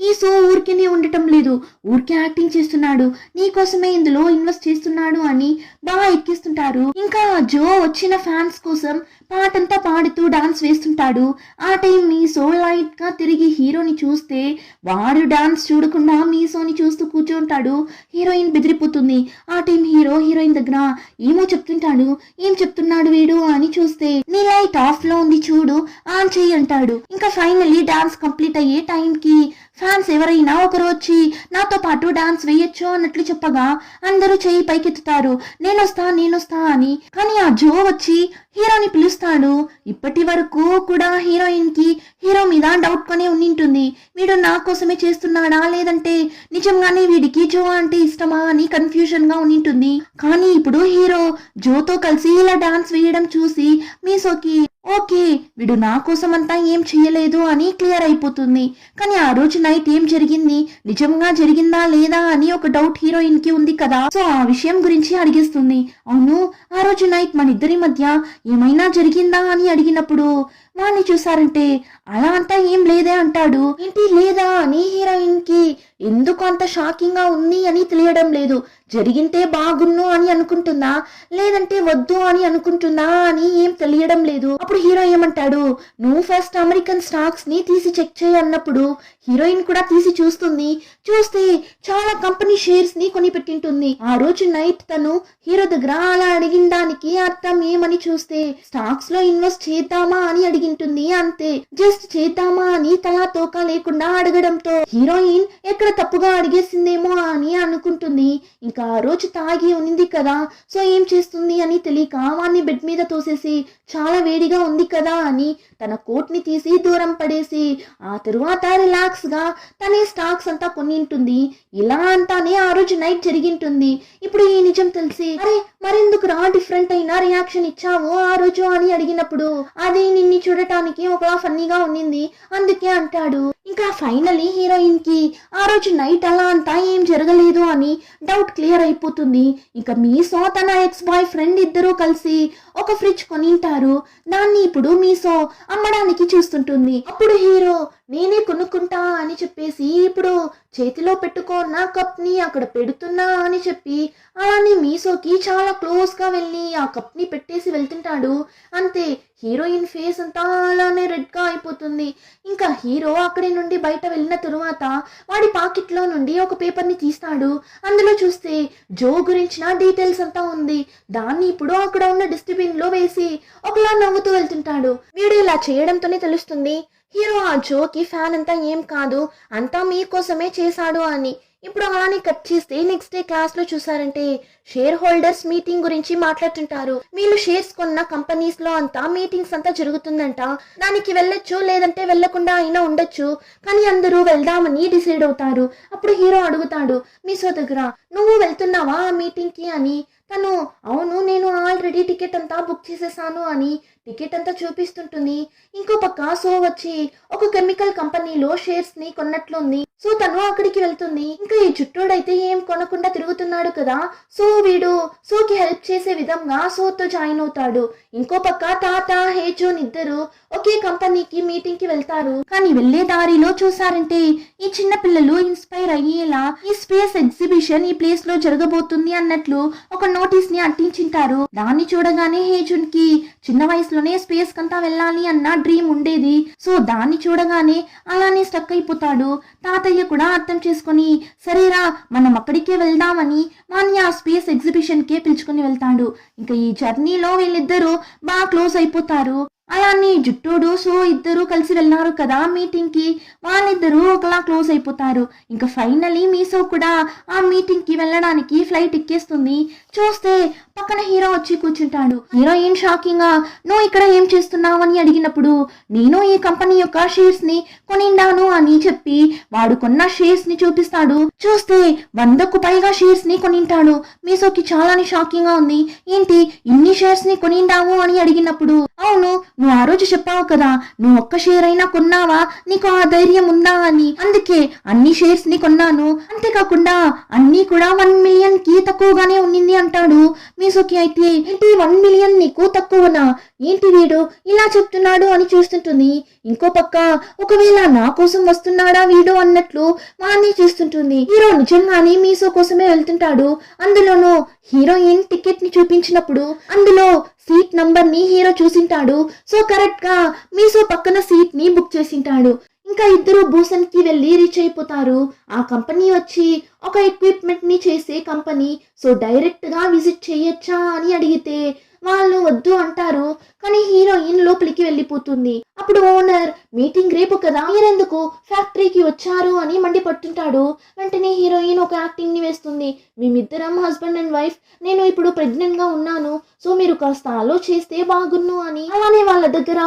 A: ఈ సో ఊరికేనే ఉండటం లేదు, ఊరికే యాక్టింగ్ చేస్తున్నాడు, నీ కోసమే ఇందులో ఇన్వెస్ట్ చేస్తున్నాడు అని బాగా ఎక్కిస్తుంటారు. ఇంకా జో వచ్చిన ఫ్యాన్స్ కోసం పాటంతా పాడుతూ డాన్స్ వేస్తుంటాడు. ఆ టైం మీసో లైట్ గా తిరిగి హీరోని చూస్తే వాడు డాన్స్ చూడకుండా మీసోని చూస్తూ కూర్చుంటాడు. హీరోయిన్ బెదిరిపోతుంది. ఆ టైం హీరో హీరోయిన్ దగ్గర ఏమో చెప్తుంటాడు, ఏం చెప్తున్నాడు వీడు అని చూస్తే నీ లైట్ ఆఫ్ లో ఉంది చూడు, ఆన్ చెయ్యి అంటాడు. ఇంకా ఫైనల్లీ డాన్స్ కంప్లీట్ అయ్యే టైంకి ఫ్యాన్స్ ఎవరైనా ఒకరు వచ్చి నాతో పాటు డాన్స్ వేయొచ్చు అన్నట్లు చెప్పగా అందరూ చెయ్యి పైకెత్తుతారు, నేనొస్తా అని. కానీ ఆ జో వచ్చి హీరోని పిలుస్తాడు. ఇప్పటి వరకు కూడా హీరోయిన్ కి హీరో మీద డౌట్ కొనే ఉండింటుంది, వీడు నా కోసమే చేస్తున్నాడా లేదంటే నిజంగానే వీడికి జో అంటే ఇష్టమా అని కన్ఫ్యూజన్ గా ఉండింటుంది. కానీ ఇప్పుడు హీరో జోతో కలిసి ఇలా డాన్స్ వేయడం చూసి మీసోకి ఓకే వీడు నా కోసం అంతా ఏం చెయ్యలేదు అని క్లియర్ అయిపోతుంది. కానీ ఆ రోజు నైట్ ఏం జరిగింది, నిజంగా జరిగిందా లేదా అని ఒక డౌట్ హీరోయిన్ కి ఉంది కదా. సో ఆ విషయం గురించి అడిగేస్తుంది. అవును ఆ రోజు నైట్ మన ఇద్దరి మధ్య ఏమైనా జరిగిందా అని అడిగినప్పుడు వాణ్ణి చూసారంటే అలా అంతా ఏం లేదే అంటాడు. ఏంటి లేదా అని హీరోయిన్ కి ఎందుకు అంత షాకింగ్ గా ఉంది అని తెలియడం లేదు. జరిగింటే బాగున్ను అని అనుకుంటుందా లేదంటే వద్దు అని అనుకుంటుందా అని ఏం తెలియడం లేదు. అప్పుడు హీరో ఏమంటాడు, నువ్వు ఫస్ట్ అమెరికన్ స్టాక్స్ ని తీసి చెక్ చేయి అన్నప్పుడు హీరోయిన్ కూడా తీసి చూస్తుంది. చూస్తే చాలా కంపెనీ షేర్స్ ని కొని పెట్టింటుంది. ఆ రోజు నైట్ తను హీరో దగ్గర అలా అడిగిన దానికి అర్థం ఏమని చూస్తే స్టాక్స్ లో ఇన్వెస్ట్ చేద్దామా అని అడిగింటుంది. అంతే, జస్ట్ చేద్దామా అని తలా తోక లేకుండా అడగడంతో హీరోయిన్ ఎక్కడ తప్పుగా అడిగేసిందేమో అని అనుకుంటుంది. ఇంకా ఆ రోజు తాగి ఉంది కదా, సో ఏం చేస్తుంది అని తెలియక వాణ్ణి బెడ్ మీద తోసేసి చాలా వేడిగా ఉంది కదా అని తన కోట్ ని తీసి దూరం పడేసి ఆ తరువాత రిలాక్స్ గా తనే స్టాక్స్ అంతా కొనింటుంది. ఇలా అంతానే ఆ రోజు నైట్ జరిగింటుంది. ఇప్పుడు ఈ నిజం తెలిసి అరే మరెందుకు రా డిఫరెంట్ అయినా రియాక్షన్ ఇచ్చావు ఆ రోజు అని అడిగినప్పుడు అది నిన్ను చూడటానికి ఒక ఫన్నీగా ఉండింది అందుకే అంటాడు. ఇంకా ఫైనలీ హీరోయిన్ కి ఆ రోజు నైట్ అలా అంతా ఏం జరగలేదు అని డౌట్ క్లియర్ అయిపోతుంది. ఇంకా మీసో తన ఎక్స్ బాయ్ ఫ్రెండ్ ఇద్దరూ కలిసి ఒక ఫ్రిడ్జ్ కొనింటారు. దాన్ని ఇప్పుడు మీసో అమ్మడానికి చూస్తుంటుంది. అప్పుడు హీరో నేనే కొనుక్కుంటా అని చెప్పేసి ఇప్పుడు చేతిలో పెట్టుకున్న కప్ని అక్కడ పెడుతున్నా అని చెప్పి అలానే మీసోకి చాలా క్లోజ్గా వెళ్ళి ఆ కప్ని పెట్టేసి వెళ్తుంటాడు. అంతే హీరోయిన్ ఫేస్ అంతా అలానే రెడ్గా అయిపోతుంది. ఇంకా హీరో అక్కడి నుండి బయట వెళ్ళిన తరువాత వాడి పాకెట్లో నుండి ఒక పేపర్ని తీస్తాడు. అందులో చూస్తే జో గురించిన డీటెయిల్స్ అంతా ఉంది. దాన్ని ఇప్పుడు అక్కడ ఉన్న డస్ట్బిన్లో వేసి ఒకలా నవ్వుతూ వెళ్తుంటాడు. వీడు ఇలా చేయడంతోనే తెలుస్తుంది హీరో ఆ జోకి ఫ్యాన్ అంతా ఏం కాదు, అంతా మీకోసమే చేశాడు అని. ఇప్పుడు అలానే కట్ చేస్తే నెక్స్ట్ డే క్లాస్ లో చూసారంటే షేర్ హోల్డర్స్ మీటింగ్ గురించి మాట్లాడుతుంటారు. వీళ్ళు షేర్స్ కొన్న కంపెనీస్ లో అంతా మీటింగ్స్ అంతా జరుగుతుందంట. దానికి వెళ్ళొచ్చు లేదంటే వెళ్లకుండా అయినా ఉండొచ్చు, కానీ అందరూ వెళ్దామని డిసైడ్ అవుతారు. అప్పుడు హీరో అడుగుతాడు మీసో దగ్గర, నువ్వు వెళ్తున్నావా ఆ మీటింగ్ కి అని. తను అవును నేను ఆల్రెడీ టికెట్ అంతా బుక్ చేసేసాను అని టికెట్ అంతా చూపిస్తుంటుంది. ఇంకో పక్క సో వచ్చి ఒక కెమికల్ కంపెనీలో షేర్స్ ని కొన్నట్లుంది. సో తను అక్కడికి వెళ్తుంది. ఇంకా ఈ చుట్టూడైతే ఏం కొనకుండా తిరుగుతున్నాడు కదా, సో వీడు సోకి హెల్ప్ చేసే విధంగా సోతో జాయిన్ అవుతాడు. ఇంకో పక్క తాత హేజోన్ ఇద్దరు ఒకే కంపెనీకి మీటింగ్ కి వెళ్తారు. కానీ వెళ్లే దారిలో చూసారంటే ఈ చిన్న పిల్లలు ఇన్స్పైర్ అయ్యేలా ఈ స్పేస్ ఎగ్జిబిషన్ ఈ ప్లేస్ లో జరగబోతుంది అన్నట్లు ఒక నోటీస్ ని అంటించింటారు. దాన్ని చూడగానే హేజున్ కి చిన్న వయసులోనే స్పేస్ కంతా వెళ్ళాలి అన్న డ్రీమ్ ఉండేది. సో దాన్ని చూడగానే అలానే స్టక్ అయిపోతాడు. తాతయ్య కూడా అర్థం చేసుకుని సరేరా మనం అక్కడికే వెళ్దామని వాణ్ణి ఆ స్పేస్ ఎగ్జిబిషన్ కే పిలుచుకుని వెళ్తాడు. ఇంకా ఈ జర్నీలో వీళ్ళిద్దరూ బాగా క్లోజ్ అయిపోతారు. అలానే జుట్టోడు సో ఇద్దరు కలిసి వెళ్ళారు కదా మీటింగ్ కి, వాళ్ళిద్దరూ ఒకలా క్లోజ్ అయిపోతారు. ఇంకా ఫైనలీ మీసో కూడా ఆ మీటింగ్ కి వెళ్ళడానికి ఫ్లైట్ ఎక్కేస్తుంది. చూస్తే పక్కన హీరో వచ్చి కూర్చుంటాడు. హీరోయిన్ షాకింగ్ గా నువ్వు ఇక్కడ ఏం చేస్తున్నావు అని అడిగినప్పుడు నేను ఈ కంపెనీ యొక్క షేర్స్ ని కొనిండాను అని చెప్పి వాడు కొన్న షేర్స్ ని చూపిస్తాడు. చూస్తే 100కు పైగా షేర్స్ ని కొనింటాడు. మీసోకి చాలానే షాకింగ్ గా ఉంది. ఏంటి ఇన్ని షేర్స్ ని కొనిండావు అని అడిగినప్పుడు అవును నువ్వు ఆ రోజు చెప్పావు కదా నువ్వు ఒక్క షేర్ అయినా కొన్నావా, నీకు ఆ ధైర్యం ఉందా అని, అందుకే అన్ని షేర్స్ ని కొన్నాను. అంతేకాకుండా అన్ని కూడా 1 మిలియన్ కి తక్కువగానే ఉన్నింది అంటాడు. మీసోకి అయితే ఏంటి 1 మిలియన్ నీకు తక్కువనా, ఏంటి వీడు ఇలా చెప్తున్నాడు అని చూస్తుంటుంది. ఇంకో పక్క ఒకవేళ నా కోసం వస్తున్నాడా వీడు అన్నట్లు వాణ్ణి చూస్తుంటుంది. హీరో నిజంగానే మీసో కోసమే వెళ్తుంటాడు. అందులోనూ హీరోయిన్ టికెట్ ని చూపించినప్పుడు అందులో సీట్ నంబర్ ని హీరో చూసింటాడు. సో కరెక్ట్ గా మీసో పక్కన సీట్ ని బుక్ చేసింటాడు. ఇంకా ఇద్దరు బూసన్ కి వెళ్ళి రీచ్ అయిపోతారు. ఆ కంపెనీ వచ్చి ఒక ఎక్విప్మెంట్ ని చేసే కంపెనీ. సో డైరెక్ట్ గా విజిట్ చేయొచ్చా అని అడిగితే వాళ్ళు వద్దు అంటారు. కానీ హీరోయిన్ లోపలికి వెళ్ళిపోతుంది. అప్పుడు ఓనర్ మీటింగ్ రేపు కదా మీరెందుకు ఫ్యాక్టరీకి వచ్చారు అని మండిపడుతుంటాడు. వెంటనే హీరోయిన్ ఒక యాక్టింగ్ ని వేస్తుంది. మేమిద్దరం హస్బెండ్ అండ్ వైఫ్, నేను ఇప్పుడు ప్రెగ్నెంట్ గా ఉన్నాను, సో మీరు కాస్త ఆలోచిస్తే బాగున్ను అని అలానే వాళ్ళ దగ్గర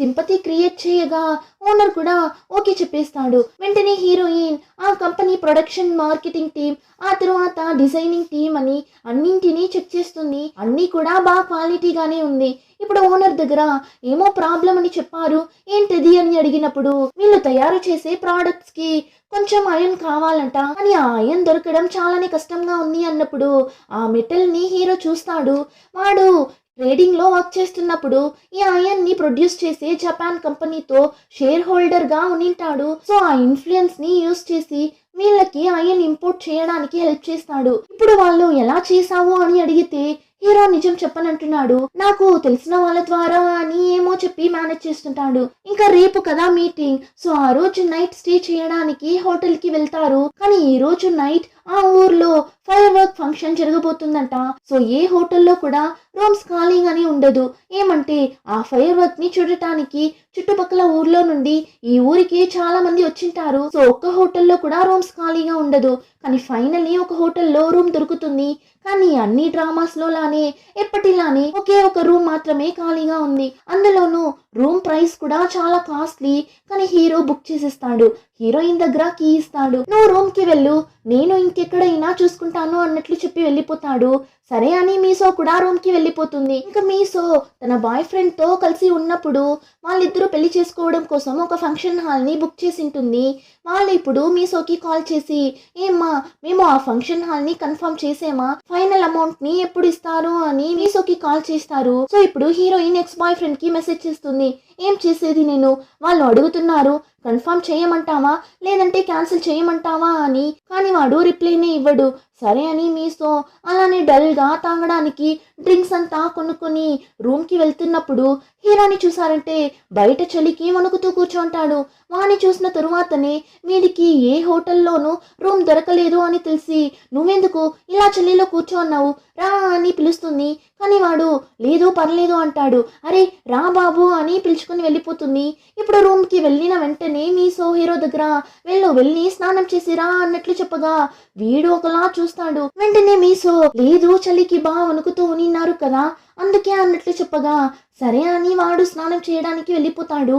A: సింపతి క్రియేట్ చేయగా ఓనర్ కూడా ఓకే చెప్పేస్తాడు. వెంటనే హీరోయిన్ ఆ కంపెనీ ప్రొడక్షన్ మార్కెటింగ్ టీమ్ ఆ తర్వాత డిజైనింగ్ టీమ్ అని అన్నింటినీ చెక్ చేస్తుంది. అన్నీ కూడా బాగా క్వాలిటీగానే ఉంది. ఇప్పుడు ఓనర్ దగ్గర ఏమో ప్రాబ్లం అని చెప్పారు, ఏంటిది అని అడిగినప్పుడు వీళ్ళు తయారు చేసే ప్రోడక్ట్స్ కి కొంచెం ఐరన్ కావాలంట, కానీ ఆ ఐరన్ దొరకడం చాలానే కష్టంగా ఉంది అన్నప్పుడు ఆ మెటల్ ని హీరో చూస్తాడు. వాడు ట్రేడింగ్ లో వర్క్ చేస్తున్నప్పుడు ఈ ఐరన్ ని ప్రొడ్యూస్ చేసే జపాన్ కంపెనీతో షేర్ హోల్డర్ గా ఉనింటాడు. సో ఆ ఇన్ఫ్లుయెన్స్ ని యూస్ చేసి వీళ్ళకి ఐరన్ ఇంపోర్ట్ చేయడానికి హెల్ప్ చేస్తాడు. ఇప్పుడు వాళ్ళు ఎలా చేసావు అని అడిగితే హీరో నిజం చెప్పనంటున్నాడు. నాకు తెలిసిన వాళ్ళ ద్వారా అని ఏమో చెప్పి మేనేజ్ చేస్తుంటాడు. ఇంకా రేపు కదా మీటింగ్, సో ఆ రోజు నైట్ స్టే చేయడానికి హోటల్ కి వెళ్తారు. కానీ ఈ రోజు నైట్ ఆ ఊర్లో ఫైర్ వర్క్ ఫంక్షన్ జరగబోతుందంట. సో ఏ హోటల్లో కూడా రూమ్స్ ఖాళీగా అని ఉండదు. ఏమంటే ఆ ఫైర్ వర్క్ ని చూడటానికి చుట్టుపక్కల ఊర్లో నుండి ఈ ఊరికి చాలా మంది వచ్చింటారు. సో ఒక్క హోటల్లో కూడా రూమ్స్ ఖాళీగా ఉండదు. కానీ ఫైనల్లీ ఒక హోటల్లో రూమ్ దొరుకుతుంది. కానీ అన్ని డ్రామాస్ లో లానే ఎప్పటిలానే ఒకే ఒక రూమ్ మాత్రమే ఖాళీగా ఉంది. అందులోనూ రూమ్ ప్రైస్ కూడా చాలా కాస్ట్లీ. కానీ హీరో బుక్ చేసేస్తాడు. హీరోయిన్ దగ్గర కీ ఇస్తాడు. నువ్వు రూమ్ కి వెళ్ళు, నేను ఇంకెక్కడైనా చూసుకుంటాను అన్నట్లు చెప్పి వెళ్ళిపోతాడు. సరే అని మీసో కూడా రూమ్ కి వెళ్ళిపోతుంది. ఇంకా మీసో తన బాయ్ ఫ్రెండ్ తో కలిసి ఉన్నప్పుడు వాళ్ళిద్దరూ పెళ్లి చేసుకోవడం కోసం ఒక ఫంక్షన్ హాల్ ని బుక్ చేసి ఉంటుంది. వాళ్ళు ఇప్పుడు మీసోకి కాల్ చేసి ఏమ్మా మేము ఆ ఫంక్షన్ హాల్ ని కన్ఫర్మ్ చేసేమా, ఫైనల్ అమౌంట్ ని ఎప్పుడు ఇస్తారు అని మీసోకి కాల్ చేస్తారు. సో ఇప్పుడు హీరోయిన్ ఎక్స్ బాయ్ ఫ్రెండ్ కి మెసేజ్ చేస్తుంది, ఏం చేసేది నేను? వాళ్ళు అడుగుతున్నారు, కన్ఫర్మ్ చేయమంటావా లేదంటే క్యాన్సిల్ చేయమంటావా అని. కానీ వాడు రిప్లైనే ఇవ్వడు. సరే అని మీసో అలానే డల్గా తాగడానికి డ్రింక్స్ అంతా కొనుక్కొని రూమ్కి వెళ్తున్నప్పుడు హీరోని చూసారంటే బయట చలికి వణుకుతూ కూర్చుంటాడు. వాణ్ణి చూసిన తరువాతనే మీదికి ఏ హోటల్లోనూ రూమ్ దొరకలేదు అని తెలిసి నువ్వెందుకు ఇలా చలిలో కూర్చోన్నావు రా అని పిలుస్తుంది. కానీ వాడు లేదు పర్లేదు అంటాడు. అరే రా బాబు అని పిలుచుకుని వెళ్ళిపోతుంది. ఇప్పుడు రూమ్కి వెళ్ళిన వెంటనే మీసో హీరో దగ్గర వెళ్ళి స్నానం చేసిరా అన్నట్లు చెప్పగా వీడు ఒకలా చూస్తాడు. వెంటనే మీసో లేదు చలికి బా వణుకుతూ ఉన్నారు కదా అందుకే అన్నట్లు చెప్పగా సరే అని వాడు స్నానం చేయడానికి వెళ్ళిపోతాడు.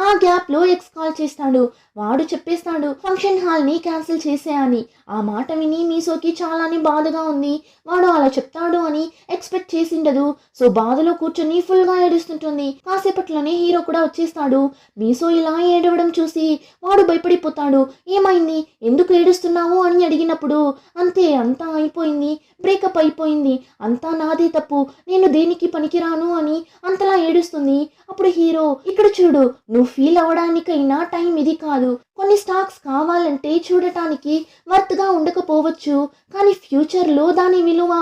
A: ఆ గ్యాప్ లో ఎక్స్ కాల్ చేస్తాడు. వాడు చెప్పేస్తాడు ఫంక్షన్ హాల్ ని క్యాన్సిల్ చేసే అని. ఆ మాట విని మీసోకి చాలానే బాధగా ఉంది. వాడు అలా చెప్తాడు అని ఎక్స్పెక్ట్ చేసిండదు. సో బాధలో కూర్చొని ఫుల్ గా ఏడుస్తుంటుంది. కాసేపట్లోనే హీరో కూడా వచ్చేస్తాడు. మీసో ఇలా ఏడవడం చూసి వాడు భయపడిపోతాడు. ఏమైంది, ఎందుకు ఏడుస్తున్నావు అని అడిగినప్పుడు అంతే అంతా అయిపోయింది, బ్రేకప్ అయిపోయింది, అంతా నాదే తప్పు, నేను దేనికి పనికిరాను అని అంతలా ఏడుస్తుంది. అప్పుడు హీరో ఇక్కడ చూడు, నువ్వు ఫీల్ అవ్వడానికైనా టైం ఇది కాదు. కొన్ని స్టాక్స్ కావాలంటే చూడటానికి వర్త్ గా ఉండకపోవచ్చు, కానీ ఫ్యూచర్ లో దాని విలువ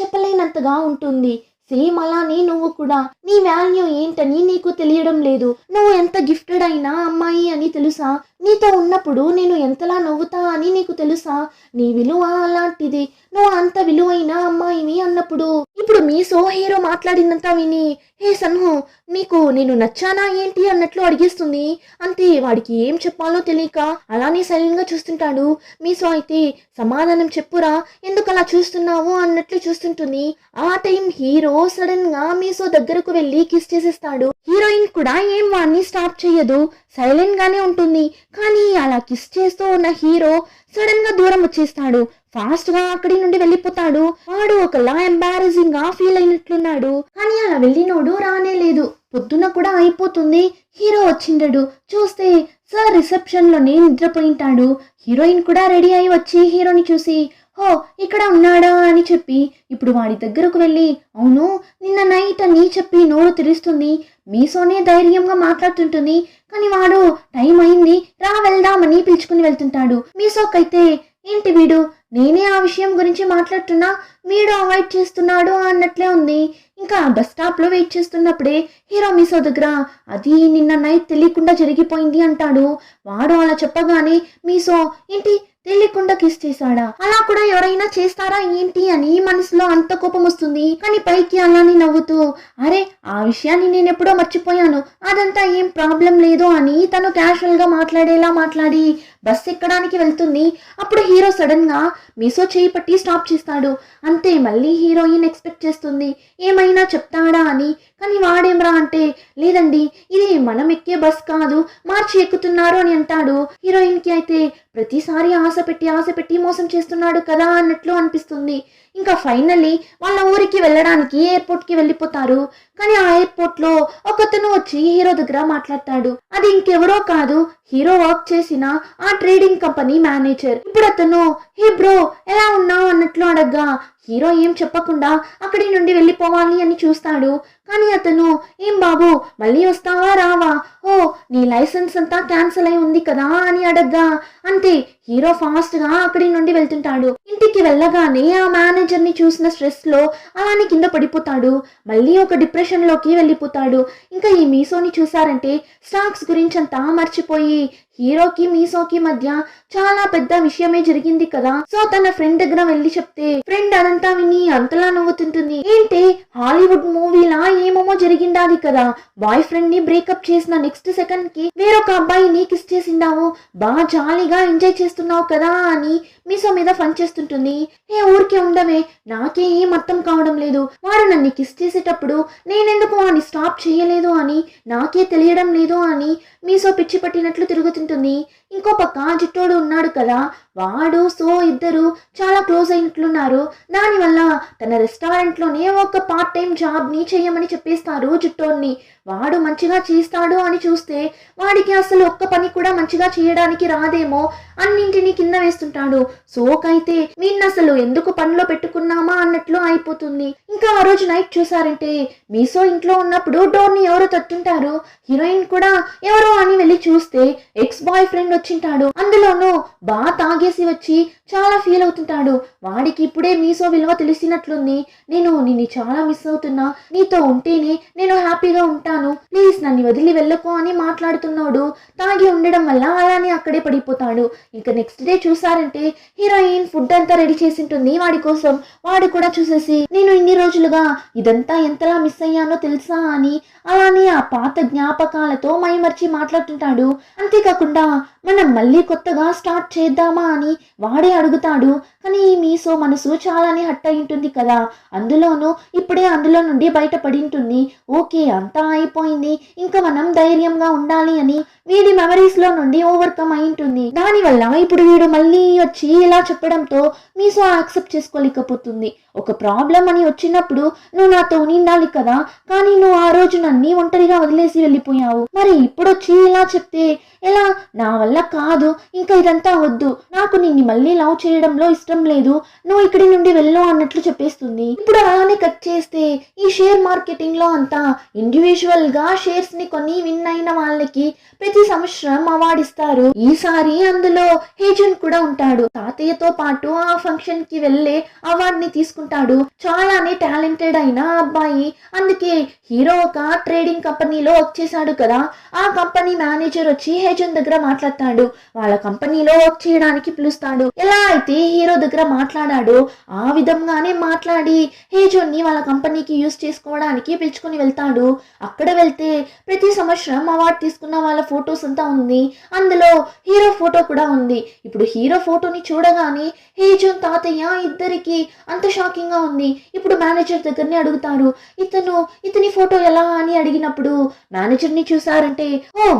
A: చెప్పలేనంతగా ఉంటుంది. సేమ్ అలానే నువ్వు కూడా నీ వాల్యూ ఏంటని నీకు తెలియడం లేదు. నువ్వు ఎంత గిఫ్టెడ్ అయినా అమ్మాయి అని తెలుసా? నీతో ఉన్నప్పుడు నేను ఎంతలా నవ్వుతా అని నీకు తెలుసా? నీ విలువ అలాంటిది, నువ్వు అంత విలువైన అమ్మాయిని అన్నప్పుడు ఇప్పుడు మీసో హీరో మాట్లాడినంత విని హే సన్హు నీకు నేను నచ్చానా ఏంటి అన్నట్లు అడిగేస్తుంది. అంతే వాడికి ఏం చెప్పాలో తెలియక అలానే సైలెంట్ గా చూస్తుంటాడు. మీసో అయితే సమాధానం చెప్పురా, ఎందుకు అలా చూస్తున్నావు అన్నట్లు చూస్తుంటుంది. ఆ టైం హీరో సడన్ గా మీసో దగ్గరకు వెళ్ళి కిస్ చేసేస్తాడు. హీరోయిన్ కూడా ఏం వాడిని స్టాప్ చేయదు, సైలెంట్ గానే ఉంటుంది. కానీ అలా కిస్ చేస్తూ ఉన్న హీరో సడన్ గా దూరం వచ్చేస్తాడు. ఫాస్ట్ గా అక్కడి నుండి వెళ్ళిపోతాడు. వాడు ఒకలా ఎంబారసింగ్ గా ఫీల్ అయినట్లున్నాడు. కానీ అలా వెళ్ళినోడు రానే లేదు. పొద్దున కూడా అయిపోతుంది, హీరో వచ్చిండడు. చూస్తే సార్ రిసెప్షన్ లోనే నిద్రపోయింటాడు. హీరోయిన్ కూడా రెడీ అయి వచ్చి హీరోని చూసి హో ఇక్కడ ఉన్నాడా అని చెప్పి ఇప్పుడు వాడి దగ్గరకు వెళ్ళి అవును నిన్న నైట్ అని చెప్పి నోరు తెరుస్తుంది. మీసోనే ధైర్యంగా మాట్లాడుతుంటుంది. కానీ వాడు టైం అయింది రా వెళ్దామని పిలుచుకుని వెళ్తుంటాడు. మీసోకైతే ఏంటి వీడు, నేనే ఆ విషయం గురించి మాట్లాడుతున్నా వీడు అవాయిడ్ చేస్తున్నాడు అన్నట్లే ఉంది. ఇంకా బస్ స్టాప్ లో వెయిట్ చేస్తున్నప్పుడే హీరో మీసో దగ్గర అది నిన్న నైట్ తెలియకుండా జరిగిపోయింది అంటాడు. వాడు అలా చెప్పగానే మీసో ఏంటి తెలియకుండా కిస్ చేశాడా, అలా కూడా ఎవరైనా చేస్తారా ఏంటి అని మనసులో అంత కోపం వస్తుంది. కానీ పైకి అలానే నవ్వుతూ అరే ఆ విషయాన్ని నేను ఎప్పుడో మర్చిపోయాను, అదంతా ఏం ప్రాబ్లం లేదు అని తను క్యాజువల్ గా మాట్లాడేలా మాట్లాడి బస్ ఎక్కడానికి వెళ్తుంది. అప్పుడు హీరో సడన్ గా మీసో చేయి పట్టి స్టాప్ చేస్తాడు. అంతే మళ్ళీ హీరోయిన్ ఎక్స్పెక్ట్ చేస్తుంది ఏమైనా చెప్తాడా అని. కానీ వాడేమ్రా అంటే లేదండి ఇది మనం ఎక్కే బస్ కాదు, మార్చి ఎక్కుతున్నారు అని అంటాడు. హీరోయిన్ కి అయితే ప్రతిసారి ఆశ పెట్టి మోసం చేస్తున్నాడు కదా అన్నట్లు అనిపిస్తుంది. ఇంకా ఫైనల్లీ వాళ్ళ ఊరికి వెళ్ళడానికి ఎయిర్పోర్ట్ కి వెళ్ళిపోతారు. కానీ ఆ ఎయిర్పోర్ట్ లో ఒకతను వచ్చి హీరో దగ్గర మాట్లాడతాడు. అది ఇంకెవరో కాదు, హీరో వర్క్ చేసిన ఆ ట్రేడింగ్ కంపెనీ మేనేజర్. ఇప్పుడు అతను హే బ్రో ఎలా ఉన్నావు అన్నట్లు అడగ్గా హీరో ఏం చెప్పకుండా అక్కడి నుండి వెళ్ళిపోవాలి అని చూస్తాడు. కానీ అతను ఏం బాబు మళ్ళీ వస్తావా రావా, ఓ నీ లైసెన్స్ అంతా క్యాన్సిల్ అయి ఉంది కదా అని అడగ్గా అంతే హీరో ఫాస్ట్ గా అక్కడి నుండి వెళ్తుంటాడు. ఇంటికి వెళ్ళగానే ఆ మేనేజర్ ని చూసిన స్ట్రెస్ లో అలానే కింద పడిపోతాడు. మళ్ళీ ఒక డిప్రెషన్ లోకి వెళ్ళిపోతాడు. ఇంకా ఈ మీసోని చూసారంటే స్టాక్స్ గురించి అంతా మర్చిపోయి హీరోకి మీసోకి మధ్య చాలా పెద్ద విషయమే జరిగింది కదా. సో తన ఫ్రెండ్ దగ్గర వెళ్ళి చెప్తే ఫ్రెండ్ అదంతా విని అంతలా నవ్వుతుంటుంది. ఏంటి హాలీవుడ్ మూవీలా ఏమేమో జరిగిండాది కదా, బాయ్ ఫ్రెండ్ ని బ్రేకప్ చేసిన నెక్స్ట్ సెకండ్ కి వేరొక అబ్బాయిని కిస్ చేసిండావు, బాగా జాలీగా ఎంజాయ్ చేస్తున్నావు కదా అని మీసో మీద ఫన్ చేస్తుంటుంది. ఏ ఊరికే ఉండవే, నాకే ఏం అర్థం కావడం లేదు, వాడు నన్ను కిస్ చేసేటప్పుడు నేనెందుకు వాడిని స్టాప్ చేయలేదు అని నాకే తెలియడం లేదు అని మీసో పిచ్చి పట్టినట్లు తిరుగుతుంది. వెళ్తుంటుంది. ఇంకో పక్క జిట్టోడు ఉన్నాడు కదా, వాడు సో ఇద్దరు చాలా క్లోజ్ అయినట్లున్నారు. దానివల్ల తన రెస్టారెంట్లోనే ఒక పార్ట్ టైం జాబ్ని చేయమని చెప్పేస్తారు జిట్టోడ్ని. వాడు మంచిగా చేస్తాడు అని చూస్తే వాడికి అసలు ఒక్క పని కూడా మంచిగా చేయడానికి రాదేమో, అన్నింటినీ కింద వేస్తుంటాడు. సోకైతే వీణ్ణి అసలు ఎందుకు పనిలో పెట్టుకున్నామా అన్నట్లు అయిపోతుంది. ఇంకా ఆ రోజు నైట్ చూసారంటే మీసో ఇంట్లో ఉన్నప్పుడు డోర్ని ఎవరో తట్టుంటారు. హీరోయిన్ కూడా ఎవరో అని వెళ్ళి చూస్తే ఎక్స్ బాయ్ ఫ్రెండ్ వచ్చింటాడు. అందులోనూ బాగా తాగేసి వచ్చి చాలా ఫీల్ అవుతుంటాడు. వాడికి ఇప్పుడే మీసో విలువ తెలిసినట్లుంది. నేను నిన్ను చాలా మిస్ అవుతున్నా, నీతో ఉంటేనే నేను హ్యాపీగా ఉంటాను, ప్లీజ్ నన్ను వదిలి వెళ్ళకు అని మాట్లాడుతున్నాడు. తాగి ఉండడం వల్ల అలానే అక్కడే పడిపోతాడు. ఇంకా నెక్స్ట్ డే చూసారంటే హీరోయిన్ ఫుడ్ అంతా రెడీ చేసి ఉంటుంది వాడి కోసం. వాడు కూడా చూసేసి నేను ఇన్ని రోజులుగా ఇదంతా ఎంతలా మిస్ అయ్యానో తెలుసా అని అలానే ఆ పాత జ్ఞాపకాలతో మైమర్చి మాట్లాడుతుంటాడు. అంతేకాకుండా మనం మళ్ళీ కొత్తగా స్టార్ట్ చేద్దామా అని వాడే అడుగుతాడు. కానీ ఈ మీసో మనసు చాలానే హట్ అయి ఉంటుంది కదా, అందులోనూ ఇప్పుడే అందులో నుండి బయటపడి ఉంటుంది. ఓకే అంతా అయిపోయింది, ఇంకా మనం ధైర్యంగా ఉండాలి అని వీడి మెమరీస్ లో నుండి ఓవర్కమ్ అయి ఉంటుంది. దానివల్ల ఇప్పుడు వీడు మళ్ళీ వచ్చి ఇలా చెప్పడంతో మీసో యాక్సెప్ట్ చేసుకోలేకపోతుంది. ఒక ప్రాబ్లం అని వచ్చినప్పుడు నువ్వు నాతో ఉండాలి కదా, కానీ నువ్వు ఆ రోజు నన్ను ఒంటరిగా వదిలేసి వెళ్ళిపోయావు. మరి ఇప్పుడు వచ్చి ఇలా చెప్తే ఎలా? నా వల్ల కాదు, ఇంకా ఇదంతా వద్దు, నాకు నిన్ను మళ్ళీ లవ్ చేయడంలో ఇష్టం లేదు, నువ్వు ఇక్కడి నుండి వెళ్ళు అన్నట్లు చెప్పేస్తుంది. ఇప్పుడు అలానే కట్ చేస్తే ఈ షేర్ మార్కెటింగ్ లో అంతా ఇండివిజువల్ గా షేర్స్ ని కొని విన్ అయిన వాళ్ళకి ప్రతి సంవత్సరం అవార్డు ఇస్తారు. ఈసారి అందులో హేజున్ కూడా ఉంటాడు. తాతయ్యతో పాటు ఆ ఫంక్షన్ కి వెళ్లే అవార్డు ని తీసుకుంటాడు. చాలానే టాలెంటెడ్ అయిన అబ్బాయి. అందుకే హీరో ఒక ట్రేడింగ్ కంపెనీలో వర్క్ చేశాడు కదా, ఆ కంపెనీ మేనేజర్ వచ్చి హేజన్ దగ్గర మాట్లాడతాడు. వాళ్ళ కంపెనీలో వర్క్ చేయడానికి పిలుస్తాడు. ఎలా అయితే హీరో దగ్గర మాట్లాడాడో ఆ విధంగానే మాట్లాడి హేజన్ ని వాళ్ళ కంపెనీకి యూజ్ చేసుకోవడానికి పిలుచుకుని వెళ్తాడు. అక్కడ వెళ్తే ప్రతి సంవత్సరం అవార్డు తీసుకున్న వాళ్ళ ఫొటోస్ అంతా ఉంది. అందులో హీరో ఫోటో కూడా ఉంది. ఇప్పుడు హీరో ఫోటోని చూడగానే హేజన్ తాతయ్య ఇద్దరికి అంత షాకింగ్ గా ఉంది. ఇప్పుడు మేనేజర్ దగ్గరనే అడుగుతారు, ఇతని ఫోటో ఎలా అని అడిగినప్పుడు మేనేజర్ ని చూసారంటే ఓ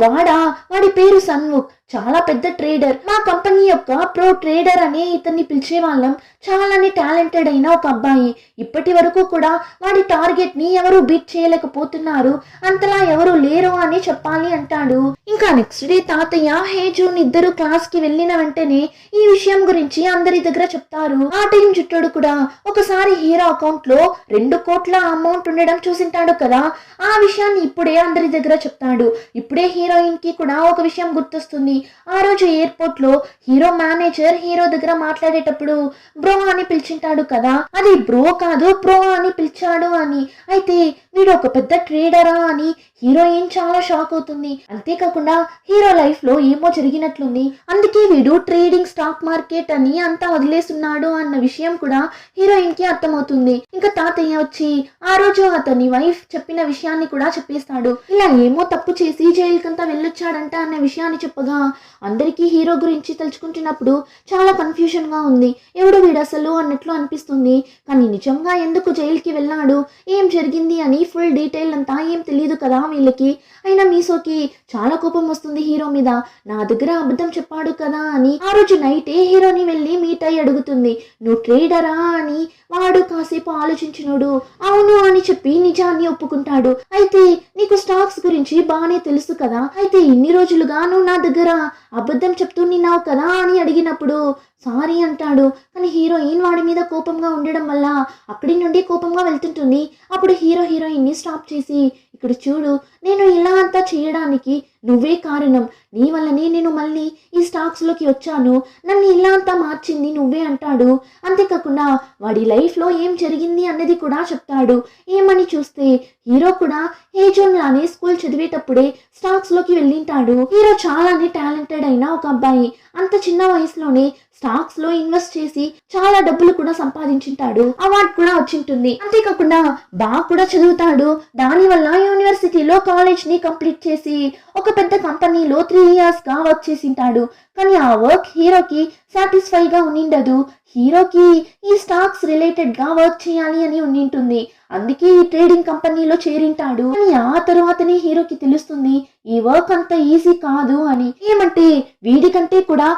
A: వాడి పేరు సన్ముఖ్, చాలా పెద్ద ట్రేడర్, మా కంపెనీ యొక్క ప్రో ట్రేడర్ అనే ఇతన్ని పిలిచే వాళ్ళం. చాలానే టాలెంటెడ్ అయిన ఒక అబ్బాయి. ఇప్పటి వరకు కూడా వాడి టార్గెట్ ని ఎవరు బీట్ చేయలేకపోతున్నారు, అంతలా ఎవరు లేరు అని చెప్పాలి అంటాడు. ఇంకా నెక్స్ట్ డే తాతయ్య హేజూన్ ఇద్దరు క్లాస్ కి వెళ్ళిన వెంటనే ఈ విషయం గురించి అందరి దగ్గర చెప్తారు. ఆ టైం చుట్టూడు కూడా ఒకసారి హీరో అకౌంట్ లో 2 కోట్ల అమౌంట్ ఉండడం చూసింటాడు కదా, ఆ విషయాన్ని ఇప్పుడే అందరి దగ్గర చెప్తాడు. ఇప్పుడే హీరోయిన్ కి కూడా ఒక విషయం గుర్తొస్తుంది. ఆ రోజు ఎయిర్పోర్ట్ లో హీరో మేనేజర్ హీరో దగ్గర మాట్లాడేటప్పుడు బ్రో అని పిలిచింటాడు కదా, అది బ్రో కాదు ప్రో అని పిలిచాడు అని. అయితే వీడు ఒక పెద్ద ట్రేడరా అని హీరోయిన్ చాలా షాక్ అవుతుంది. అంతేకాకుండా హీరో లైఫ్ లో ఏమో జరిగినట్లుంది, అందుకే వీడు ట్రేడింగ్ స్టాక్ మార్కెట్ అని అంతా వదిలేస్తున్నాడు అన్న విషయం కూడా హీరోయిన్ కి అర్థమవుతుంది. ఇంకా తాతయ్య వచ్చి ఆ రోజు అతని వైఫ్ చెప్పిన విషయాన్ని కూడా చెప్పేస్తాడు. ఇలా ఏమో తప్పు చేసి జైలుకంతా వెళ్ళొచ్చాడంట అన్న విషయాన్ని చెప్పగా అందరికీ హీరో గురించి తలుచుకుంటున్నప్పుడు చాలా కన్ఫ్యూజన్ గా ఉంది. ఎవడు వీడు అసలు అన్నట్లు అనిపిస్తుంది. కానీ నిజంగా ఎందుకు జైలుకి వెళ్ళాడు, ఏం జరిగింది అని ఫుల్ డీటెయిల్ అంతా ఏం తెలియదు కదా వీళ్ళకి. అయినా మీసోకి చాలా కోపం వస్తుంది హీరో మీద. నా దగ్గర అబద్ధం చెప్పాడు కదా అని ఆ రోజు నైటే హీరోని వెళ్ళి మీట్ అయ్యి అడుగుతుంది, నువ్వు ట్రేడరా అని. వాడు కాసేపు ఆలోచించినోడు అవును అని చెప్పి నిజాన్ని ఒప్పుకుంటాడు. అయితే నీకు స్టాక్స్ గురించి బాగానే తెలుసు కదా, అయితే ఇన్ని రోజులుగా నువ్వు నా దగ్గర అబద్ధం చెప్తున్నావు కదా అని అడిగినప్పుడు సారీ అంటాడు. కానీ హీరోయిన్ వాడి మీద కోపంగా ఉండడం వల్ల అక్కడి నుండి కోపంగా వెళ్తుంటుంది. అప్పుడు హీరోయిన్ ని స్టాప్ చేసి, ఇక్కడ చూడు, నేను ఇలా అంతా చేయడానికి నువ్వే కారణం, నీ వల్లనే నేను మళ్ళీ ఈ స్టాక్స్ లోకి వచ్చాను, నన్ను ఇలా అంతా మార్చింది నువ్వే అంటాడు. అంతేకాకుండా వాడి లైఫ్ లో ఏం జరిగింది అన్నది కూడా చెప్తాడు. ఏమని చూస్తే హీరో కూడా హేజోన్ లానే స్కూల్ చదివేటప్పుడే స్టాక్స్ లోకి వెళ్ళింటాడు. హీరో చాలానే టాలెంటెడ్ అయిన ఒక అబ్బాయి. అంత చిన్న వయసులోనే స్టాక్స్ లో ఇన్వెస్ట్ చేసి చాలా డబ్బులు కూడా సంపాదించుంటాడు. అవార్డు కూడా వచ్చింటుంది. అంతేకాకుండా బాగా కూడా చదువుతాడు. దాని వల్ల యూనివర్సిటీలో కాలేజ్ ని కంప్లీట్ చేసి ఒక పెద్ద కంపెనీలో 3 years గా వర్క్ చేసింటాడు. కానీ ఆ వర్క్ హీరోకి సాటిస్ఫైగా ఉండిండదు. హీరోకి ఈ స్టాక్స్ రిలేటెడ్ గా వర్క్ చేయాలి అని ఉండింటుంది. అందుకే ఈ ట్రేడింగ్ కంపెనీలో చేరింటాడు. కానీ ఆ తరువాతనే హీరోకి తెలుస్తుంది ఈ వర్క్ అంత ఈజీ కాదు అని. ఏమంటే వీడికంటే కూడా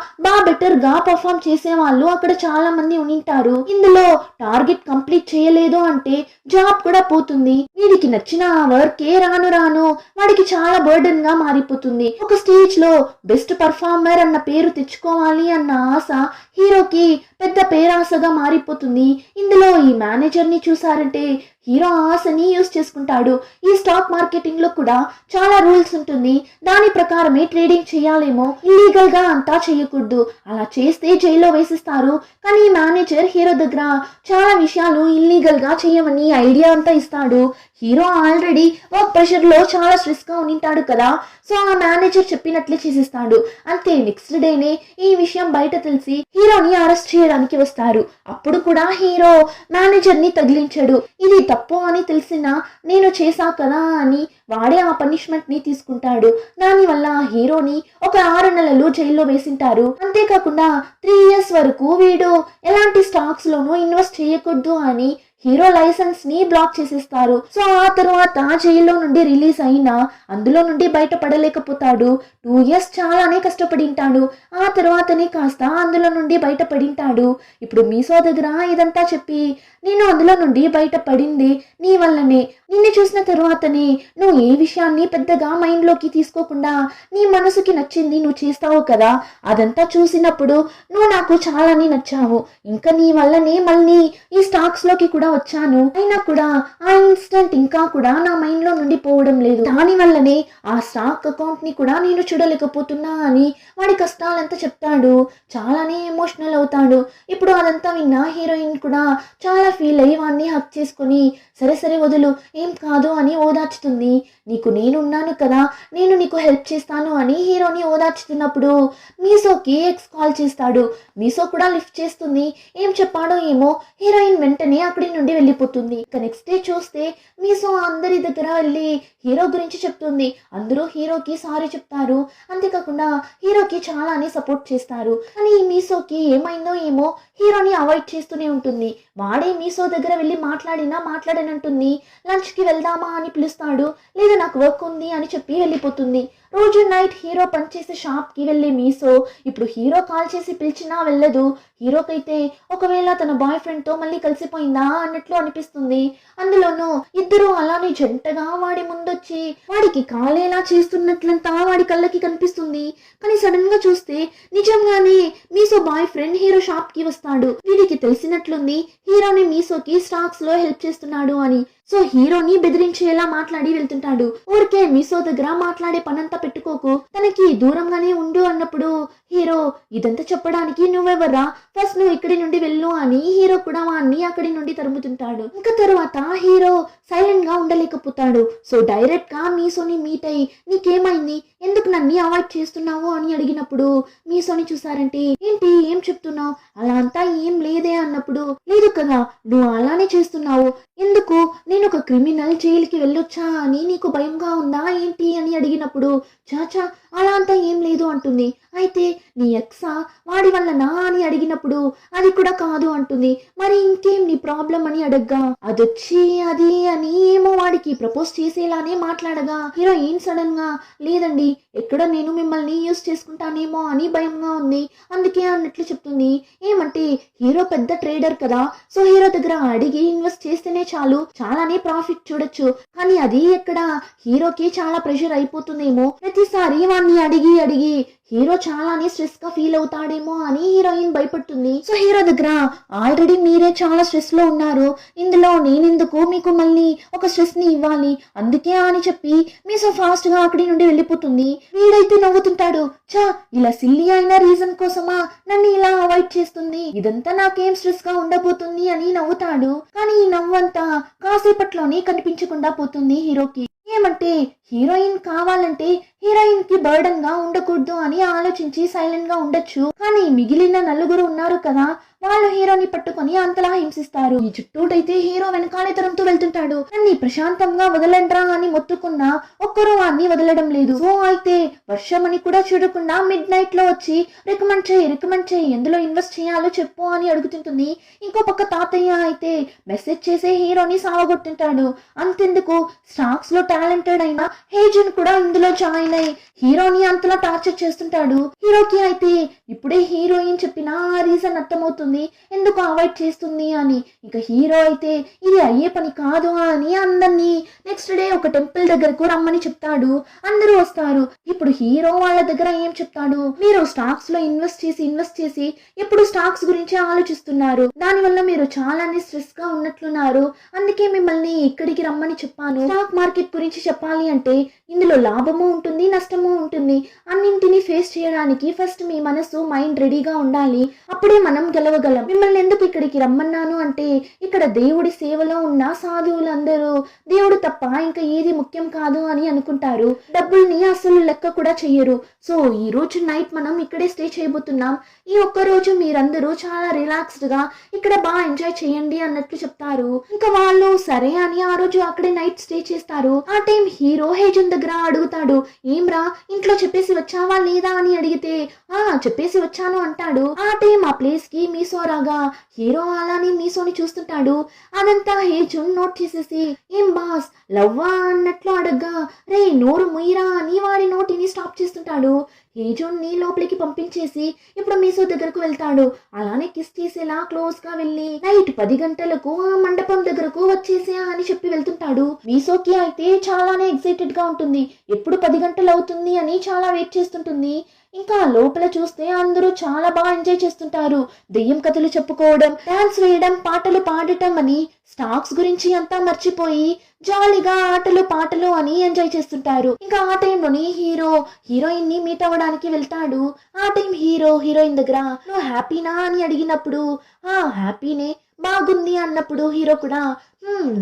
A: బెటర్ గా పర్ఫామ్ చేసే వాళ్ళు అక్కడ చాలా మంది ఉనింటారు. ఇందులో టార్గెట్ కంప్లీట్ చేయలేదు అంటే జాబ్ కూడా పోతుంది. వీడికి నచ్చిన ఆ వర్కే రాను రాను వాడికి చాలా బర్డెన్ గా మారిపోతుంది. ఒక స్టేజ్ లో బెస్ట్ పర్ఫార్మర్ అన్న పేరు తెచ్చుకోవాలి అన్న ఆశ హీరోకి పెద్ద పేరాశగా మారిపోతుంది. ఇందులో ఈ మేనేజర్ ని చూసారంటే హీరో ఆశని యూజ్ చేసుకుంటాడు. ఈ స్టాక్ మార్కెటింగ్ లో కూడా చాలా రూల్స్ ఉంటుంది. దాని ప్రకారమే ట్రేడింగ్ చేయాలేమో, ఇల్లీగల్ గా అంతా చేయకూడదు. అలా చేస్తే జైల్లో వేసిస్తారు. కానీ ఈ మేనేజర్ హీరో దగ్గర చాలా విషయాలు ఇల్లీగల్ గా చేయమని ఐడియా అంతా ఇస్తాడు. హీరో ఆల్రెడీ వర్క్ ప్రెషర్ లో చాలా స్ట్రెస్ గా ఉనింటాడు కదా, సో ఆ మేనేజర్ చెప్పినట్లే చేసిస్తాడు. అంతే నెక్స్ట్ డేనే ఈ విషయం బయట తెలిసి హీరోని అరెస్ట్ చేయడానికి వస్తారు. అప్పుడు కూడా హీరో మేనేజర్ ని తగిలించాడు. ఇది తప్పు అని తెలిసినా నేను చేశా కదా అని వాడే ఆ పనిష్మెంట్ ని తీసుకుంటాడు. దానివల్ల హీరోని ఒక 6 నెలలు జైల్లో వేసింటారు. అంతేకాకుండా 3 years వరకు వీడు ఎలాంటి స్టాక్స్ లోనూ ఇన్వెస్ట్ చేయకూడదు అని హీరో లైసెన్స్ ని బ్లాక్ చేసేస్తారు. సో ఆ తరువాత జైల్లో నుండి రిలీజ్ అయినా అందులో నుండి బయటపడలేకపోతాడు. 2 years చాలానే కష్టపడింటాడు. ఆ తర్వాతనే కాస్త అందులో నుండి బయటపడింటాడు. ఇప్పుడు మీసో దగ్గర ఇదంతా చెప్పి నేను అందులో నుండి బయటపడింది నీ వల్లనే. నిన్ను చూసిన తరువాతనే నువ్వు ఏ విషయాన్ని పెద్దగా మైండ్ లోకి తీసుకోకుండా నీ మనసుకి నచ్చింది నువ్వు చేస్తావు కదా, అదంతా చూసినప్పుడు నువ్వు నాకు చాలానే నచ్చావు. ఇంకా నీ వల్లనే మళ్ళీ ఈ స్టాక్స్ లోకి కూడా వచ్చాను. అయినా కూడా ఆ ఇన్సిడెంట్ ఇంకా కూడా నా మైండ్ లో నుండి పోవడం లేదు. దాని వల్లనే ఆ స్టాక్ అకౌంట్ ని కూడా నేను చూడలేకపోతున్నా అని వాడి కష్టాలంతా చెప్తాడు. చాలానే ఎమోషనల్ అవుతాడు. ఇప్పుడు అదంతా విన్నా హీరోయిన్ కూడా చాలా ఫీల్ అయ్యి వాడిని హక్ చేసుకుని సరే సరే వదులు, ఏం కాదు అని ఓదార్చుతుంది. నీకు నేనున్నాను కదా, నేను నీకు హెల్ప్ చేస్తాను అని హీరోని ఓదార్చుతున్నప్పుడు మీసోకి ఎక్స్ కాల్ చేస్తాడు. మీసో కూడా లిఫ్ట్ చేస్తుంది. ఏం చెప్పాడో ఏమో హీరోయిన్ వెంటనే అక్కడి నుండి వెళ్ళిపోతుంది. ఇక నెక్స్ట్ డే చూస్తే మీసో అందరి దగ్గర వెళ్ళి హీరో గురించి చెప్తుంది. అందరూ హీరోకి సారీ చెప్తారు. అంతేకాకుండా హీరోకి చాలానే సపోర్ట్ చేస్తారు. కానీ ఈ మీసోకి ఏమైందో ఏమో హీరోని అవాయిడ్ చేస్తూనే ఉంటుంది. వాడే మీసో దగ్గర వెళ్ళి మాట్లాడనంటుంది. లంచ్ కి వెళ్దామా అని పిలుస్తాడు. లేదా నాకు వర్క్ ఉంది అని చెప్పి వెళ్ళిపోతుంది. రోజు నైట్ హీరో పనిచేసే షాప్ కి వెళ్ళే మీసో ఇప్పుడు హీరో కాల్ చేసి పిలిచినా వెళ్ళదు. హీరోకైతే ఒకవేళ తన బాయ్ ఫ్రెండ్ తో మళ్ళీ కలిసిపోయిందా అన్నట్లు అనిపిస్తుంది. అందులోనూ ఇద్దరు అలానే జంటగా వాడి ముందొచ్చి వాడికి కాలేలా చేస్తున్నట్లంతా వాడి కళ్ళకి కనిపిస్తుంది. కానీ సడన్ గా చూస్తే నిజంగానే మీసో బాయ్ ఫ్రెండ్ హీరో షాప్ కి వస్తాడు. వీడికి తెలిసినట్లుంది హీరోని మీసోకి స్టాక్స్ లో హెల్ప్ చేస్తున్నాడు అని. సో హీరోని బెదిరించేలా మాట్లాడి వెళ్తుంటాడు. ఊరికే మీసో దగ్గర మాట్లాడే పనంతా పెట్టుకోకు, తనకి దూరంగానే ఉండు అన్నప్పుడు హీరో ఇదంతా చెప్పడానికి నువ్వెవర్రా, ఫస్ట్ నువ్వు ఇక్కడి నుండి వెళ్ళు అని హీరో కూడా వాడిని అక్కడి నుండి తరుముతుంటాడు. ఇంకా తర్వాత హీరో సైలెంట్ గా ఉండలేకపోతాడు. సో డైరెక్ట్ గా మీసోని మీట్ అయ్యి నీకేమైంది, ఎందుకు నన్ను అవాయిడ్ చేస్తున్నావు అని అడిగినప్పుడు మీసోని చూసారంటే ఏంటి ఏం చెప్తున్నావు, అలా అంతా ఏం లేదే అన్నప్పుడు లేదు కదా నువ్వు అలానే చేస్తున్నావు, ఎందుకు నేను ఒక క్రిమినల్ జైలుకి వెళ్ళొచ్చా అని నీకు భయంగా ఉందా ఏంటి అని అడిగినప్పుడు చాచా అలా అంతా ఏం లేదు అంటుంది. అయితే నీ ఎక్సా వాడి వల్లనా అని అడిగినప్పుడు అది కూడా కాదు అంటుంది. మరి ఇంకేం నీ ప్రాబ్లం అని అడగ్గా అదొచ్చి అది అని ఏమో వాడికి ప్రపోజ్ చేసేలానే మాట్లాడగా హీరోయిన్ సడన్ గా లేదండి ఎక్కడ నేను మిమ్మల్ని యూజ్ చేసుకుంటానేమో అని భయంగా ఉంది అందుకే అన్నట్లు చెప్తుంది. ఏమంటే హీరో పెద్ద ట్రేడర్ కదా, సో హీరో దగ్గర అడిగి ఇన్వెస్ట్ చేస్తేనే చాలు చాలానే ప్రాఫిట్ చూడొచ్చు. కానీ అది ఎక్కడ హీరోకి చాలా ప్రెషర్ అయిపోతుందేమో, ప్రతిసారి వాడిని అడిగి హీరో చాలానే స్ట్రెస్ గా ఫీల్ అవుతాడేమో అని హీరోయిన్ భయపడుతుంది. సో హీరో దగ్గర ఆల్రెడీ మీరే చాలా స్ట్రెస్ లో ఉన్నారు, ఇందులో నేనెందుకు మీకు మళ్ళీ ఒక స్ట్రెస్ ని ఇవ్వాలి, అందుకే అని చెప్పి మీసో ఫాస్ట్ గా అక్కడి నుండి వెళ్ళిపోతుంది. వీడైతే నవ్వుతుంటాడు. చా ఇలా సిల్లీ అయిన రీజన్ కోసమా నన్ను ఇలా అవాయిడ్ చేస్తుంది, ఇదంతా నాకేం స్ట్రెస్ గా ఉండబోతుంది అని నవ్వుతాడు. కానీ ఈ నవ్వంతా కాసేపట్లోనే కనిపించకుండా పోతుంది హీరోకి. ఏమంటే హీరోయిన్ కావాలంటే హీరోయిన్ కి బర్డన్ గా ఉండకూడదు అని ఆలోచించి సైలెంట్ గా ఉండొచ్చు. కానీ మిగిలిన నలుగురు ఉన్నారు కదా వాళ్ళు హీరోని పట్టుకొని అంతలా హింసిస్తారు. ఈ చుట్టూటైతే హీరో వెనకాలే తరంతో వెళ్తుంటాడు. అన్ని ప్రశాంతంగా వదలండ్రా అని మొత్తుకున్నా ఒక్కరూ వాడిని వదలడం లేదు. సో అయితే వర్షం అని కూడా చూడకుండా మిడ్ నైట్ లో వచ్చి రికమెండ్ చేయి ఎందులో ఇన్వెస్ట్ చేయాలో చెప్పు అని అడుగుతుంటుంది. ఇంకో పక్క తాతయ్య అయితే మెసేజ్ చేసే హీరోని సావగొట్టుంటాడు. అంతెందుకు స్టాక్స్ లో టాలెంటెడ్ అయిన హేజన్ కూడా ఇందులో జాయిన్ అయి హీరోని అంతలా టార్చర్ చేస్తుంటాడు. హీరోకి అయితే ఇప్పుడే హీరోయిన్ చెప్పిన ఆ రీజన్ అర్థమవుతుంది ఎందుకు అవాయిడ్ చేస్తుంది అని. ఇంకా హీరో అయితే ఇది అయ్యే పని కాదు అని అందరినీ నెక్స్ట్ డే ఒక టెంపుల్ దగ్గరకు రమ్మని చెప్తాడు. అందరూ వస్తారు. ఇప్పుడు హీరో వాళ్ళ దగ్గర ఏం చెప్తాడు, మీరు స్టాక్స్ లో ఇన్వెస్ట్ చేసి ఎప్పుడు స్టాక్స్ గురించి ఆలోచిస్తున్నారు, దానివల్ల మీరు చాలానే స్ట్రెస్ గా ఉన్నట్లున్నారు, అందుకే మిమ్మల్ని ఇక్కడికి రమ్మని చెప్పాను. స్టాక్ మార్కెట్ గురించి చెప్పాలి అంటే ఇందులో లాభము ఉంటుంది నష్టము ఉంటుంది. అన్నింటినీ ఫేస్ చేయడానికి ఫస్ట్ మీ మనసు మైండ్ రెడీగా ఉండాలి, అప్పుడే మనం గెలవగలం. మిమ్మల్ని ఎందుకు ఇక్కడికి రమ్మన్నాను అంటే ఇక్కడ దేవుడి సేవలో ఉన్న సాధువులందరూ దేవుడు తప్ప ఇంకా ఏది ముఖ్యం కాదు అని అనుకుంటారు. డబ్బుల్ని అసలు లెక్క కూడా చెయ్యరు. సో ఈ రోజు నైట్ మనం ఇక్కడే స్టే చేయబోతున్నాం. ఈ ఒక్క రోజు మీరందరూ చాలా రిలాక్స్డ్ గా ఇక్కడ బాగా ఎంజాయ్ చేయండి అన్నట్లు చెప్తారు. ఇంకా వాళ్ళు సరే అని ఆ రోజు అక్కడే నైట్ స్టే చేస్తారు. ఆ టైం హీరో హేజన్ దగ్గర అడుగుతాడు, ఏమ్రా ఇంట్లో చెప్పేసి వచ్చావా లేదా అని అడిగితే చెప్పేసి వచ్చాను అంటాడు. ఆ టైం ఆ ప్లేస్ కి మీసో రాగా హీరో అలానే మీసోని చూస్తుంటాడు. అదంతా హేజన్ నోట్ చేసేసి ఏం బాస్ లవ్వా అన్నట్లు అడగ్గా రే నోరు ముయిరా అని వాడి నోటిని స్టాప్ చేస్తుంటాడు. హేజన్ ని లోపలికి పంపించేసి ఇప్పుడు మీసో దగ్గరకు వెళ్తాడు. అలానే కిస్ చేసేలా క్లోజ్ గా వెళ్ళి నైట్ 10 గంటలకు ఆ మండపం దగ్గరకు వచ్చేసా అని చెప్పి వెళ్తుంటాడు. మీసోకి అయితే చాలానే ఎక్సైటెడ్ గా ఉంటుంది. ఎప్పుడు 10 గంటలు అవుతుంది అని చాలా వెయిట్ చేస్తుంటుంది. ఇంకా లోపల చూస్తే అందరూ చాలా బాగా ఎంజాయ్ చేస్తుంటారు. దెయ్యం కథలు చెప్పుకోవడం, డాన్స్ వేయడం, పాటలు పాడటం అని స్టాక్స్ గురించి అంతా మర్చిపోయి జాలీగా ఆటలు పాటలు అని ఎంజాయ్ చేస్తుంటారు. ఇంకా ఆ టైంలోని హీరో హీరోయిన్ ని మీట్ అవ్వడానికి వెళ్తాడు. ఆ టైం హీరో హీరోయిన్ దగ్గర నువ్వు హ్యాపీనా అని అడిగినప్పుడు హ్యాపీనే బాగుంది అన్నప్పుడు హీరో కూడా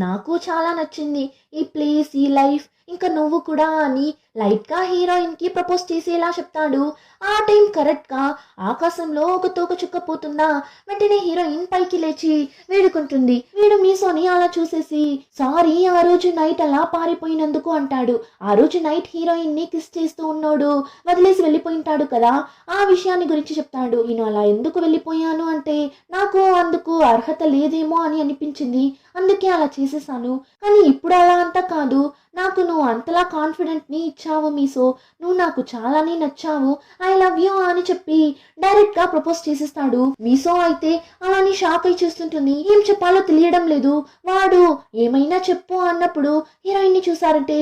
A: నాకు చాలా నచ్చింది ఈ ప్లేస్ ఈ లైఫ్ ఇంకా నువ్వు కూడా అని లైట్ గా హీరోయిన్ కి ప్రపోజ్ చేసేలా చెప్తాడు. ఆ టైం కరెక్ట్ గా ఆకాశంలో ఒక తోక చుక్క పోతుందా, వెంటనే హీరోయిన్ పైకి లేచి వేడుకుంటుంది. వీడు మీసోని అలా చూసేసి సారీ ఆ రోజు నైట్ అలా పారిపోయినందుకు అంటాడు. ఆ రోజు నైట్ హీరోయిన్ ని కిస్ చేస్తూ ఉన్నాడు, వదిలేసి వెళ్ళిపోయింటాడు కదా, ఆ విషయాన్ని గురించి చెప్తాడు. నేను అలా ఎందుకు వెళ్ళిపోయాను అంటే నాకు అందుకు అర్హత లేదేమో అని అనిపించింది, అందుకే అలా చేసేసాను. కానీ ఇప్పుడు అలా అంతా కాదు, నాకు నువ్వు అంతలా కాన్ఫిడెంట్ ని ఇచ్చావు మీసో, నువ్వు నాకు చాలానే నచ్చావు, ఐ లవ్ యూ అని చెప్పి డైరెక్ట్ గా ప్రపోజ్ చేసేస్తాడు. మీసో అయితే అలాని షాక్ అయి చూస్తుంటుంది. ఏం చెప్పాలో తెలియడం లేదు. వాడు ఏమైనా చెప్పు అన్నప్పుడు హీరోయిన్ ని చూసారంటే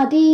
A: అది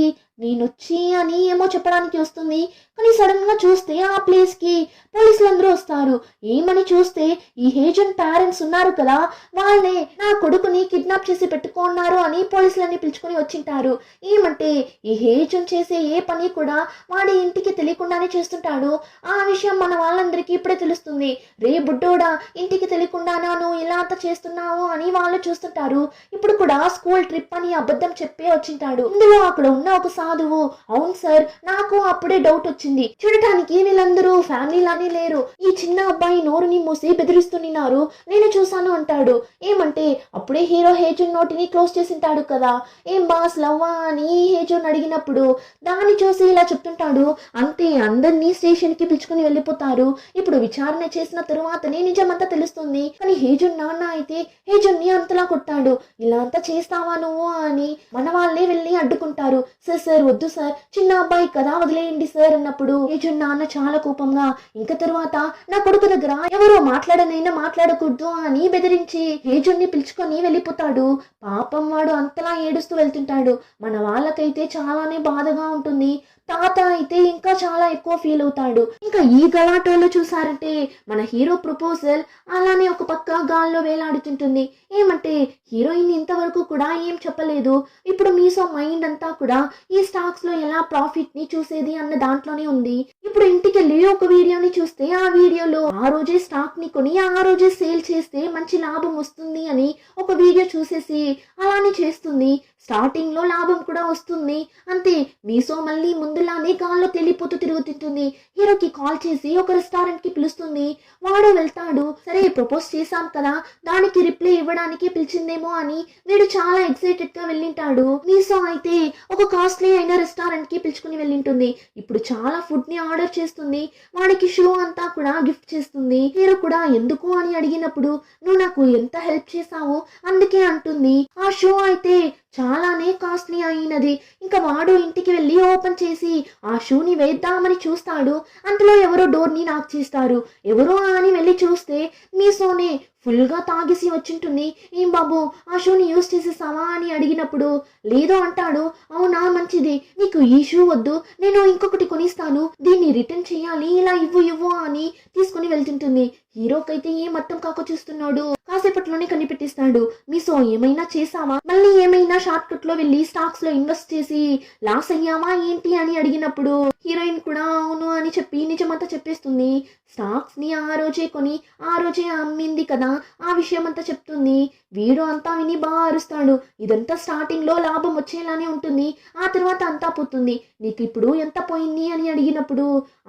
A: నేనొచ్చి అని ఏమో చెప్పడానికి వస్తుంది. కానీ సడన్ గా చూస్తే ఆ ప్లేస్ కి పోలీసులందరూ వస్తారు. ఏమని చూస్తే ఈ హేజన్ పేరెంట్స్ ఉన్నారు కదా, వాళ్ళే నా కొడుకుని కిడ్నాప్ చేసి పెట్టుకున్నారు అని పోలీసులన్నీ పిలుచుకుని వచ్చింటారు. ఏమంటే ఈ హేజన్ చేసే ఏ పని కూడా వాడి ఇంటికి తెలియకుండానే చేస్తుంటాడు. ఆ విషయం మన వాళ్ళందరికీ ఇప్పుడే తెలుస్తుంది. రే బుడ్డోడా ఇంటికి తెలియకుండానా నువ్వు ఇలా అంతా చేస్తున్నావు అని వాళ్ళు చూస్తుంటారు. ఇప్పుడు కూడా స్కూల్ ట్రిప్ అని అబద్ధం చెప్పే వచ్చింటాడు. ఇందులో అక్కడ ఉన్న ఒక సాధువు అవును సార్ నాకు అప్పుడే డౌట్ వచ్చింది, చూడటానికి వీళ్ళందరూ ఫ్యామిలీ లానే లేరు, ఈ చిన్న అబ్బాయి నోరుని మూసి బెదిరిస్తున్నారు, నేను చూసాను అంటాడు. ఏమంటే అప్పుడే హీరో హేజన్ నోటిని క్లోజ్ చేసింటాడు కదా, ఏం బాస్ లవ్వా అని హేజన్ అడిగినప్పుడు దాన్ని చూసి ఇలా చెప్తుంటాడు. అంతే అందరినీ స్టేషన్ కి పిలుచుకుని వెళ్ళిపోతారు. ఇప్పుడు విచారణ చేసిన తరువాతనే నిజమంతా తెలుస్తుంది. కానీ హేజన్ నాన్న అయితే హేజన్ ని అంతలా కొట్టాడు. ఇలా అంతా చేస్తావా నువ్వు అని మన వాళ్ళే వెళ్ళి అడ్డుకుంటారు. సార్ వద్దు సార్, చిన్న అబ్బాయి కదా వదిలేయండి సార్ అన్నప్పుడు హేజన్ నాన్న చాలా కోపంగా ఇంకా తర్వాత నా కొడుకు దగ్గర ఎవరో మాట్లాడనైనా మాట్లాడకూడదు అని బెదిరించి హేజన్ ని పిలుచుకొని వెళ్ళిపోతాడు. పాపం వాడు అంతలా ఏడుస్తూ వెళ్తుంటాడు. మన వాళ్ళకైతే చాలానే బాధగా ఉంటుంది. తాత అయితే ఇంకా చాలా ఎక్కువ ఫీల్ అవుతాడు. ఇంకా ఈ గలాటోలో చూసారంటే మన హీరో ప్రపోజల్ అలానే ఒక పక్క గాల్లో వేలాడుతుంటుంది. ఏమంటే హీరోయిన్ ఇంతవరకు కూడా ఏం చెప్పలేదు. ఇప్పుడు మీసో మైండ్ అంతా కూడా ఈ స్టాక్స్ లో ఎలా ప్రాఫిట్ ని చూసేది అన్న దాంట్లోనే ఉంది. ఇప్పుడు ఇంటికి వెళ్ళి ఒక వీడియోని చూస్తే ఆ వీడియోలో ఆ రోజే స్టాక్ ని కొని ఆ రోజే సేల్ చేస్తే మంచి లాభం వస్తుంది అని ఒక వీడియో చూసేసి అలానే చేస్తుంది. స్టార్టింగ్ లో లాభం కూడా వస్తుంది. అంతే మీసో మళ్ళీ ముందు ముందులానే గాల్లో తేలిపోతూ తిరుగుతుంటుంది. హీరోకి కాల్ చేసి ఒక రెస్టారెంట్ కి పిలుస్తుంది. వాడు వెళ్తాడు. సరే ప్రపోజ్ చేశాం కదా, దానికి రిప్లై ఇవ్వడానికి పిలిచిందేమో అని వీడు చాలా ఎక్సైటెడ్ గా వెళ్ళింటాడు. మీసో అయితే ఒక కాస్ట్లీ అయిన రెస్టారెంట్ కి పిలుచుకుని వెళ్ళింటుంది. ఇప్పుడు చాలా ఫుడ్ ని ఆర్డర్ చేస్తుంది. వాడికి షూ అంతా కూడా గిఫ్ట్ చేస్తుంది. హీరో కూడా ఎందుకు అని అడిగినప్పుడు నువ్వు నాకు ఎంత హెల్ప్ చేశావు అందుకే అంటుంది. ఆ షూ అయితే చాలానే కాస్ట్లీ అయినది. ఇంకా వాడు ఇంటికి వెళ్ళి ఓపెన్ చేసి ఆ షూని వేద్దామని చూస్తాడు. అంతలో ఎవరో డోర్ ని నాక్ చేస్తారు. ఎవరో అని వెళ్ళి చూస్తే మీసోనే ఫుల్ గా తాగేసి వచ్చింటుంది. ఏం బాబు ఆ షూని యూజ్ చేసేసావా అని అడిగినప్పుడు లేదు అంటాడు. అవునా మంచిది, నీకు ఈ షూ వద్దు, నేను ఇంకొకటి కొనిస్తాను, దీన్ని రిటర్న్ చేయాలి, ఇలా ఇవ్వు అని తీసుకుని వెళ్తుంటుంది. హీరోకైతే ఏం అర్థం కాక చూస్తున్నాడు. కాసేపట్లోనే కనిపెట్టిస్తాడు. మీసో ఏమైనా చేసావా, మళ్ళీ ఏమైనా షార్ట్ కట్ లో వెళ్ళి స్టాక్స్ లో ఇన్వెస్ట్ చేసి లాస్ అయ్యావా ఏంటి అని అడిగినప్పుడు హీరోయిన్ కూడా అవును అని చెప్పి నిజమంతా చెప్పేస్తుంది. స్టాక్స్ ని ఆ రోజే కొని ఆ రోజే అమ్మింది కదా, ఆ విషయం అంతా చెప్తుంది. వీడు అంతా విని బాగా అరుస్తాడు. ఇదంతా స్టార్టింగ్ లో లాభం వచ్చేలానే ఉంటుంది, ఆ తర్వాత అంతా పోతుంది, నీకు ఇప్పుడు ఎంత పోయింది అని అడిగినప్పుడు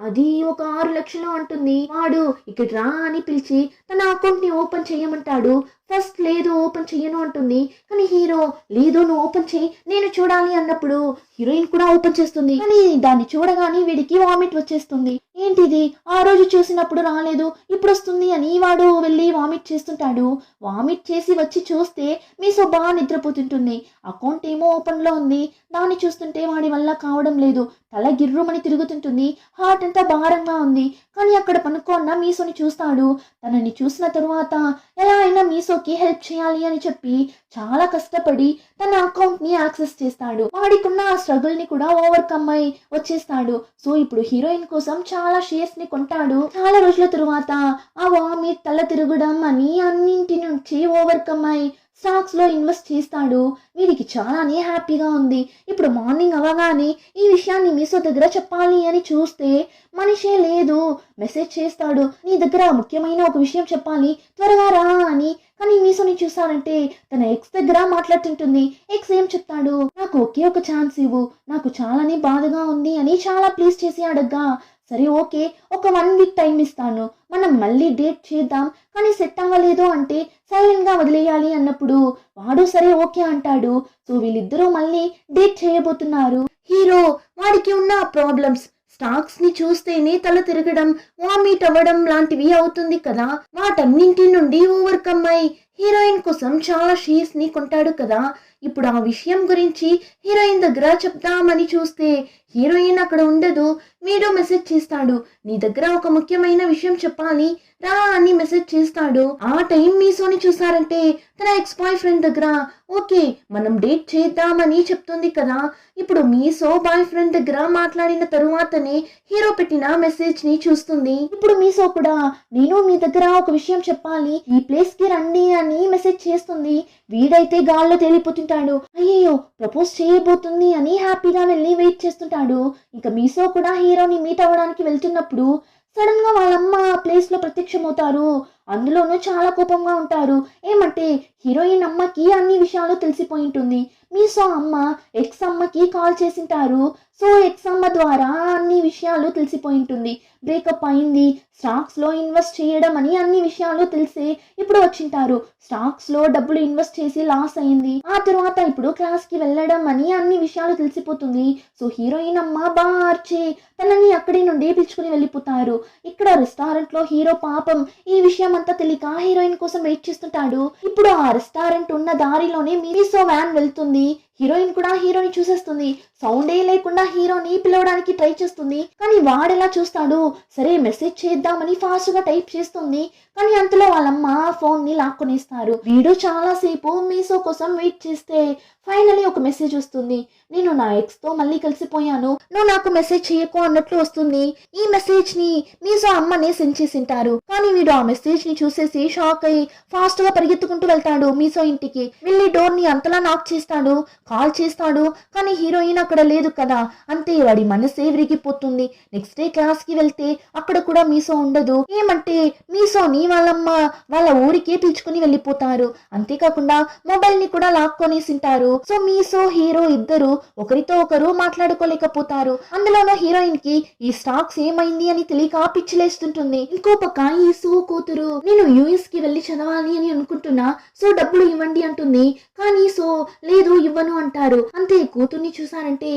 A: అది ఒక 6 లక్షలు అంటుంది. వాడు ఇక్కడ రా అని పిలిచి తన అకౌంట్ ని ఓపెన్ చేయమంటాడు. ఫస్ట్ లేదు ఓపెన్ చెయ్యను అంటుంది. కానీ హీరో లేదు నువ్వు ఓపెన్ చేయి నేను చూడాలి అన్నప్పుడు హీరోయిన్ కూడా ఓపెన్ చేస్తుంది. కానీ దాన్ని చూడగానే వీడికి వామిట్ వచ్చేస్తుంది. ఏంటిది ఆ రోజు చూసినప్పుడు రాలేదు ఇప్పుడు వస్తుంది అని వాడు వెళ్ళి వామిట్ చేస్తుంటాడు. వామిట్ చేసి వచ్చి చూస్తే మీసో బాగా నిద్రపోతుంటుంది. అకౌంట్ ఏమో ఓపెన్ లో ఉంది. దాన్ని చూస్తుంటే వాడి వల్ల కావడం లేదు. తల గిర్రుమని తిరుగుతుంటుంది. హార్ట్ అంతా భారంగా ఉంది. కానీ అక్కడ పనుకున్న మీసోని చూస్తాడు. తనని చూసిన తరువాత ఎలా అయినా మీసోకి హెల్ప్ చేయాలి అని చెప్పి చాలా కష్టపడి తన అకౌంట్ ని యాక్సెస్ చేస్తాడు. వాడికున్న ఆ స్ట్రగుల్ ని కూడా ఓవర్కమ్ అయి వచ్చేస్తాడు. సో ఇప్పుడు హీరోయిన్ కోసం చాలా షేర్స్ ని కొంటాడు. చాలా రోజుల తరువాత ఆ వామిట్ తల తిరగడం అని అన్నింటి నుంచి ఓవర్కమ్ అయి స్టాక్స్ లో ఇన్వెస్ట్ చేస్తాడు. వీడికి చాలానే హ్యాపీగా ఉంది. ఇప్పుడు మార్నింగ్ అవగానే ఈ విషయాన్ని మీసో దగ్గర చెప్పాలి అని చూస్తే మనిషే లేదు. మెసేజ్ చేస్తాడు, నీ దగ్గర ముఖ్యమైన ఒక విషయం చెప్పాలి త్వరగా రా అని. కానీ మీసోని చూసారంటే తన ఎక్స్ దగ్గర మాట్లాడుతుంటుంది. ఎక్స్ ఏం చెప్తాడు, నాకు ఒకే ఒక ఛాన్స్ ఇవ్వు, నాకు చాలానే బాధగా ఉంది అని చాలా ప్లీజ్ చేసి అడగ్గా సరే ఓకే ఒక 1 వీక్ టైం ఇస్తాను, మనం మళ్ళీ డేట్ చేద్దాం, కానీ సెట్ అవ్వలేదు అంటే సైలెంట్ గా వదిలేయాలి అన్నప్పుడు వాడు సరే ఓకే అంటాడు. సో వీళ్ళిద్దరూ మళ్ళీ డేట్ చేయబోతున్నారు. హీరో వాడికి ఉన్న ప్రాబ్లమ్స్ స్టాక్స్ ని చూస్తేనే తల తిరగడం వామిట్ అవ్వడం లాంటివి అవుతుంది కదా, వాటన్నింటి నుండి ఓవర్కమ్ అయి హీరోయిన్ కోసం చాలా షేర్స్ ని కొంటాడు కదా. ఇప్పుడు ఆ విషయం గురించి హీరోయిన్ దగ్గర చెప్దామని చూస్తే హీరోయిన్ అక్కడ ఉండదు. వీడియో మెసేజ్ చేస్తాడు, నీ దగ్గర ఒక ముఖ్యమైన విషయం చెప్పాలి రా అని మెసేజ్ చేస్తాడు. ఆ టైం మీసోని చూసారంటే తన ఎక్స్ బాయ్ ఫ్రెండ్ దగ్గర ఓకే మనం డేట్ చేద్దామని చెప్తుంది కదా. ఇప్పుడు మీసో బాయ్ ఫ్రెండ్ దగ్గర మాట్లాడిన తరువాతనే హీరో పెట్టిన మెసేజ్ ని చూస్తుంది. ఇప్పుడు మీసో కూడా నేను మీ దగ్గర ఒక విషయం చెప్పాలి, ఈ ప్లేస్ కి రండి అని మెసేజ్ చేస్తుంది. వీడైతే గాల్లో తేలిపోతుంటాడు. అయ్యో ప్రపోజ్ చేయబోతుంది అని హ్యాపీగా వెళ్ళి వెయిట్ చేస్తుంటాడు. ఇంకా మీసో కూడా హీరోని మీట్ అవ్వడానికి వెళ్తున్నప్పుడు సడన్ గా వాళ్ళమ్మ ఆ ప్లేస్ లో ప్రత్యక్షమవుతారు. అందులోనూ చాలా కోపంగా ఉంటారు. ఏమంటే హీరోయిన్ అమ్మకి అన్ని విషయాలు తెలిసిపోయి ఉంటుంది. మీసో అమ్మ ఎక్స్ అమ్మకి కాల్ చేసింటారు. సో ఎక్స్ అమ్మ ద్వారా అన్ని విషయాలు తెలిసిపోయి ఉంటుంది. బ్రేకప్ అయింది, స్టాక్స్ లో ఇన్వెస్ట్ చేయడం అని అన్ని విషయాలు తెలిసే ఇప్పుడు వచ్చింటారు. స్టాక్స్ లో డబ్బులు ఇన్వెస్ట్ చేసి లాస్ అయింది, ఆ తర్వాత ఇప్పుడు క్లాస్ కి వెళ్ళడం అని అన్ని విషయాలు తెలిసిపోతుంది. సో హీరోయిన్ అమ్మ బాగా అర్చి తనని అక్కడి నుండి పిలుచుకుని వెళ్ళిపోతారు. ఇక్కడ రెస్టారెంట్ లో హీరో పాపం ఈ విషయం అంతా తెలియక హీరోయిన్ కోసం వెయిట్ చేస్తుంటాడు. ఇప్పుడు ఆ రెస్టారెంట్ ఉన్న దారిలోనే మీసో వ్యాన్ వెళ్తుంది. హీరోయిన్ కూడా హీరోని చూసేస్తుంది. సౌండే లేకుండా హీరోని పిలవడానికి ట్రై చేస్తుంది. కానీ వాడెలా చూస్తాడు, సరే మెసేజ్ చేద్దామని ఫాస్ట్ గా టైప్ చేస్తుంది. కానీ అంతలో వాళ్ళమ్మ ఫోన్ ని లాక్కునేస్తారు. వీడు చాలా సేపు మీసో కోసం వెయిట్ చేస్తే ఫైనలీ ఒక మెసేజ్ వస్తుంది. నేను నా ఎక్స్ తో మళ్ళీ కలిసిపోయాను, నువ్వు నాకు మెసేజ్ చేయకు అన్నట్లు వస్తుంది. ఈ మెసేజ్ ని మీసో అమ్మనే సెండ్ చేసింటారు. కానీ వీడు ఆ మెసేజ్ ని చూసేసి షాక్ అయి ఫాస్ట్ గా పరిగెత్తుకుంటూ వెళ్తాడు మీసో ఇంటికి. వెళ్ళి డోర్ ని అంతలా నాక్ చేస్తాడు. కాల్ చేస్తాడు, కానీ హీరోయిన్ అక్కడ లేదు కదా. అంతే వాడి మనసే విరిగిపోతుంది. నెక్స్ట్ డే క్లాస్ కి వెళ్తే అక్కడ కూడా మీసో ఉండదు. ఏమంటే మీసోని వాళ్ళమ్మ వాళ్ళ ఊరికే పిలుచుకుని వెళ్ళిపోతారు. అంతేకాకుండా మొబైల్ ని కూడా లాక్కొనేసింటారు. సో మీసో హీరో ఇద్దరు ఒకరితో ఒకరు మాట్లాడుకోలేకపోతారు. అందులోనూ హీరోయిన్ కి ఈ స్టాక్స్ ఏమైంది అని తెలియక పిచ్చిలేస్తుంటుంది. ఇంకో పక్క ఈ సో కూతురు నేను యుఎస్ కి వెళ్ళి చదవాలి అని అనుకుంటున్నా, సో డబ్బులు ఇవ్వండి అంటుంది. కానీ సో లేదు ఇవ్వను అంటారు. అంతే కూతుర్ని చూసారంటే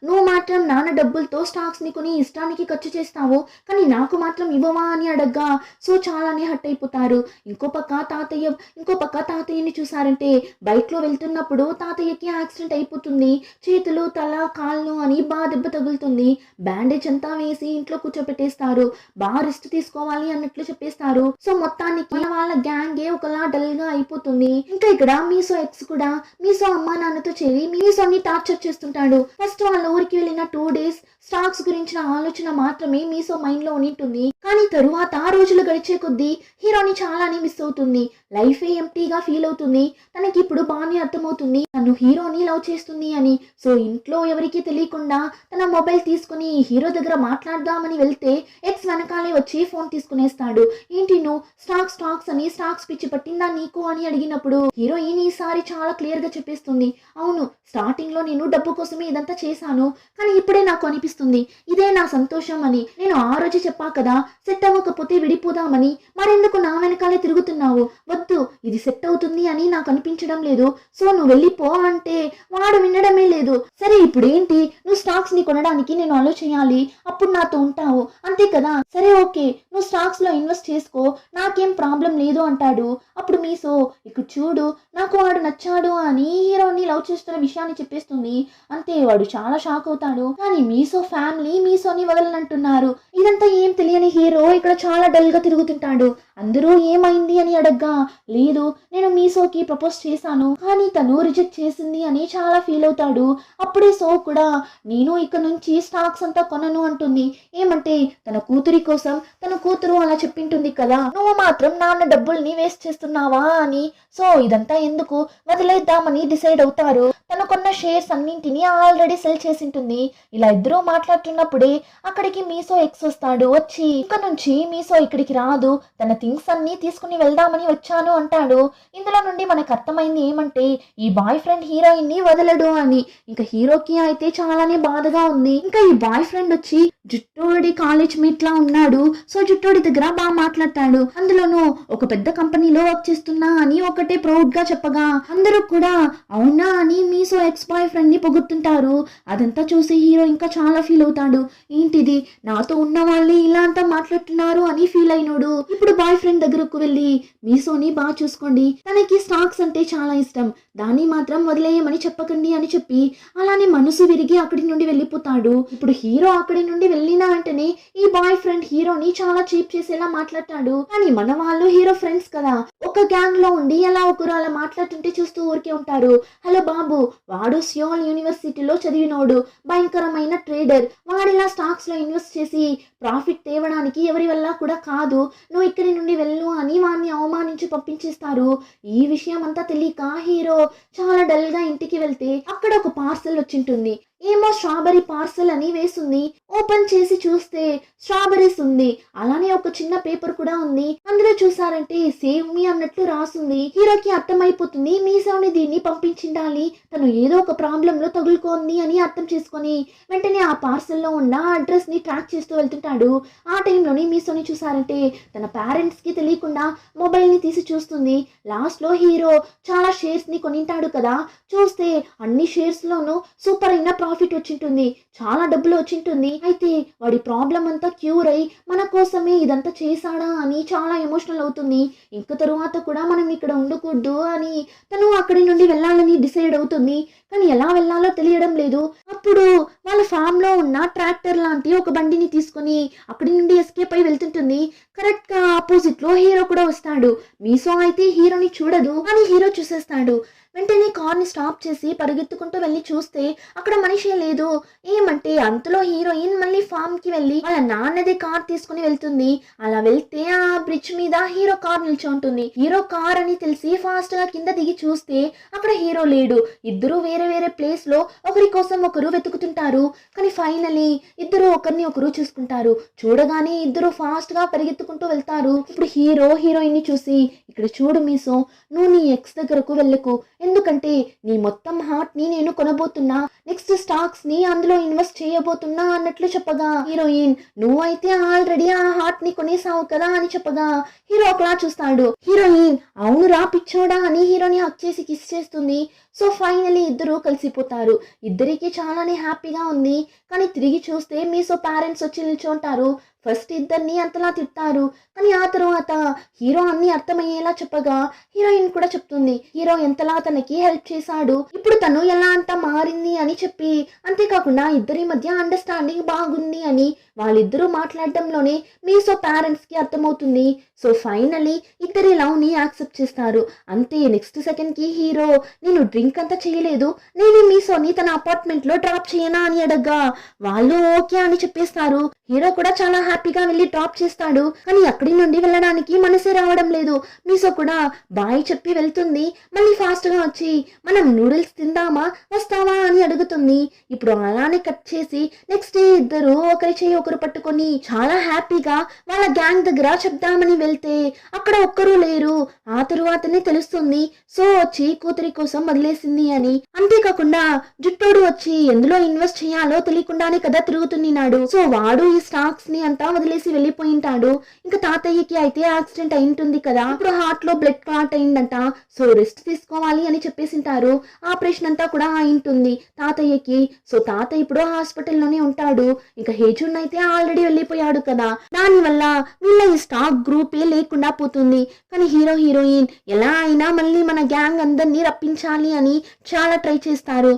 A: నువ్వు మాత్రం నాన్న డబ్బులతో స్టాక్స్ ని కొని ఇష్టానికి ఖర్చు చేస్తావు, కానీ నాకు మాత్రం ఇవ్వవా అని అడగ్గా సో చాలానే హట్ అయిపోతారు. ఇంకో పక్క తాతయ్యని చూసారంటే బైక్ లో వెళ్తున్నప్పుడు తాతయ్యకి యాక్సిడెంట్ అయిపోతుంది. చేతులు తల కాళ్ళు అని బాగా దెబ్బ తగులుతుంది. బ్యాండేజ్ అంతా వేసి ఇంట్లో కూర్చోపెట్టేస్తారు. బాగా రెస్ట్ తీసుకోవాలి అన్నట్లు చెప్పేస్తారు. సో మొత్తానికి మన వాళ్ళ గ్యాంగే ఒకలా డల్ గా అయిపోతుంది. ఇంకా ఇక్కడ మీసో ఎక్స్ కూడా మీసో అమ్మా నాన్నతో చేరి మీసోని టార్చర్ చేస్తుంటాడు. ఫస్ట్ వాళ్ళ ఊరికి వెళ్ళిన 2 days స్టాక్స్ గురించిన ఆలోచన మాత్రమే మీసో మైండ్ లో ఉండింటుంది. కానీ తరువాత రోజులు గడిచే కొద్దీ హీరోని చాలానే మిస్ అవుతుంది. లైఫే ఎంటీగా ఫీల్ అవుతుంది. తనకి ఇప్పుడు బాగానే అర్థమవుతుంది తను హీరోని లవ్ చేస్తుంది అని. సో ఇంట్లో ఎవరికి తెలియకుండా తన మొబైల్ తీసుకుని హీరో దగ్గర మాట్లాడదామని వెళ్తే ఎక్స్ వెనకాలే వచ్చి ఫోన్ తీసుకునేస్తాడు. ఏంటి నువ్వు స్టాక్స్ అని స్టాక్స్ పిచ్చి పట్టిందా నీకు అని అడిగినప్పుడు హీరోయిన్ ఈసారి చాలా క్లియర్ గా చెప్పేస్తుంది. అవును, స్టార్టింగ్ లో నేను డబ్బు కోసమే ఇదంతా చేశాను, కానీ ఇప్పుడే నాకు అనిపిస్తుంది ఇదే నా సంతోషం అని. నేను ఆ రోజు చెప్పా కదా సెట్ అవ్వకపోతే విడిపోదామని, మరెందుకు నా వెనకాలే తిరుగుతున్నావు? వద్దు, ఇది సెట్ అవుతుంది అని నాకు అనిపించడం లేదు, సో నువ్వు వెళ్ళిపో అంటే వాడు వినడమే లేదు. సరే ఇప్పుడు ఏంటి, నువ్వు స్టాక్స్ ని కొనడానికి నేను అలో చేయాలి, అప్పుడు నాతో ఉంటావు అంతే కదా. సరే ఓకే, నువ్వు స్టాక్స్ లో ఇన్వెస్ట్ చేసుకో, నాకేం ప్రాబ్లం లేదు అంటాడు. అప్పుడు మీసో ఇక్కడ చూడు నాకు వాడు నచ్చాడు అని హీరోని లవ్ చేస్తున్న విషయాన్ని చెప్పేస్తుంది. అంతే వాడు చాలా షాక్ అవుతాడు. కానీ మీసో ఫ్యామిలీ మీసోని వదలనంటున్నారు. ఇదంతా ఏం తెలియని హీరో ఇక్కడ చాలా డల్ గా తిరుగుతుంటాడు. అందరూ ఏమైంది అని అడగ్గా లేదు, నేను మీసోకి ప్రపోజ్ చేశాను, కానీ తను రిజెక్ట్ చేసింది అని చాలా ఫీల్ అవుతాడు. అప్పుడే సో కూడా నేను ఇక్కడ నుంచి స్టాక్స్ అంతా కొనను అంటుంది. ఏమంటే తన కూతురి కోసం తన కూతురు అలా చెప్పింటుంది కదా, నువ్వు మాత్రం నాన్న డబ్బుల్ని వేస్ట్ చేస్తున్నావా అని. సో ఇదంతా ఎందుకు వదిలేద్దామని డిసైడ్ అవుతారు. తనకున్న షేర్స్ అన్నింటినీ ఆల్రెడీ సెల్ చేసింటుంది. ఇలా ఇద్దరు మాట్లాడుతున్నప్పుడే అక్కడికి మీసో ఎక్స్ వస్తాడు. వచ్చి ఇక నుంచి మీసో ఇక్కడికి రాదు, తన థింగ్స్ అన్ని తీసుకుని వెళ్దామని వచ్చాను అంటాడు. ఇందులో నుండి మనకు అర్థమైంది ఏమంటే ఈ బాయ్ ఫ్రెండ్ హీరోయిన్ ని వదలడు అని. ఇంకా హీరోకి అయితే చాలానే బాధగా ఉంది. ఇంకా ఈ బాయ్ ఫ్రెండ్ వచ్చి జుట్టోడి కాలేజ్ మీట్ లా ఉన్నాడు. సో జుట్టోడి దగ్గర బాగా మాట్లాడతాడు. అందులోనూ ఒక పెద్ద కంపెనీలో వర్క్ చేస్తున్నా అని ఒకటే ప్రౌడ్ గా చెప్పగా అందరూ కూడా అవునా అని మీసో ఎక్స్ బాయ్ ఫ్రెండ్ ని పొగుడుతుంటారు. అదంతా చూసి హీరో ఇంకా చాలా ఫీల్ అవుతాడు. ఏంటిది, నాతో ఉన్న వాళ్ళే ఇలా అంతా మాట్లాడుతున్నారు అని ఫీల్ అయినాడు. ఇప్పుడు బాయ్ ఫ్రెండ్ దగ్గరకు వెళ్ళి మీసోని బాగా చూసుకోండి, తనకి స్టాక్స్ అంటే చాలా ఇష్టం, దాన్ని మాత్రం వదిలేయమని చెప్పకండి అని చెప్పి అలానే మనసు విరిగి అక్కడి నుండి వెళ్ళిపోతాడు. ఇప్పుడు హీరో అక్కడి నుండి వెళ్ళిన వెంటనే ఈ బాయ్ ఫ్రెండ్ హీరోని చాలా చీప్ చేసేలా మాట్లాడతాడు. కానీ మన వాళ్ళు హీరో ఫ్రెండ్స్ కదా, ఒక గ్యాంగ్ లో ఉండి ఎలా ఒకరు అలా మాట్లాడుతుంటే చూస్తూ ఊరికే ఉంటారు. హలో బాబు, వాడు సియోల్ యూనివర్సిటీలో చదివినోడు, భయంకరమైన ట్రేడర్, వాడిలా స్టాక్స్ లో ఇన్వెస్ట్ చేసి ప్రాఫిట్ తేవడానికి ఎవరి వల్ల కూడా కాదు, నువ్వు ఇక్కడి నుండి వెళ్ళు అని వాడిని అవమానించి పంపించేస్తారు. ఈ విషయం అంతా తెలియక హీరో చాలా డల్ గా ఇంటికి వెళ్తే అక్కడ ఒక పార్సల్ వచ్చింటుంది. ఏమో స్ట్రాబెరీ పార్సల్ అని వేసింది. ఓపెన్ చేసి చూస్తే స్ట్రాబెరీస్ ఉంది. అలానే ఒక చిన్న పేపర్ కూడా ఉంది. అందులో చూసారంటే సేవ్ మీ అన్నట్లు రాసుంది. హీరోకి అర్థమైపోతుంది మీసోని దీన్ని పంపించిండాలి, తను ఏదో ఒక ప్రాబ్లం లో తగులుకోంది అని అర్థం చేసుకొని వెంటనే ఆ పార్సల్లో ఉన్న అడ్రస్ ని ట్రాక్ చేస్తూ వెళ్తుంటాడు. ఆ టైంలోని మీసోని చూసారంటే తన పేరెంట్స్ కి తెలియకుండా మొబైల్ ని తీసి చూస్తుంది. లాస్ట్ లో హీరో చాలా షేర్స్ ని కొనింటాడు కదా, చూస్తే అన్ని షేర్స్ లోనూ సూపర్ అయిన ప్రాఫిట్ వచ్చింటుంది, చాలా డబ్బులు వచ్చింటుంది. అయితే వాడి ప్రాబ్లం అంతా క్యూర్ అయి మన కోసమే ఇదంతా చేశాడా అని చాలా ఎమోషనల్ అవుతుంది. ఇంక తరువాత కూడా మనం ఇక్కడ ఉండకూడదు అని తను అక్కడి నుండి వెళ్ళాలని డిసైడ్ అవుతుంది. కానీ ఎలా వెళ్ళాలో తెలియడం లేదు. అప్పుడు వాళ్ళ ఫామ్ లో ఉన్న ట్రాక్టర్ లాంటి ఒక బండిని తీసుకుని అక్కడి నుండి ఎస్కేప్ అయి వెళ్తుంటుంది. కరెక్ట్ గా ఆపోజిట్ లో హీరో కూడా వస్తాడు. మీసో అయితే హీరోని చూడదు, కానీ హీరో చూసేస్తాడు. వెంటనే కార్ని స్టాప్ చేసి పరిగెత్తుకుంటూ వెళ్ళి చూస్తే అక్కడ మనిషే లేదు. ఏమంటే అంతలో హీరోయిన్ మళ్ళీ ఫామ్ కి వెళ్ళి వాళ్ళ నాన్నదే కార్ తీసుకుని వెళ్తుంది. అలా వెళ్తే ఆ బ్రిడ్జ్ మీద హీరో కార్ నిల్చో ఉంటుంది. హీరో కార్ అని తెలిసి ఫాస్ట్ గా కింద దిగి చూస్తే అక్కడ హీరో లేడు. ఇద్దరు వేరే వేరే ప్లేస్ లో ఒకరి కోసం ఒకరు వెతుకుతుంటారు. కానీ ఫైనలీ ఇద్దరు ఒకరిని ఒకరు చూసుకుంటారు. చూడగానే ఇద్దరు ఫాస్ట్ గా పరిగెత్తుకుంటూ వెళ్తారు. ఇప్పుడు హీరో హీరోయిన్ ని చూసి, ఇక్కడ చూడు మీసో, నువ్వు నీ ఎక్స్ దగ్గరకు వెళ్ళకు, ఎందుకంటే నీ మొత్తం హార్ట్ ని నేను కొనబోతున్నా, నెక్స్ట్ స్టాక్స్ ని అందులో ఇన్వెస్ట్ చేయబోతున్నా అన్నట్లు చెప్పగా, హీరోయిన్ నువ్వైతే ఆల్రెడీ ఆ హార్ట్ ని కొనేసావు కదా అని చెప్పగా హీరో ఒకలా చూస్తాడు. హీరోయిన్ అవునురా పిచ్చోడా అని హీరోని హక్ చేసి కిస్ చేస్తుంది. సో ఫైనలీ ఇద్దరు కలిసిపోతారు. ఇద్దరికి చాలానే హ్యాపీగా ఉంది. కానీ తిరిగి చూస్తే మీసో పేరెంట్స్ వచ్చి నిల్చుంటారు. ఫస్ట్ ఇద్దరిని అంతలా తిట్టారు. కానీ ఆ తర్వాత హీరో అన్ని అర్థమయ్యేలా చెప్పగా హీరోయిన్ కూడా చెప్తుంది హీరో ఎంతలా తనకి హెల్ప్ చేశాడు, ఇప్పుడు తను ఎలా అంత మారింది అని చెప్పి. అంతేకాకుండా ఇద్దరి మధ్య అండర్స్టాండింగ్ బాగుంది అని వాళ్ళిద్దరూ మాట్లాడడంలోనే మీసో పేరెంట్స్ కి అర్థమవుతుంది. సో ఫైనలీ ఇద్దరి లవ్ ని యాక్సెప్ట్ చేస్తారు. అంతే నెక్స్ట్ సెకండ్ కి హీరో, నేను డ్రింక్ అంతా చేయలేదు, నేను మీసోని తన అపార్ట్మెంట్ లో డ్రాప్ చేయనా అని అడగ్గా వాళ్ళు ఓకే అని చెప్పేస్తారు. హీరో కూడా చాలా హ్యాపీగా వెళ్ళి డ్రాప్ చేస్తాడు. కానీ అక్కడి నుండి వెళ్ళడానికి మనసే రావడం లేదు. మీసో కూడా బాయ్ చెప్పి వెళ్తుంది. మళ్ళీ ఫాస్ట్ గా వచ్చి మనం నూడిల్స్ తిందామా, వస్తావా అని అడుగుతుంది. ఇప్పుడు అలానే కట్ చేసి నెక్స్ట్ డే ఇద్దరు ఒకరి చేయి ఒకరు పట్టుకొని చాలా హ్యాపీగా వాళ్ళ గ్యాంగ్ దగ్గర చెప్దామని వెళ్తే అక్కడ ఒక్కరూ లేరు. ఆ తరువాతనే తెలుస్తుంది సో వచ్చి కూతురి కోసం వదిలేసింది అని. అంతేకాకుండా జుట్టోడు వచ్చి ఎందులో ఇన్వెస్ట్ చేయాలో తెలియకుండానే కదా తిరుగుతున్నాడు. సో వాడు ఈ స్టాక్స్ ని అంతా వదిలేసి వెళ్ళిపోయింటాడు. ఇంకా తాతయ్యకి అయితే యాక్సిడెంట్ అయింటుంది కదా, ఇప్పుడు హార్ట్ లో బ్లడ్ క్లాట్ అయిందంట. సో రెస్ట్ తీసుకోవాలి అని చెప్పేసింటారు. ఆపరేషన్ అంతా కూడా అయింటుంది తాతయ్యకి. సో తాతయ్య ఇప్పుడు హాస్పిటల్లోనే ఉంటాడు. ఇంకా హేజున్ అయితే ఆల్రెడీ వెళ్ళిపోయాడు కదా, దాని వల్ల వీళ్ళ ఈ స్టాక్ గ్రూపే లేకుండా పోతుంది. కానీ హీరో హీరోయిన్ ఎలా అయినా మళ్ళీ మన గ్యాంగ్ అందరినీ రప్పించాలి అని చాలా ట్రై చేస్తారు.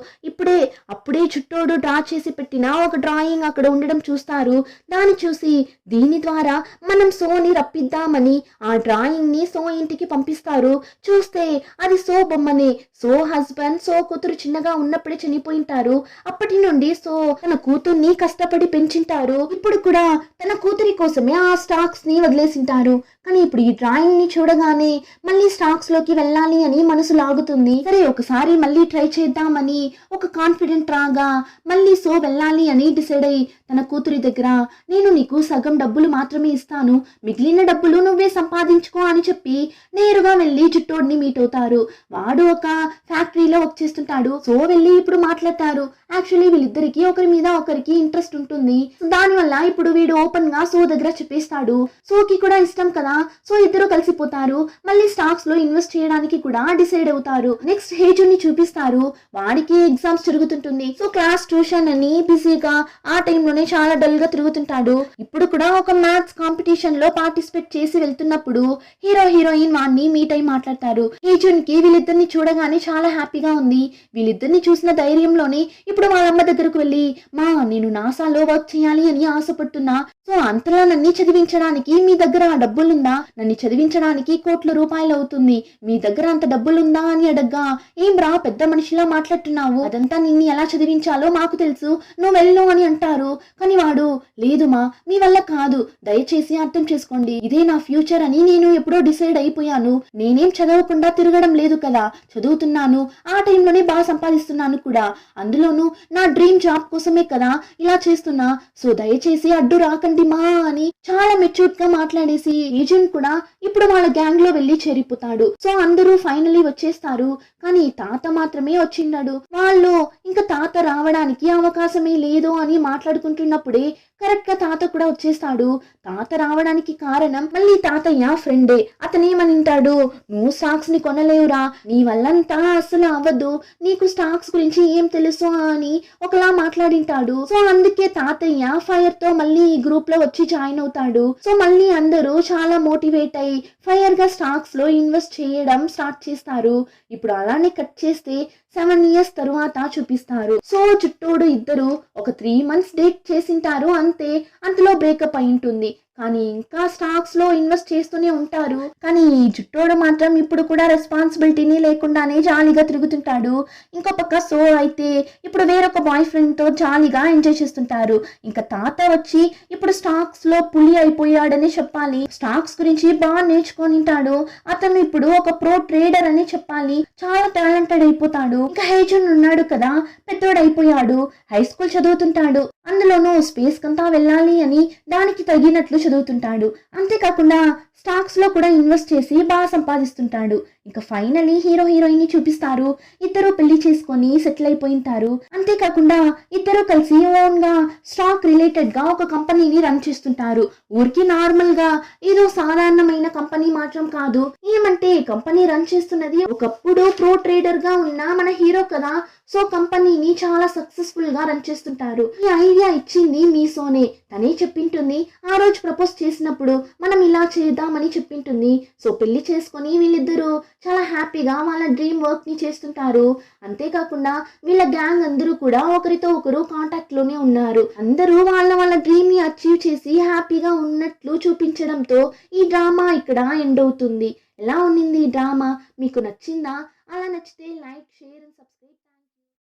A: అప్పుడే చుట్టోడు డ్రా చేసి పెట్టిన ఒక డ్రాయింగ్ అక్కడ ఉండడం చూస్తారు. దాన్ని చూసి దీని ద్వారా మనం సోని రప్పిద్దామని ఆ డ్రాయింగ్ ని సో ఇంటికి పంపిస్తారు. చూస్తే అది సో బొమ్మనే. సో హస్బెండ్ సో కూతురు చిన్నగా ఉన్నప్పుడే చనిపోయింటారు. అప్పటి నుండి సో తన కూతుర్ని కష్టపడి పెంచింటారు. ఇప్పుడు కూడా తన కూతురి కోసమే ఆ స్టాక్స్ ని వదిలేసింటారు. కానీ ఇప్పుడు ఈ డ్రాయింగ్ ని చూడగానే మళ్ళీ స్టాక్స్ లోకి వెళ్ళాలి అని మనసు లాగుతుంది. సరే ఒకసారి మళ్ళీ ట్రై చేద్దామని ఒక కాన్ఫిడెంట్ రాగా మళ్ళీ సో వెళ్ళాలి అని డిసైడ్ అయ్యి తన కూతురి దగ్గర, నేను నీకు సగం డబ్బులు మాత్రమే ఇస్తాను, మిగిలిన డబ్బులు నువ్వే సంపాదించుకో అని చెప్పి నేరుగా వెళ్ళి జుట్టోడిని మీట్ అవుతారు. వాడు ఒక ఫ్యాక్టరీలో వర్క్ చేస్తుంటాడు. సో వెళ్ళి ఇప్పుడు మాట్లాడతారు. యాక్చువల్లీ వీళ్ళిద్దరికి ఒకరి మీద ఒకరికి ఇంట్రెస్ట్ ఉంటుంది. దానివల్ల ఇప్పుడు వీడు ఓపెన్ గా సో దగ్గర చెప్పేస్తాడు. సోకి కూడా ఇష్టం కదా, సో ఇద్దరు కలిసిపోతారు. మళ్ళీ స్టాక్స్ లో ఇన్వెస్ట్ చేయడానికి కూడా డిసైడ్ అవుతారు. నెక్స్ట్ హేజున్ ని చూపిస్తారు. వాడికి ఎగ్జామ్స్ జరుగుతుంటుంది. సో క్లాస్ ట్యూషన్ అని బిజీగా ఆ టైంలోనే చాలా డల్ గా తిరుగుతుంటాడు. ఇప్పుడు కూడా ఒక మ్యాథ్స్ కాంపిటీషన్ లో పార్టిసిపేట్ చేసి వెళ్తున్నప్పుడు హీరో హీరోయిన్ వాడిని మీట్ అయి మాట్లాడతారు. హేజున్ కి వీళ్ళిద్దరిని చూడగానే చాలా హ్యాపీగా ఉంది. వీళ్ళిద్దరిని చూసిన ధైర్యంలోనే ఇప్పుడు వాళ్ళమ్మ దగ్గరకు వెళ్ళి, మా నేను నాసాలో వర్క్ చేయాలి అని ఆశపడుతున్నా, సో అంతలా నన్ను చదివించడానికి మీ దగ్గర డబ్బులుందా, నన్ను చదివించడానికి కోట్ల రూపాయలు అవుతుంది, మీ దగ్గర అంత డబ్బులుందా అని అడగ్గా, ఏం రా పెద్ద మనిషిలా మాట్లాడుతున్నావు, అదంతా నిన్ను ఎలా చదివించాలో మాకు తెలుసు, నువ్వు వెళ్ళు అని అంటారు. కానీ వాడు, లేదుమా మీ వల్ల కాదు, దయచేసి అర్థం చేసుకోండి, ఇదే నా ఫ్యూచర్ అని నేను ఎప్పుడో డిసైడ్ అయిపోయాను, నేనేం చదవకుండా తిరగడం లేదు కదా, చదువుతున్నాను, ఆ టైంలోనే బాగా సంపాదిస్తున్నాను కూడా, అందులోనూ నా డ్రీమ్ జాబ్ కోసమే కదా ఇలా చేస్తున్నా, సో దయచేసి అడ్డు రాకండి మా అని చాలా మెచ్యూర్డ్ గా మాట్లాడేసి ఏజెంట్ కూడా ఇప్పుడు వాళ్ళ గ్యాంగ్ లో వెళ్లి చేరిపోతాడు. సో అందరూ ఫైనలీ వచ్చేస్తారు. కానీ తాత మాత్రమే వచ్చిండాడు. వాళ్ళు ఇంకా తాత రావడానికి అవకాశమే లేదు అని మాట్లాడుకుంటున్నప్పుడే కరెక్ట్ గా తాత కూడా వచ్చేస్తాడు. తాత రావడానికి కారణం మళ్ళీ తాతయ్య ఫ్రెండే. అతనేమనింటాడు, నువ్వు స్టాక్స్ ని కొనలేవురా, నీ వల్లంతా అసలు అవ్వదు, నీకు స్టాక్స్ గురించి ఏం తెలుసు అని ఒకలా మాట్లాడింటాడు. సో అందుకే తాతయ్య ఫైర్ తో మళ్ళీ ఈ గ్రూప్ లో వచ్చి జాయిన్ అవుతాడు. సో మళ్ళీ అందరూ చాలా మోటివేట్ అయ్యి ఫైర్ గా స్టాక్స్ లో ఇన్వెస్ట్ చేయడం స్టార్ట్ చేస్తారు. ఇప్పుడు అలానే కట్ చేస్తే 7 years తరువాత చూపిస్తారు. సో చుట్టూడు ఇద్దరు ఒక 3 months డేట్ చేసింటారు అంతే, అంతలో బ్రేకప్ అయి ఉంటుంది. కానీ ఇంకా స్టాక్స్ లో ఇన్వెస్ట్ చేస్తూనే ఉంటారు. కానీ ఈ జుట్టోడు మాత్రం ఇప్పుడు కూడా రెస్పాన్సిబిలిటీని లేకుండానే జాలీగా తిరుగుతుంటాడు. ఇంకో పక్క సో అయితే ఇప్పుడు వేరొక బాయ్ ఫ్రెండ్ తో జాలీగా ఎంజాయ్ చేస్తుంటారు. ఇంకా తాత వచ్చి ఇప్పుడు స్టాక్స్ లో పులి అయిపోయాడని చెప్పాలి. స్టాక్స్ గురించి బాగా నేర్చుకొనింటాడు. అతను ఇప్పుడు ఒక ప్రో ట్రేడర్ అని చెప్పాలి. చాలా టాలెంటెడ్ అయిపోతాడు. ఇంకా హేజన్ ఉన్నాడు కదా, పెద్దోడు అయిపోయాడు. హై స్కూల్ చదువుతుంటాడు. అందులోనూ స్పేస్ కంతా వెళ్ళాలి అని దానికి తగినట్లు చదువుతుంటాడు. అంతేకాకుండా స్టాక్స్ లో కూడా ఇన్వెస్ట్ చేసి బాగా సంపాదిస్తుంటాడు. ఇంకా ఫైనలీ హీరో హీరోయిన్ ని చూపిస్తారు. ఇద్దరు పెళ్లి చేసుకొని సెటిల్ అయిపోయింటారు. అంతేకాకుండా ఇద్దరు కలిసి ఓన్ గా స్టాక్ రిలేటెడ్ గా ఒక కంపెనీని రన్ చేస్తుంటారు. ఊరికి నార్మల్ గా ఏదో సాధారణమైన కంపెనీ మాత్రం కాదు. ఏమంటే కంపెనీ రన్ చేస్తున్నది ఒకప్పుడు ప్రో ట్రేడర్ గా ఉన్న మన హీరో కదా. సో కంపెనీని చాలా సక్సెస్ఫుల్ గా రన్ చేస్తుంటారు. ఈ ఐడియా ఇచ్చింది మీసోనే. తనే చెప్పింటుంది ఆ రోజు ప్రపోజ్ చేసినప్పుడు మనం ఇలా చేద్దామని చెప్పింటుంది. సో పెళ్లి చేసుకొని వీళ్ళిద్దరూ చాలా హ్యాపీగా వాళ్ళ డ్రీమ్ వర్క్ ని చేస్తుంటారు. అంతేకాకుండా వీళ్ళ గ్యాంగ్ అందరూ కూడా ఒకరితో ఒకరు కాంటాక్ట్ లోనే ఉన్నారు. అందరూ వాళ్ళ వాళ్ళ డ్రీమ్ ని అచీవ్ చేసి హ్యాపీగా ఉన్నట్లు చూపించడంతో ఈ డ్రామా ఇక్కడ ఎండ్ అవుతుంది. ఎలా ఉన్నింది ఈ డ్రామా? మీకు నచ్చిందా? అలా నచ్చితే లైక్, షేర్ అండ్ సబ్స్క్రైబ్.